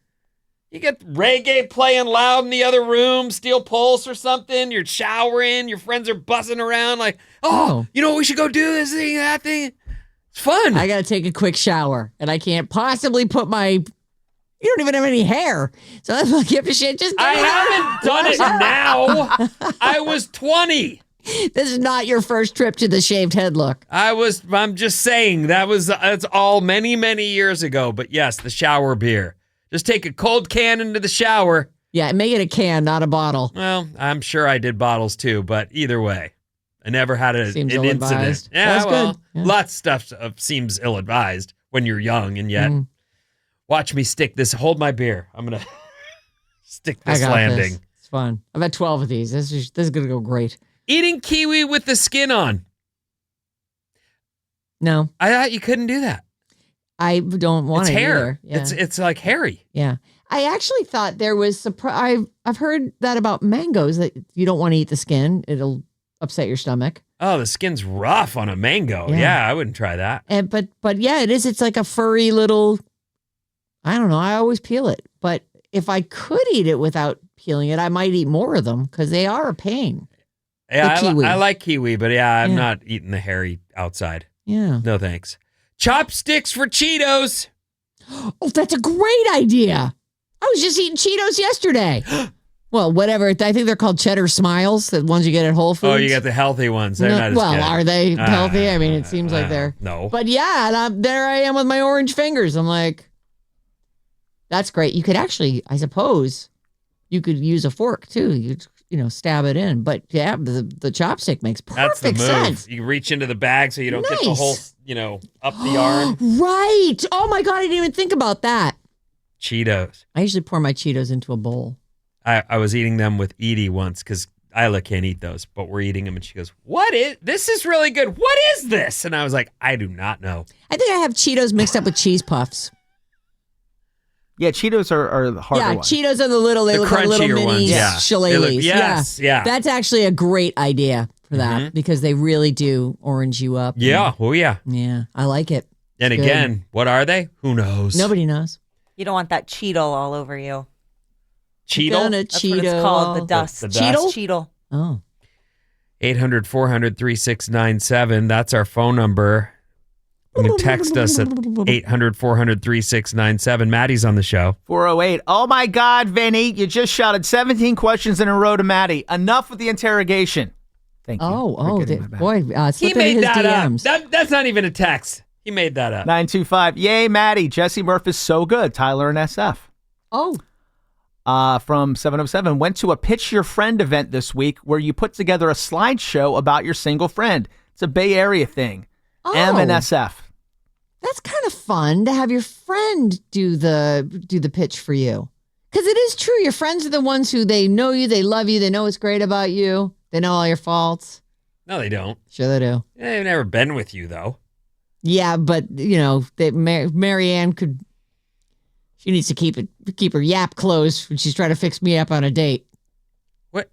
You get reggae playing loud in the other room, Steel Pulse or something. You're showering. Your friends are buzzing around like, Oh. you know what we should go do, this thing, that thing. It's fun. I got to take a quick shower, and I can't possibly put my. You don't even have any hair, so that's like you have to shit. Just I haven't done it now. I was 20. This is not your first trip to the shaved head look. I'm just saying that's all many, many years ago. But yes, the shower beer. Just take a cold can into the shower. Yeah, make it a can, not a bottle. Well, I'm sure I did bottles too, but either way, I never had an Seems incident. ill-advised. Yeah, That's well, good. Yeah. lots of stuff seems ill-advised when you're young, and yet, watch me stick this. Hold my beer. I'm gonna stick I this got landing. this. It's fun. I've had 12 of these. This is gonna go great. Eating kiwi with the skin on. No, I thought you couldn't do that. I don't want It's it hair. either. Yeah. It's like hairy. Yeah. I actually thought there was I've heard that about mangoes, that you don't want to eat the skin. It'll upset your stomach. Oh, the skin's rough on a mango. Yeah. Yeah, I wouldn't try that. And but yeah, it is. It's like a furry little, I don't know. I always peel it. But if I could eat it without peeling it, I might eat more of them because they are a pain. Yeah, The kiwi. I like kiwi, but yeah, I'm Yeah. not eating the hairy outside. Yeah. No thanks. Chopsticks for Cheetos. Oh, that's a great idea. I was just eating Cheetos yesterday. Well, whatever. I think they're called cheddar smiles, the ones you get at Whole Foods. Oh, you got the healthy ones. They're No, not as well, good. are they healthy? I mean, it seems like they're. No. But yeah, and there I am with my orange fingers. I'm like, that's great. You could actually, I suppose, you could use a fork too. You stab it in. But yeah, the chopstick makes That's the perfect move. sense. You reach into the bag so you don't get the Nice. whole, up the arm. Right. Oh my God, I didn't even think about that. Cheetos. I usually pour my Cheetos into a bowl. I was eating them with Edie once because Isla can't eat those, but we're eating them. And she goes, this is really good. What is this? And I was like, I do not know. I think I have Cheetos mixed up with cheese puffs. Yeah, Cheetos are the harder ones. Cheetos are the little, they look like little crunchier mini ones, yeah. shillelaghs. Yes, yeah. That's actually a great idea for that because they really do orange you up. Yeah, oh yeah. Yeah, I like it. And It's again, good. what are they? Who knows? Nobody knows. You don't want that Cheetle all over you. Cheetle? That's what it's called, the dust. The dust? Cheetle. Oh. 800-400-3697. That's our phone number. You can text us at 800-400-3697. Maddie's on the show. 408. Oh my God, Vinny, you just shouted 17 questions in a row to Maddie. Enough with the interrogation. Thank you. Boy, He slip made into his that DMs. up. That's not even a text. He made that up. 925. Yay, Maddie. Jesse Murph is so good. Tyler and SF. Oh. From 707. Went to a Pitch Your Friend event this week where you put together a slideshow about your single friend. It's a Bay Area thing. M and SF. That's kind of fun to have your friend do the pitch for you. Because it is true. Your friends are the ones who they know you, they love you, they know what's great about you, they know all your faults. No, they don't. Sure they do. They've never been with you, though. Yeah, but, Marianne she needs to keep her yap closed when she's trying to fix me up on a date. What?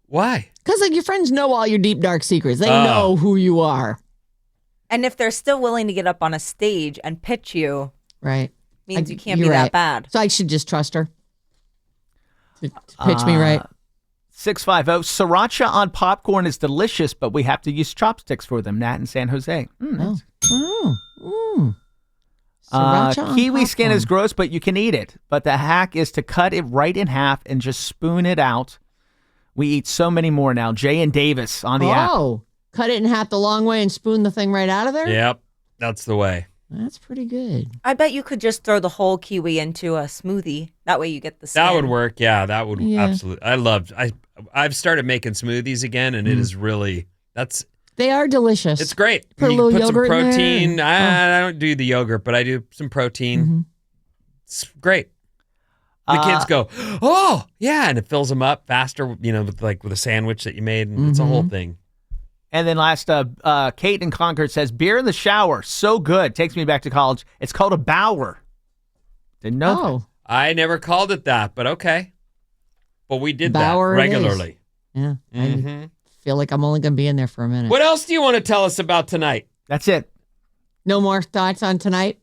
Why? Because your friends know all your deep, dark secrets. They know who you are. And if they're still willing to get up on a stage and pitch you, right, means you can't be that bad. So I should just trust her to pitch me right. 650. Sriracha on popcorn is delicious, but we have to use chopsticks for them. Nat in San Jose. Kiwi skin is gross, but you can eat it. But the hack is to cut it right in half and just spoon it out. We eat so many more now. Jay and Davis on the app. Oh, cut it in half the long way and spoon the thing right out of there? Yep, that's the way. That's pretty good. I bet you could just throw the whole kiwi into a smoothie. That way you get the skin. That would work. Yeah, that would absolutely. I've started making smoothies again, and it is really They are delicious. It's great. Put a You little put some yogurt in there. protein. I don't do the yogurt, but I do some protein. It's great. The kids go, oh yeah, and it fills them up faster. With a sandwich that you made, and it's a whole thing. And then last, Kate in Concord says, beer in the shower, so good. Takes me back to college. It's called a Bauer. Didn't know that. I never called it that, but okay. But we did Bauer that regularly. Yeah. I feel like I'm only going to be in there for a minute. What else do you want to tell us about tonight? That's it. No more thoughts on tonight?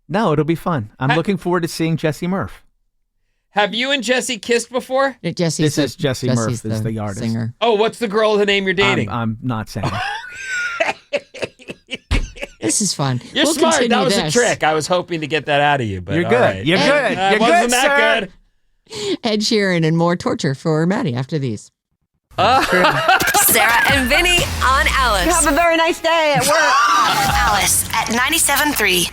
No, it'll be fun. I'm looking forward to seeing Jesse Murph. Have you and Jesse kissed before? This is Jesse Murph, is the artist. Singer. Oh, what's the girl the name you're dating? I'm not saying. This is fun. You're smart. That was a trick. I was hoping to get that out of you, but you're good. Right. You're good. You're wasn't good, that sir. good? Ed Sheeran and more torture for Maddie after these. Sarah and Vinnie on Alice. Have a very nice day at work. Alice at 97.3.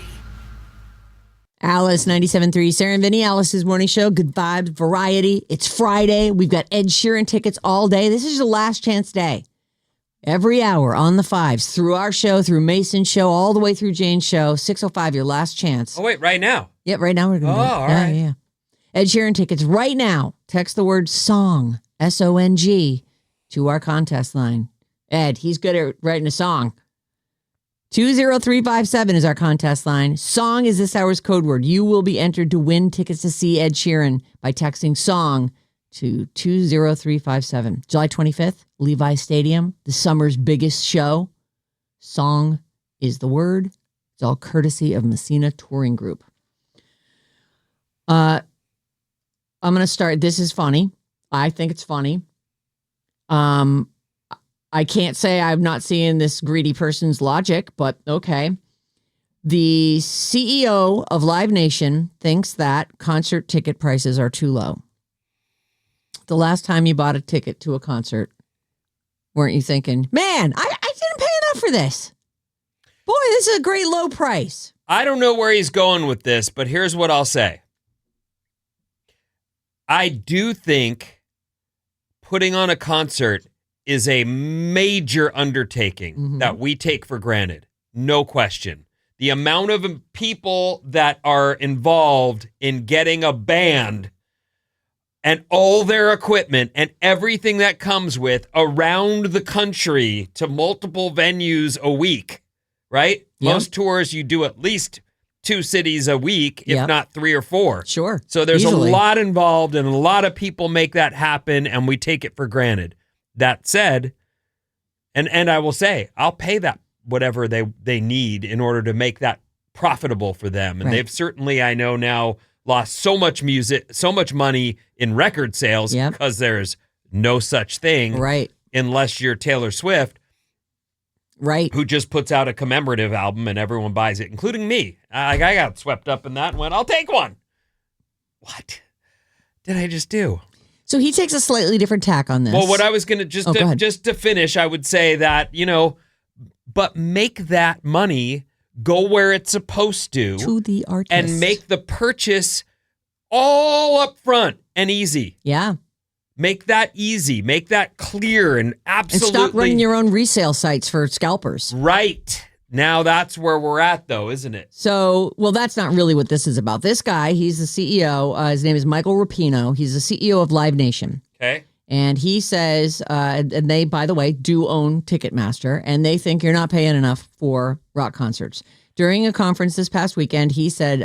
Alice 97.3, Sarah and Vinnie, Alice's morning show. Good vibes, variety. It's Friday. We've got Ed Sheeran tickets all day. This is your last chance day. Every hour on the fives, through our show, through Mason's show, all the way through Jane's show. 6:05, your last chance. Oh, wait, right now? Yep, right now we're going to do it. All right. Yeah. Ed Sheeran tickets right now. Text the word SONG, SONG, to our contest line. Ed, he's good at writing a song. 20357 is our contest line. Song is this hour's code word. You will be entered to win tickets to see Ed Sheeran by texting SONG to 20357. July 25th, Levi Stadium, the summer's biggest show. Song is the word. It's all courtesy of Messina Touring Group. I'm going to start. This is funny. I think it's funny. I can't say I'm not seeing this greedy person's logic, but okay. The CEO of Live Nation thinks that concert ticket prices are too low. The last time you bought a ticket to a concert, weren't you thinking, man, I didn't pay enough for this. Boy, this is a great low price. I don't know where he's going with this, but here's what I'll say. I do think putting on a concert is a major undertaking that we take for granted. No question. The amount of people that are involved in getting a band and all their equipment and everything that comes with around the country to multiple venues a week, right? Yep. Most tours, you do at least 2 cities a week, if Yep. not 3 or 4. Sure. So there's Easily. a lot involved, and a lot of people make that happen, and we take it for granted. That said, and I will say, I'll pay that whatever they need in order to make that profitable for them. And Right. they've certainly, I know now, lost so much money in record sales Yep. because there's no such thing, Right. unless you're Taylor Swift, Right. who just puts out a commemorative album and everyone buys it, including me. I got swept up in that and went, I'll take one. What did I just do? So he takes a slightly different tack on this. Well, what I was going to go ahead. just to finish, I would say that, but make that money go where it's supposed to the artist and make the purchase all up front and easy. Yeah. Make that easy. Make that clear and And absolutely. stop running your own resale sites for scalpers. Right. Now that's where we're at, though, isn't it? So, well, that's not really what this is about. This guy, he's the CEO. His name is Michael Rapino. He's the CEO of Live Nation. Okay. And he says, and they, by the way, do own Ticketmaster, and they think you're not paying enough for rock concerts. During a conference this past weekend, he said,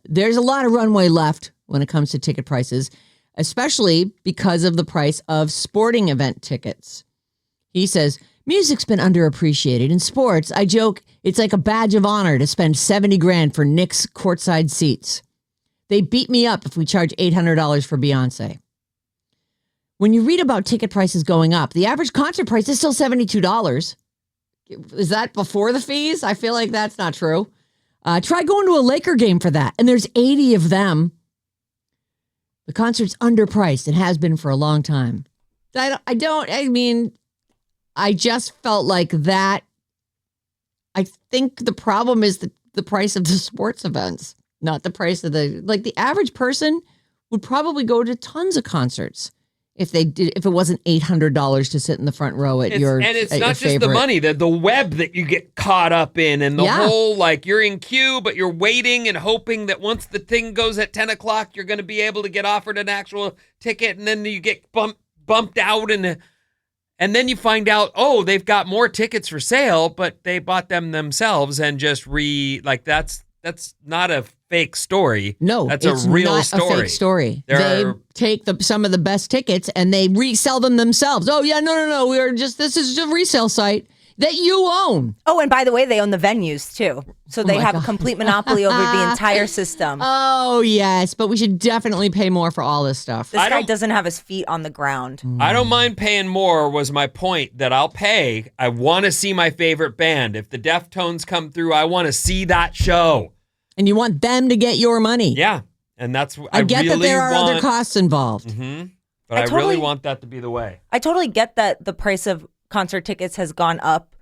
there's a lot of runway left when it comes to ticket prices, especially because of the price of sporting event tickets. He says, music's been underappreciated. In sports, I joke, it's like a badge of honor to spend $70,000 for Knicks courtside seats. They beat me up if we charge $800 for Beyonce. When you read about ticket prices going up, the average concert price is still $72. Is that before the fees? I feel like that's not true. Try going to a Laker game for that, and there's 80 of them. The concert's underpriced and has been for a long time. I just felt like that. I think the problem is the price of the sports events, not the price of the average person would probably go to tons of concerts if it wasn't $800 to sit in the front row at your and it's at not your just favorite. the money, the web that you get caught up in, and the Yeah. whole you're in queue, but you're waiting and hoping that once the thing goes at 10 o'clock, you're going to be able to get offered an actual ticket, and then you get bumped out, and then you find out, oh, they've got more tickets for sale, but they bought them themselves and just that's not a fake story. No, that's it's a real not story. a fake story. There They are- take some of the best tickets and they resell them themselves. Oh yeah, no. This is a resale site that you own. Oh, and by the way, they own the venues too. So they my have God. a complete monopoly over the entire system. Oh yes, but we should definitely pay more for all this stuff. This guy doesn't have his feet on the ground. I don't mind paying more was my point, that I'll pay. I want to see my favorite band. If the Deftones come through, I want to see that show. And you want them to get your money. Yeah. And that's I get really that there are other want- costs involved. But I really want that to be the way. I totally get that the price of concert tickets has gone up,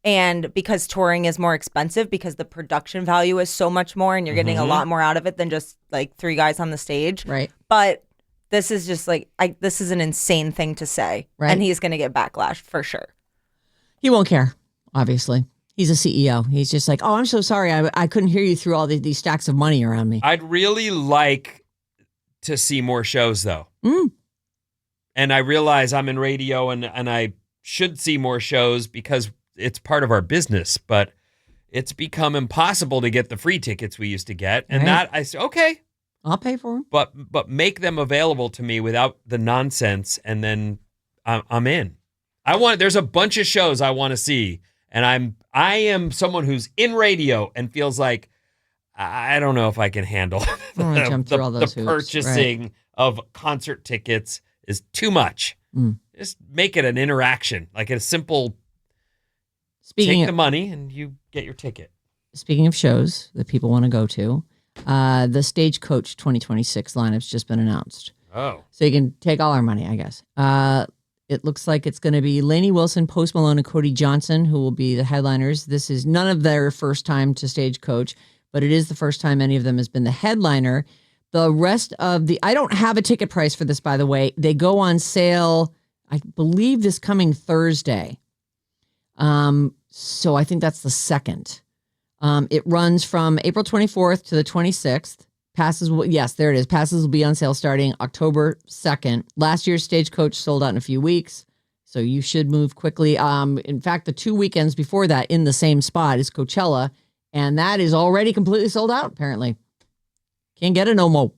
and because touring is more expensive because the production value is so much more and you're getting a lot more out of it than just like 3 guys on the stage. Right. But this is just this is an insane thing to say. Right. And he's going to get backlash for sure. He won't care, obviously. He's a CEO. He's just like, oh, I'm so sorry. I couldn't hear you through all these stacks of money around me. I'd really like to see more shows, though. And I realize I'm in radio and I should see more shows because it's part of our business, but it's become impossible to get the free tickets we used to get. And Right. that I said, okay, I'll pay for them. but make them available to me without the nonsense, and then I'm in. There's a bunch of shows I want to see, and I am someone who's in radio and feels like I don't know if I can handle wanna jump through all those the hoops, purchasing of concert tickets is too much. Just make it an interaction, like a simple take the money and you get your ticket. Speaking of shows that people want to go to, the Stagecoach 2026 lineup's just been announced. Oh. So you can take all our money, I guess. It looks like it's going to be Lainey Wilson, Post Malone, and Cody Johnson, who will be the headliners. This is none of their first time to Stagecoach, but it is the first time any of them has been the headliner. The rest of I don't have a ticket price for this, by the way. They go on sale, I believe, this coming Thursday. So I think that's the 2nd. It runs from April 24th to the 26th. Passes will, yes, there it is. Passes will be on sale starting October 2nd. Last year's Stagecoach sold out in a few weeks, so you should move quickly. In fact, the 2 weekends before that in the same spot is Coachella, and that is already completely sold out, apparently. Can't get it no more.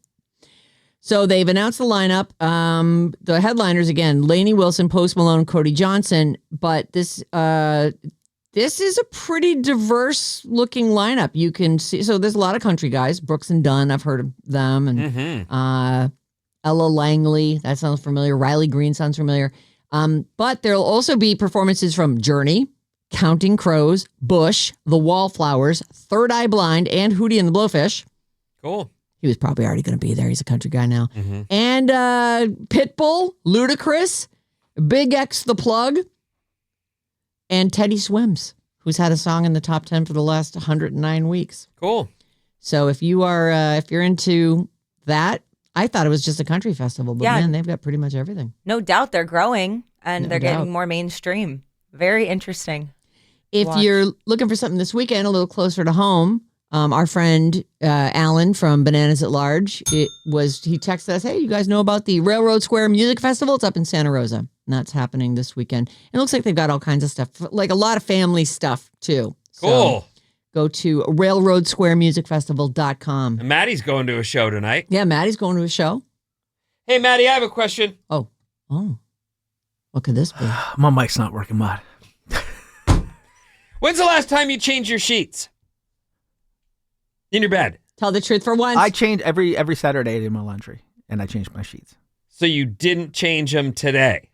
So they've announced the lineup. The headliners, again, Lainey Wilson, Post Malone, Cody Johnson, but this is a pretty diverse looking lineup. You can see, so there's a lot of country guys. Brooks and Dunn, I've heard of them. And Ella Langley, that sounds familiar. Riley Green sounds familiar. But there'll also be performances from Journey, Counting Crows, Bush, The Wallflowers, Third Eye Blind, and Hootie and the Blowfish. Cool. He was probably already going to be there. He's a country guy now. And Pitbull, Ludacris, Big X the Plug, and Teddy Swims, who's had a song in the top 10 for the last 109 weeks. Cool. So if you are, if you're into that, I thought it was just a country festival, but man, they've got pretty much everything. No doubt they're growing and No they're doubt. getting more mainstream. Very interesting. If you're looking for something this weekend, a little closer to home, our friend Alan from Bananas at Large, he texted us, hey, you guys know about the Railroad Square Music Festival? It's up in Santa Rosa. And that's happening this weekend. It looks like they've got all kinds of stuff, like a lot of family stuff too. Cool. So go to railroadsquaremusicfestival.com. And Maddie's going to a show tonight. Yeah, Maddie's going to a show. Hey, Maddie, I have a question. Oh. What could this be? My mic's not working, Mod. When's the last time you changed your sheets? In your bed. Tell the truth for once. I change every Saturday I do my laundry, and I change my sheets. So you didn't change them today?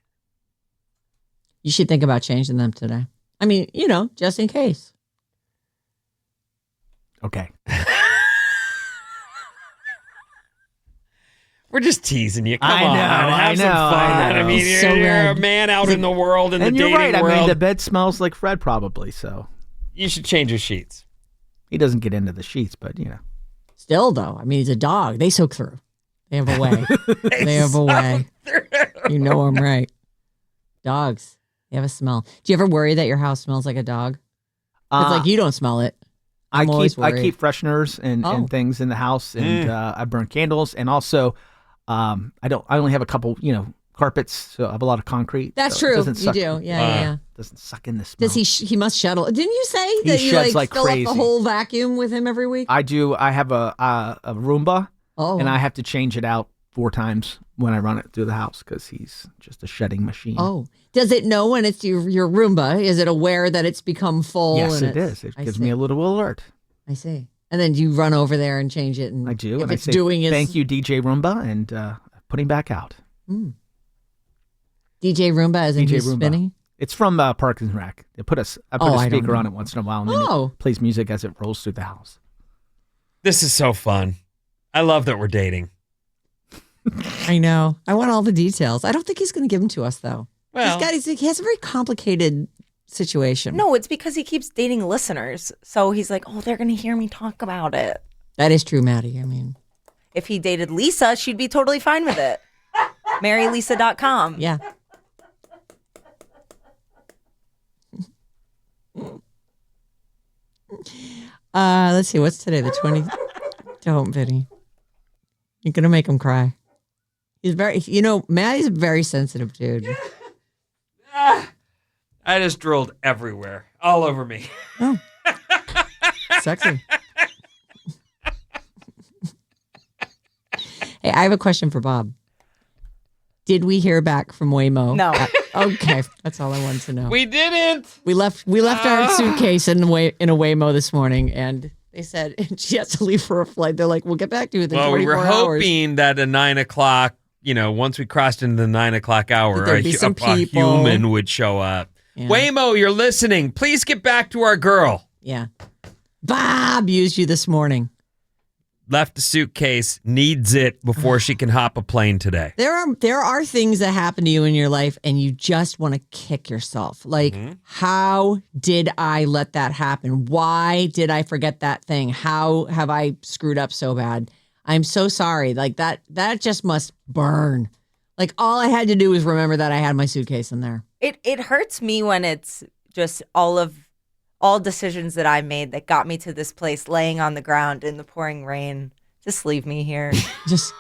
You should think about changing them today. I mean, just in case. Okay. We're just teasing you. Come on. I Have some fun. I mean, So you're a good. man out in the world, in the And you're dating right. world. I mean, the bed smells like Fred probably, so. You should change your sheets. He doesn't get into the sheets, but, Still, though, I mean, he's a dog. They soak through. They have a way. They have a way. You know I'm right. Dogs, they have a smell. Do you ever worry that your house smells like a dog? It's like you don't smell it. I always keep worried. fresheners and things in the house, and I burn candles, and also I only have a couple, carpets, so I have a lot of concrete. That's so it true. doesn't You suck- do. Yeah. Doesn't suck in the smell. Does he? He must shuttle. Didn't you say He that you sheds like fill crazy. up the whole vacuum with him every week? I do. I have a Roomba, Oh, and I have to change it out 4 times when I run it through the house because he's just a shedding machine. Oh, does it know when it's your Roomba? Is it aware that it's become full? yes, and it is. It I gives see. me a little alert. I see. And then you run over there and change it. And I do. If And it's I say, doing its thank you, DJ Roomba, and putting back out. DJ Roomba, as in DJ he's Roomba. spinning. It's from Parks and Rec. I put a I don't speaker on know. it once in a while, and then Oh. it plays music as it rolls through the house. This is so fun. I love that we're dating. I know. I want all the details. I don't think he's going to give them to us, though. Well, he has a very complicated situation. No, it's because he keeps dating listeners. So he's like, oh, they're going to hear me talk about it. That is true, Maddie. I mean, If he dated Lisa, she'd be totally fine with it. MarryLisa.com. yeah. Let's see. What's today? The 20th. Don't, Vinny. You're going to make him cry. He's very, Maddie's a very sensitive dude. I just drooled everywhere, all over me. Oh. Sexy. Hey, I have a question for Bob. Did we hear back from Waymo? No. Okay, that's all I wanted to know. We didn't. We left our suitcase in a Waymo this morning, and they said she has to leave for a flight. They're like, "We'll get back to you within Well, 24 we were hours." hoping that at 9 o'clock, once we crossed into the 9 o'clock hour, That there'd be some a people. human would show up. Yeah. Waymo, you're listening. Please get back to our girl. Yeah, Bob used you this morning. Left a suitcase, needs it before she can hop a plane today. There are things that happen to you in your life, and you just want to kick yourself. Like, how did I let that happen? Why did I forget that thing? How have I screwed up so bad? I'm so sorry. Like that just must burn. Like, all I had to do was remember that I had my suitcase in there. It hurts me when it's just all decisions that I made that got me to this place laying on the ground in the pouring rain, Just leave me here. Just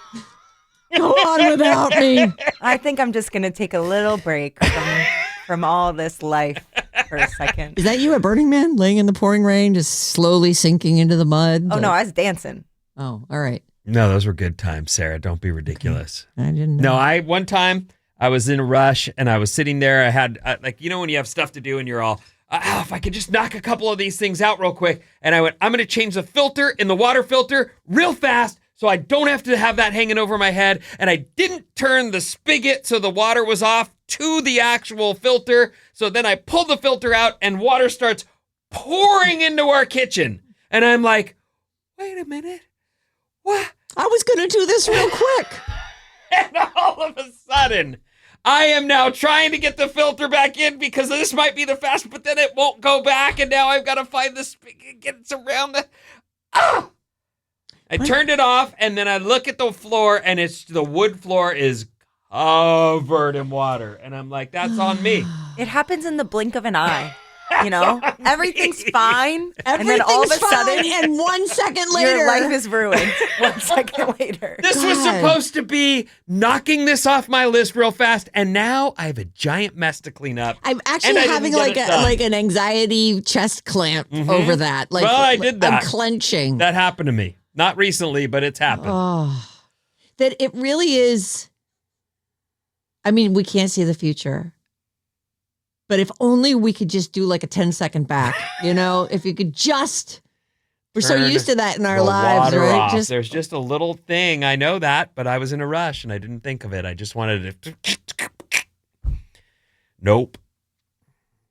go on without me. I think I'm just going to take a little break from all this life for a second. Is that you at Burning Man, laying in the pouring rain, just slowly sinking into the mud? Oh, no, I was dancing. Oh, all right. No, those were good times, Sarah. Don't be ridiculous. Okay. I didn't know. No, one time I was in a rush and I was sitting there. I had, when you have stuff to do and you're all, if I could just knock a couple of these things out real quick. And I went, I'm going to change the filter in the water filter real fast so I don't have to have that hanging over my head. And I didn't turn the spigot so the water was off to the actual filter. So then I pulled the filter out and water starts pouring into our kitchen. And I'm like, wait a minute. What? I was going to do this real quick. And all of a sudden, I am now trying to get the filter back in because this might be the fast, but then it won't go back. And now I've got to find the spigot, get it around the... Ah! I turned it off and then I look at the floor and the wood floor is covered in water. And I'm like, that's on me. It happens in the blink of an eye. You know, everything's fine. And then all of a sudden, and 1 second later, your life is ruined. 1 second later. This was supposed to be knocking this off my list real fast. And now I have a giant mess to clean up. I'm actually having like an anxiety chest clamp over that. Like, well, I did that. I'm clenching. That happened to me. Not recently, but it's happened. Oh, that it really is. I mean, we can't see the future. But if only we could just do like a 10-second back, if you could just, we're so used to that in our lives, right? Off. There's just a little thing. I know that, but I was in a rush and I didn't think of it. I just wanted to. Nope.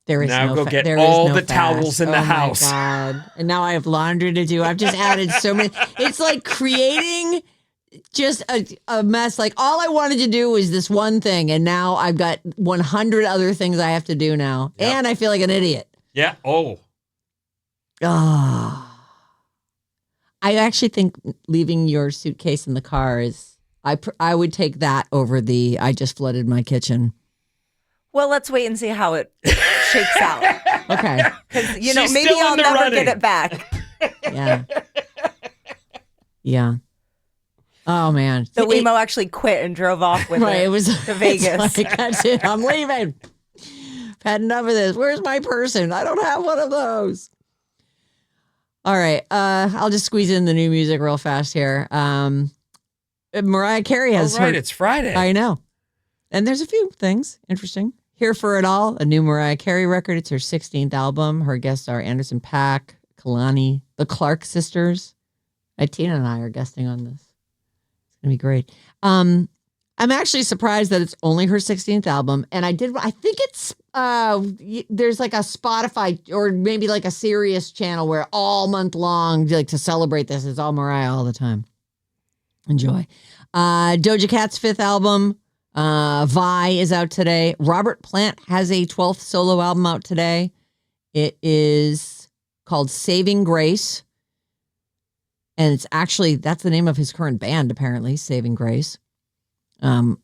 There is now go get all the towels in the house. Oh my God. And now I have laundry to do. I've just added so many. It's like creating just a mess. Like all I wanted to do was this one thing. And now I've got 100 other things I have to do now. Yep. And I feel like an idiot. Yeah. Oh. I actually think leaving your suitcase in the car is, I would take that over I just flooded my kitchen. Well, let's wait and see how it shakes out. Okay. Because, maybe I'll never get it back. Yeah. Yeah. Oh, man. The Wemo actually quit and drove off with it to Vegas. Like, that's it. I'm leaving. I've had enough of this. Where's my person? I don't have one of those. All right. I'll just squeeze in the new music real fast here. Mariah Carey has it's Friday. I know. And there's a few things interesting. Here for It All, a new Mariah Carey record. It's her 16th album. Her guests are Anderson .Paak, Kalani, the Clark sisters. Tina and I are guesting on this. It's going to be great. I'm actually surprised that it's only her 16th album. And I think it's, there's like a Spotify or maybe like a Sirius channel where all month long, like to celebrate this, it's all Mariah all the time. Enjoy. Doja Cat's 5th album. Vi is out today. Robert Plant has a 12th solo album out today. It is called Saving Grace. And it's actually, that's the name of his current band, apparently, Saving Grace. And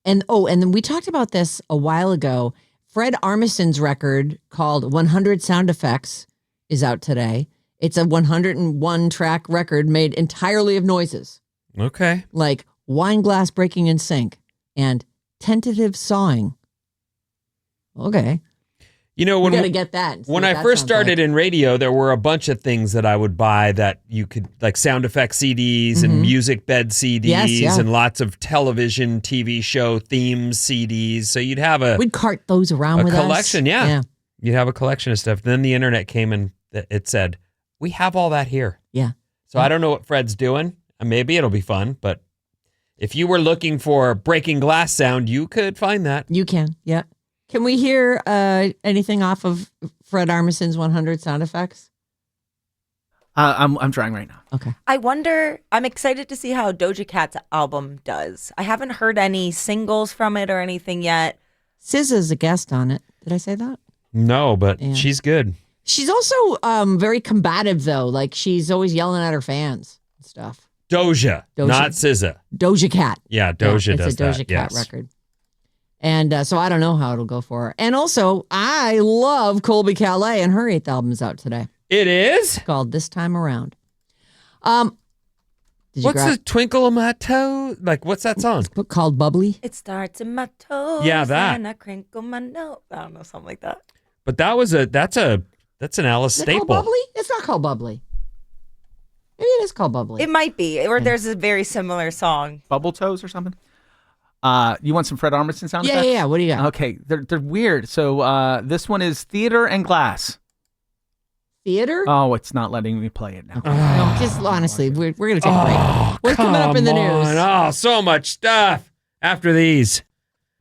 then we talked about this a while ago. Fred Armisen's record called 100 Sound Effects is out today. It's a 101 track record made entirely of noises. Okay. Like wine glass breaking in sink. And tentative sawing. Okay. When we got to get that. When I first started in radio, there were a bunch of things that I would buy that you could, like sound effect CDs and music bed CDs and lots of television, TV show themes CDs. So you'd have we'd cart those around with collection. us. Yeah. You'd have a collection of stuff. Then the internet came and it said, we have all that here. Yeah. So I don't know what Fred's doing. Maybe it'll be fun, but if you were looking for breaking glass sound, you could find that. You can, yeah. Can we hear anything off of Fred Armisen's 100 Sound Effects? I'm trying right now. Okay. I'm excited to see how Doja Cat's album does. I haven't heard any singles from it or anything yet. SZA's a guest on it. Did I say that? No, but she's good. She's also very combative, though. Like, she's always yelling at her fans and stuff. Doja, not SZA. Doja Cat. Yeah, Doja does that. It's a Doja Cat record. And so I don't know how it'll go for her. And also, I love Colby Calais, and her 8th album is out today. It is? It's called This Time Around. What's the Twinkle in My Toe? Like, what's that song? It's called Bubbly. It starts in my toes. Yeah, that. And I crinkle my nose. I don't know, something like that. But that's an Alice Is it staple. called Bubbly? It's not called Bubbly. Maybe it is called Bubbly. It might be, or there's a very similar song. Bubble Toes or something? You want some Fred Armisen sound effects? Yeah. What do you got? Okay, they're weird. So this one is Theater and Glass. Theater? Oh, it's not letting me play it now. No, just honestly, we're going to take a break. What's coming up in the news? Oh, so much stuff after these.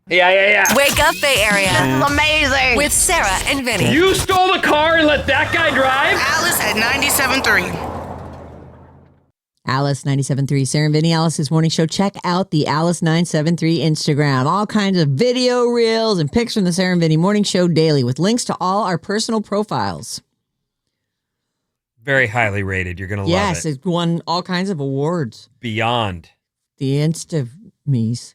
Yeah. Wake up, Bay Area. This is amazing. With Sarah and Vinnie. You stole the car and let that guy drive? Alice at 97.3. Alice 97.3, Sarah and Vinnie, Alice's morning show. Check out the Alice 973 Instagram. All kinds of video reels and pics from the Sarah and Vinnie morning show daily with links to all our personal profiles. Very highly rated. You're going to love it. Yes, it's won all kinds of awards. Beyond. The Insta-me's.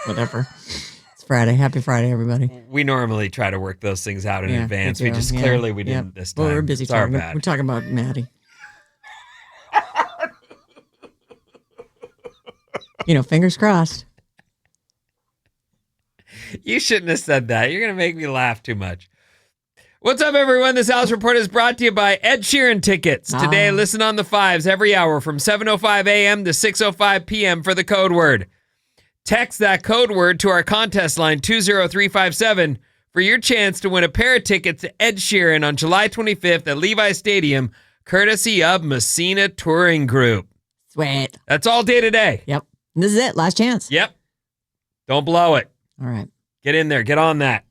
Whatever. It's Friday. Happy Friday, everybody. We normally try to work those things out in advance. We just clearly we didn't this time. Well, we're busy It's our talking. bad. We're talking about Maddie. Fingers crossed. You shouldn't have said that. You're going to make me laugh too much. What's up, everyone? This Alice Report is brought to you by Ed Sheeran tickets. Today, listen on the 5s every hour from 7:05 a.m. to 6:05 p.m. for the code word. Text that code word to our contest line 20357 for your chance to win a pair of tickets to Ed Sheeran on July 25th at Levi's Stadium, courtesy of Messina Touring Group. Sweet. That's all day today. Yep. And this is it. Last chance. Yep. Don't blow it. All right. Get in there. Get on that.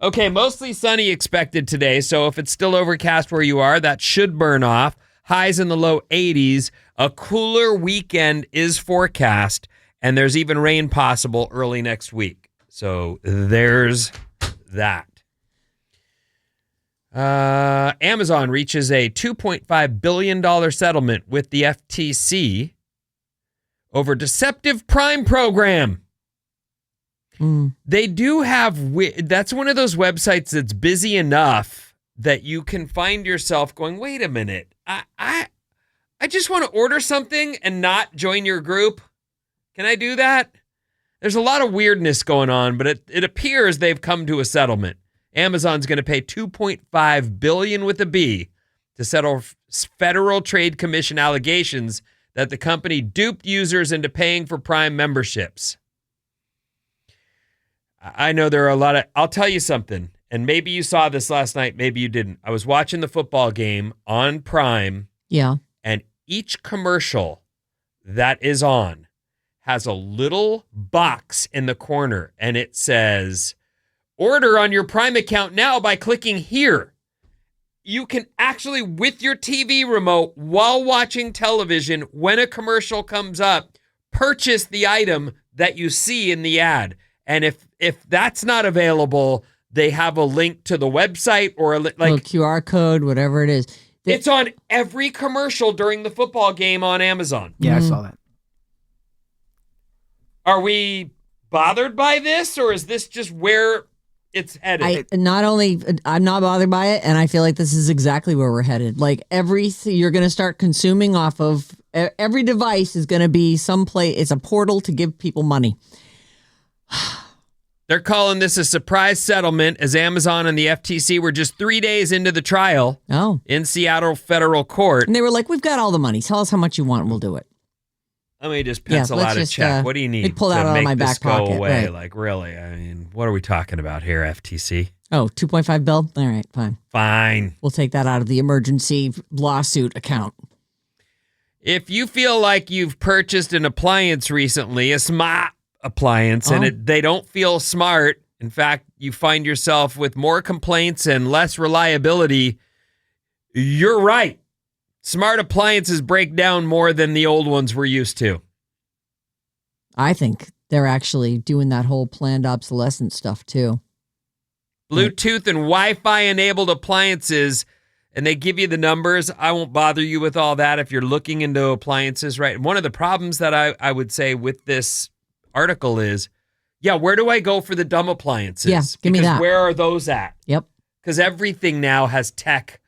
Okay, mostly sunny expected today, so if it's still overcast where you are, that should burn off. Highs in the low 80s. A cooler weekend is forecast, and there's even rain possible early next week. So there's that. Amazon reaches a $2.5 billion settlement with the FTC over deceptive Prime program. They do have, that's one of those websites that's busy enough that you can find yourself going, wait a minute, I just want to order something and not join your group. Can I do that? There's a lot of weirdness going on, but it appears they've come to a settlement. Amazon's going to pay $2.5 billion with a B to settle Federal Trade Commission allegations that the company duped users into paying for Prime memberships. I know there are a lot of, I'll tell you something, and maybe you saw this last night, maybe you didn't. I was watching the football game on Prime. Yeah. And each commercial that is on has a little box in the corner, and it says, order on your Prime account now by clicking here. You can actually, with your TV remote, while watching television, when a commercial comes up, purchase the item that you see in the ad. And if that's not available, they have a link to the website or like QR code, whatever it is. It's on every commercial during the football game on Amazon. Yeah, I saw that. Are we bothered by this, or is this just where it's headed? I'm not bothered by it, and I feel like this is exactly where we're headed. Like you're going to start consuming off of every device is going to be someplace. It's a portal to give people money. They're calling this a surprise settlement as Amazon and the FTC were just 3 days into the trial in Seattle federal court. And they were like, we've got all the money. Tell us how much you want and we'll do it. Let me just pencil out a check. What do you need pull that to out of make my this back go pocket, away? right. Like, really? I mean, what are we talking about here, FTC? Oh, 2.5 bill? All right, fine. Fine. We'll take that out of the emergency lawsuit account. If you feel like you've purchased an appliance recently, a smart appliance, and they don't feel smart, in fact, you find yourself with more complaints and less reliability, you're right. Smart appliances break down more than the old ones we're used to. I think they're actually doing that whole planned obsolescence stuff too. Bluetooth and Wi-Fi enabled appliances, and they give you the numbers. I won't bother you with all that if you're looking into appliances, right? One of the problems that I would say with this article is, where do I go for the dumb appliances? Yeah, give me that. Where are those at? Yep. Because everything now has tech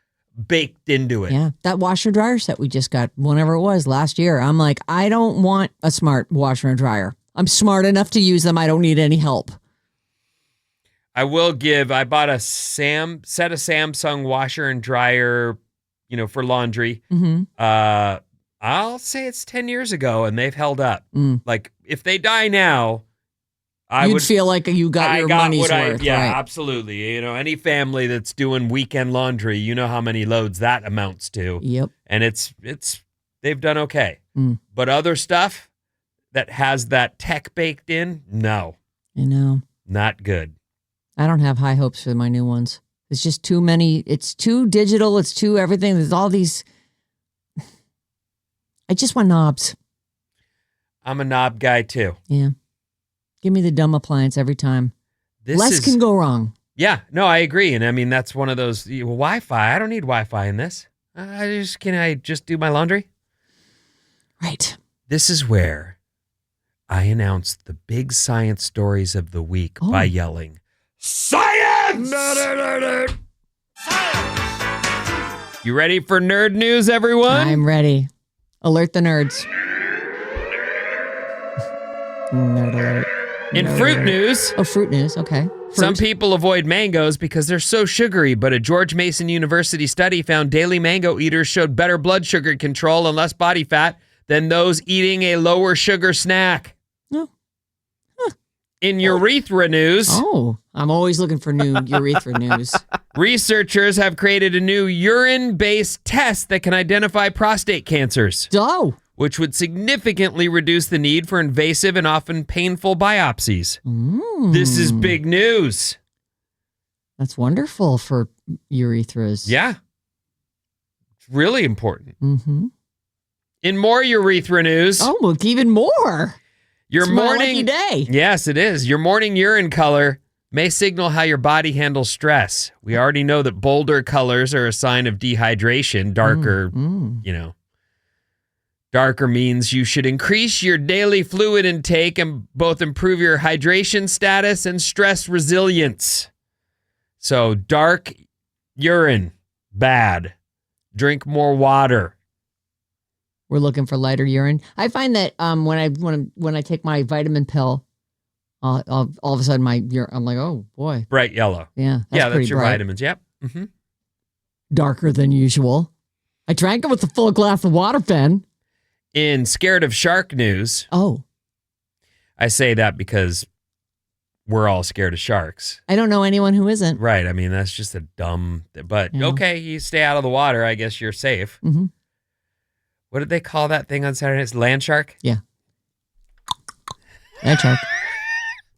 baked into it. Yeah, that washer dryer set we just got, whenever it was last year. I'm like, I don't want a smart washer and dryer. I'm smart enough to use them. I don't need any help. I bought a set of Samsung washer and dryer, for laundry. Mm-hmm. I'll say it's 10 years ago, and they've held up. Like, if they die now, You'd feel like you got your money's worth. Yeah, right. absolutely. Any family that's doing weekend laundry, you know how many loads that amounts to. Yep. And they've done okay. But other stuff that has that tech baked in, no. I know. Not good. I don't have high hopes for my new ones. It's just too many. It's too digital. It's too everything. There's all these. I just want knobs. I'm a knob guy too. Yeah. Give me the dumb appliance every time. Less can go wrong. Yeah, no, I agree. And I mean, that's one of those Wi-Fi. I don't need Wi-Fi in this. Can I just do my laundry? Right. This is where I announce the big science stories of the week by yelling, Science! Science! You ready for nerd news, everyone? I'm ready. Alert the nerds. Nerd alert. In fruit news. Oh, fruit news. Okay. Some people avoid mangoes because they're so sugary, but a George Mason University study found daily mango eaters showed better blood sugar control and less body fat than those eating a lower sugar snack. Oh. Huh. In urethra news. Oh, I'm always looking for new urethra news. Researchers have created a new urine-based test that can identify prostate cancers. Oh. Which would significantly reduce the need for invasive and often painful biopsies. This is big news. That's wonderful for urethras. Yeah. It's really important. Mm-hmm. In more urethra news. Oh, look, even more. Your it's morning my lucky day. Yes, it is. Your morning urine color may signal how your body handles stress. We already know that bolder colors are a sign of dehydration. Darker, Darker means you should increase your daily fluid intake and both improve your hydration status and stress resilience. So dark urine, bad. Drink more water. We're looking for lighter urine. I find that when I take my vitamin pill, all of a sudden I'm like, oh boy, bright yellow. Yeah, that's your bright. vitamins. Yep. Mm-hmm. Darker than usual. I drank it with a full glass of water, Ben. In Scared of Shark news. Oh. I say that because we're all scared of sharks. I don't know anyone who isn't. Right. I mean, that's just a dumb, but okay, you stay out of the water. I guess you're safe. Mm-hmm. What did they call that thing on Saturday? It's land shark? Yeah. Land shark.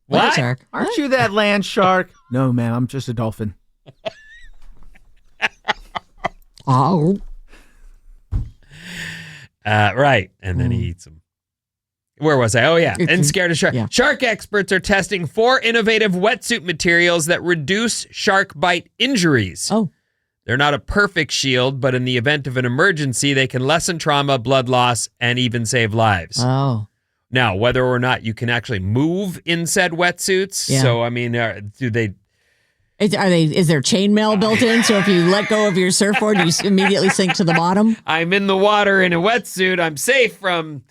What? Land shark. Aren't you that land shark? No, man, I'm just a dolphin. Oh. Right. And then he eats them. Where was I? Oh, yeah. And Scared of Shark. Yeah. Shark experts are testing 4 innovative wetsuit materials that reduce shark bite injuries. Oh. They're not a perfect shield, but in the event of an emergency, they can lessen trauma, blood loss, and even save lives. Oh. Now, whether or not you can actually move in said wetsuits. Yeah. So, I mean, do they... Is there chainmail built in? So if you let go of your surfboard, you immediately sink to the bottom? I'm in the water in a wetsuit. I'm safe from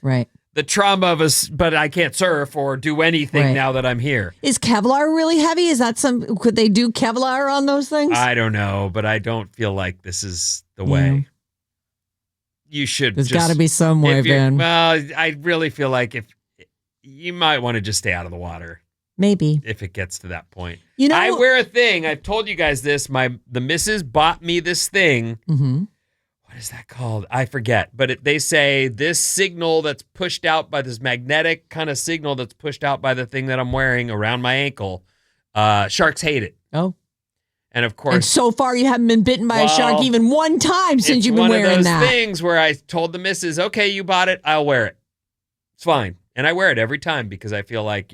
the trauma of but I can't surf or do anything now that I'm here. Is Kevlar really heavy? Is that could they do Kevlar on those things? I don't know, but I don't feel like this is the way. You should. There's got to be some way, Ben. Well, I really feel like if you might want to just stay out of the water. Maybe. If it gets to that point. You know, I wear a thing. I've told you guys this. The missus bought me this thing. Mm-hmm. What is that called? I forget. But they say this signal that's pushed out by this magnetic kind of signal that's pushed out by the thing that I'm wearing around my ankle. Sharks hate it. Oh. And of course. And so far you haven't been bitten by a shark even one time since you've been wearing that. It's one of those things where I told the missus, okay, you bought it. I'll wear it. It's fine. And I wear it every time because I feel like,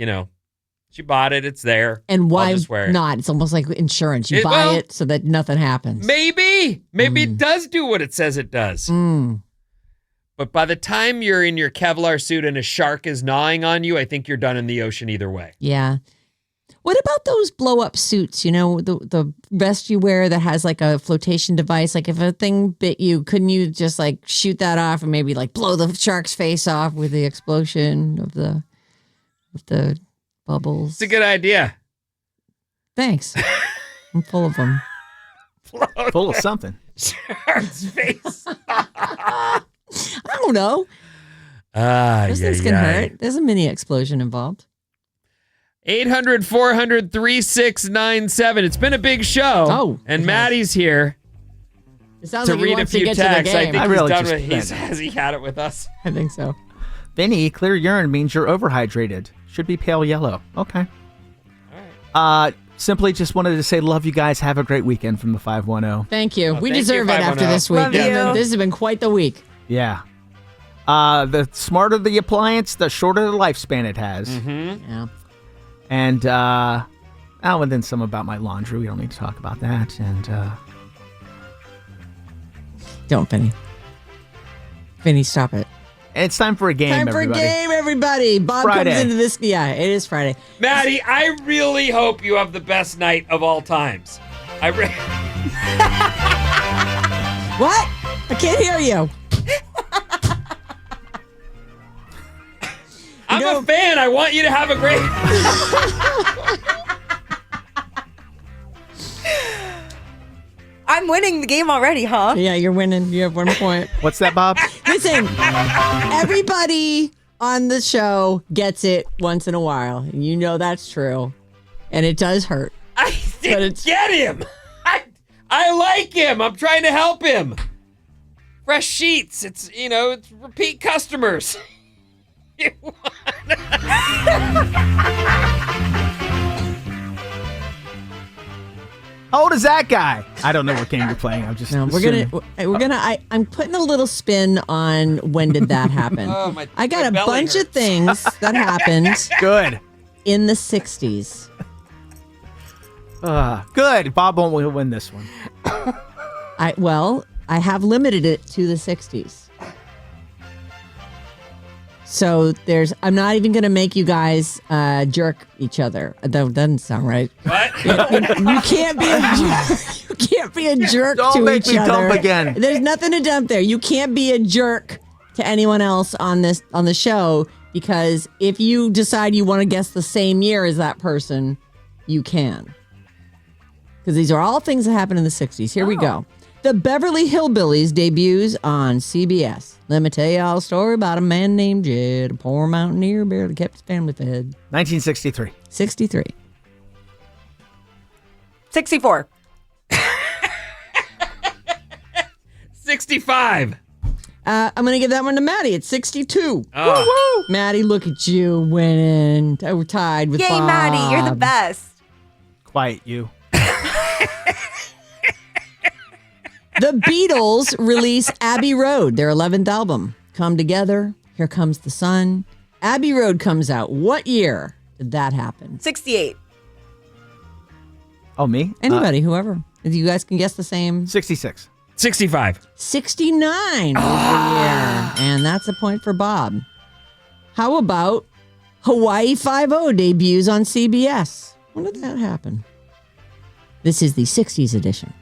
she bought it. It's there. And why wear it. not? It's almost like insurance. You buy it so that nothing happens. Maybe it does do what it says it does. But by the time you're in your Kevlar suit and a shark is gnawing on you, I think you're done in the ocean either way. Yeah. What about those blow up suits? The vest you wear that has like a flotation device. Like if a thing bit you, couldn't you just like shoot that off and maybe like blow the shark's face off with the explosion of the bubbles? It's a good idea. Thanks. I'm full of them. Full of something. Shark's face. I don't know. Those things can hurt. There's a mini explosion involved. 800-400-3697. It's been a big show. Oh, and Maddie's here it sounds to like he read a wants to few get to the texts. I game. think I really he's done just with spent. Has he had it with us? I think so. Vinny, clear urine means you're overhydrated. Should be pale yellow. Okay. All right. Simply just wanted to say love you guys. Have a great weekend from the 510. Thank you. We thank you, deserve it after 510. this week. Love you. This has been quite the week. Yeah. The smarter the appliance, the shorter the lifespan it has. Mm-hmm. Yeah. And and then some about my laundry. We don't need to talk about that. And Don't, Vinny. Vinny, stop it. it's time for a game, Time everybody. for a game, everybody. Bob Friday. comes into this. Yeah, it is Friday. Maddie, I really hope you have the best night of all times. What? I can't hear you. I'm a fan. I want you to have a great... I'm winning the game already, huh? Yeah, you're winning. You have 1 point. What's that, Bob? Listen, everybody on the show gets it once in a while. And you know that's true. And it does hurt. I didn't get him. I like him. I'm trying to help him. Fresh sheets. It's repeat customers. How old is that guy? I don't know what game you're playing. I'm just No, assuming. I'm putting a little spin on when did that happen. I got my a belly bunch of hurts. things that happened Good. in the 60s. Good. Bob won't win this one. I have limited it to the 60s. So I'm not even going to make you guys jerk each other. That doesn't sound right. What? You can't be a jerk. You can't be a jerk Don't to make each me other. dump again. There's nothing to dump there. You can't be a jerk to anyone else on the show, because if you decide you want to guess the same year as that person, you can. Because these are all things that happened in the 60s. Here we go. The Beverly Hillbillies debuts on CBS. Let me tell you all a story about a man named Jed, a poor mountaineer, barely kept his family fed. 1963. 63. 64. 65. I'm going to give that one to Maddie. It's 62. Oh. Woo-woo. Maddie, look at you winning. We're tied with Yay, Bob. Maddie, you're the best. Quiet you. The Beatles release Abbey Road, their 11th album. Come Together, Here Comes the Sun. Abbey Road comes out. What year did that happen? 68. Oh, me? Anybody, whoever. If you guys can guess the same. 66. 65. 69 was the year. And that's a point for Bob. How about Hawaii Five-0 debuts on CBS? When did that happen? This is the 60s edition.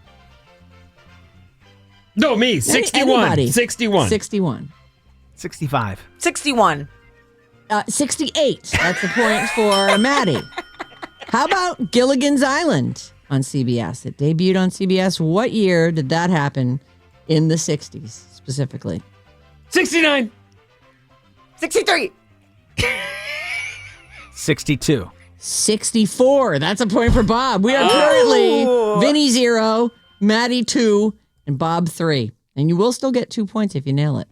No, me. 61. Anybody. 61. 61. 65. 61. 68. That's a point for Maddie. How about Gilligan's Island on CBS? It debuted on CBS. What year did that happen in the 60s specifically? 69. 63. 62. 64. That's a point for Bob. We are currently Vinny 0, Maddie 2, and Bob 3. And you will still get 2 points if you nail it.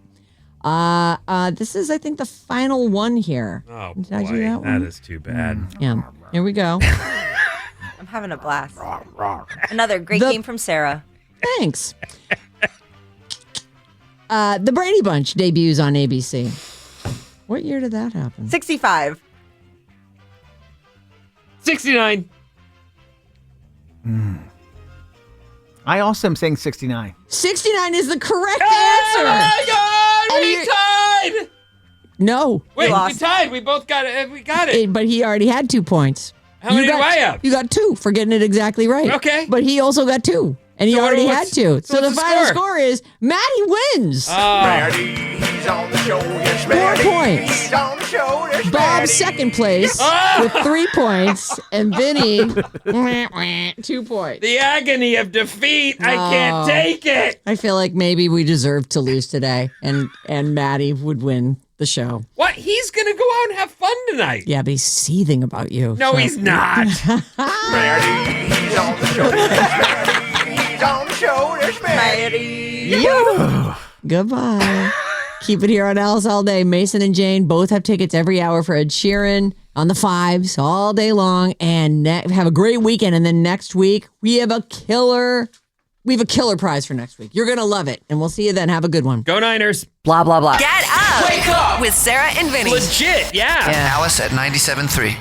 This is, I think, the final one here. Oh, Did I do boy. that one? That is too bad. Yeah. Here we go. I'm having a blast. Another great game from Sarah. Thanks. The Brady Bunch debuts on ABC. What year did that happen? 65. 69. I also am saying 69. 69 is the correct Oh, answer. my God. And We you're- tied. No. Wait, we lost. tied. We both got it. We got it. But he already had 2 points. How many do I have? You got 2 for getting it exactly right. Okay. But he also got 2. And he So already had what's- 2. So the what's the final score? score is Maddie wins. He's on the show. Yes, 4 points. He's on the show. Yes, Bob's second place with 3 points. And Vinny, 2 points. The agony of defeat. I can't take it. I feel like maybe we deserve to lose today. And Maddie would win the show. What? He's going to go out and have fun tonight. Yeah, but he's seething about you. No, he's not. He's on the show. He's on the show. There's Goodbye. Keep it here on Alice all day. Mason and Jane both have tickets every hour for Ed Sheeran on the 5s all day long. And have a great weekend. And then next week, we have a killer prize for next week. You're going to love it. And we'll see you then. Have a good one. Go Niners. Blah, blah, blah. Get up. Wake up! With Sarah and Vinnie. Legit, yeah. Alice at 97.3.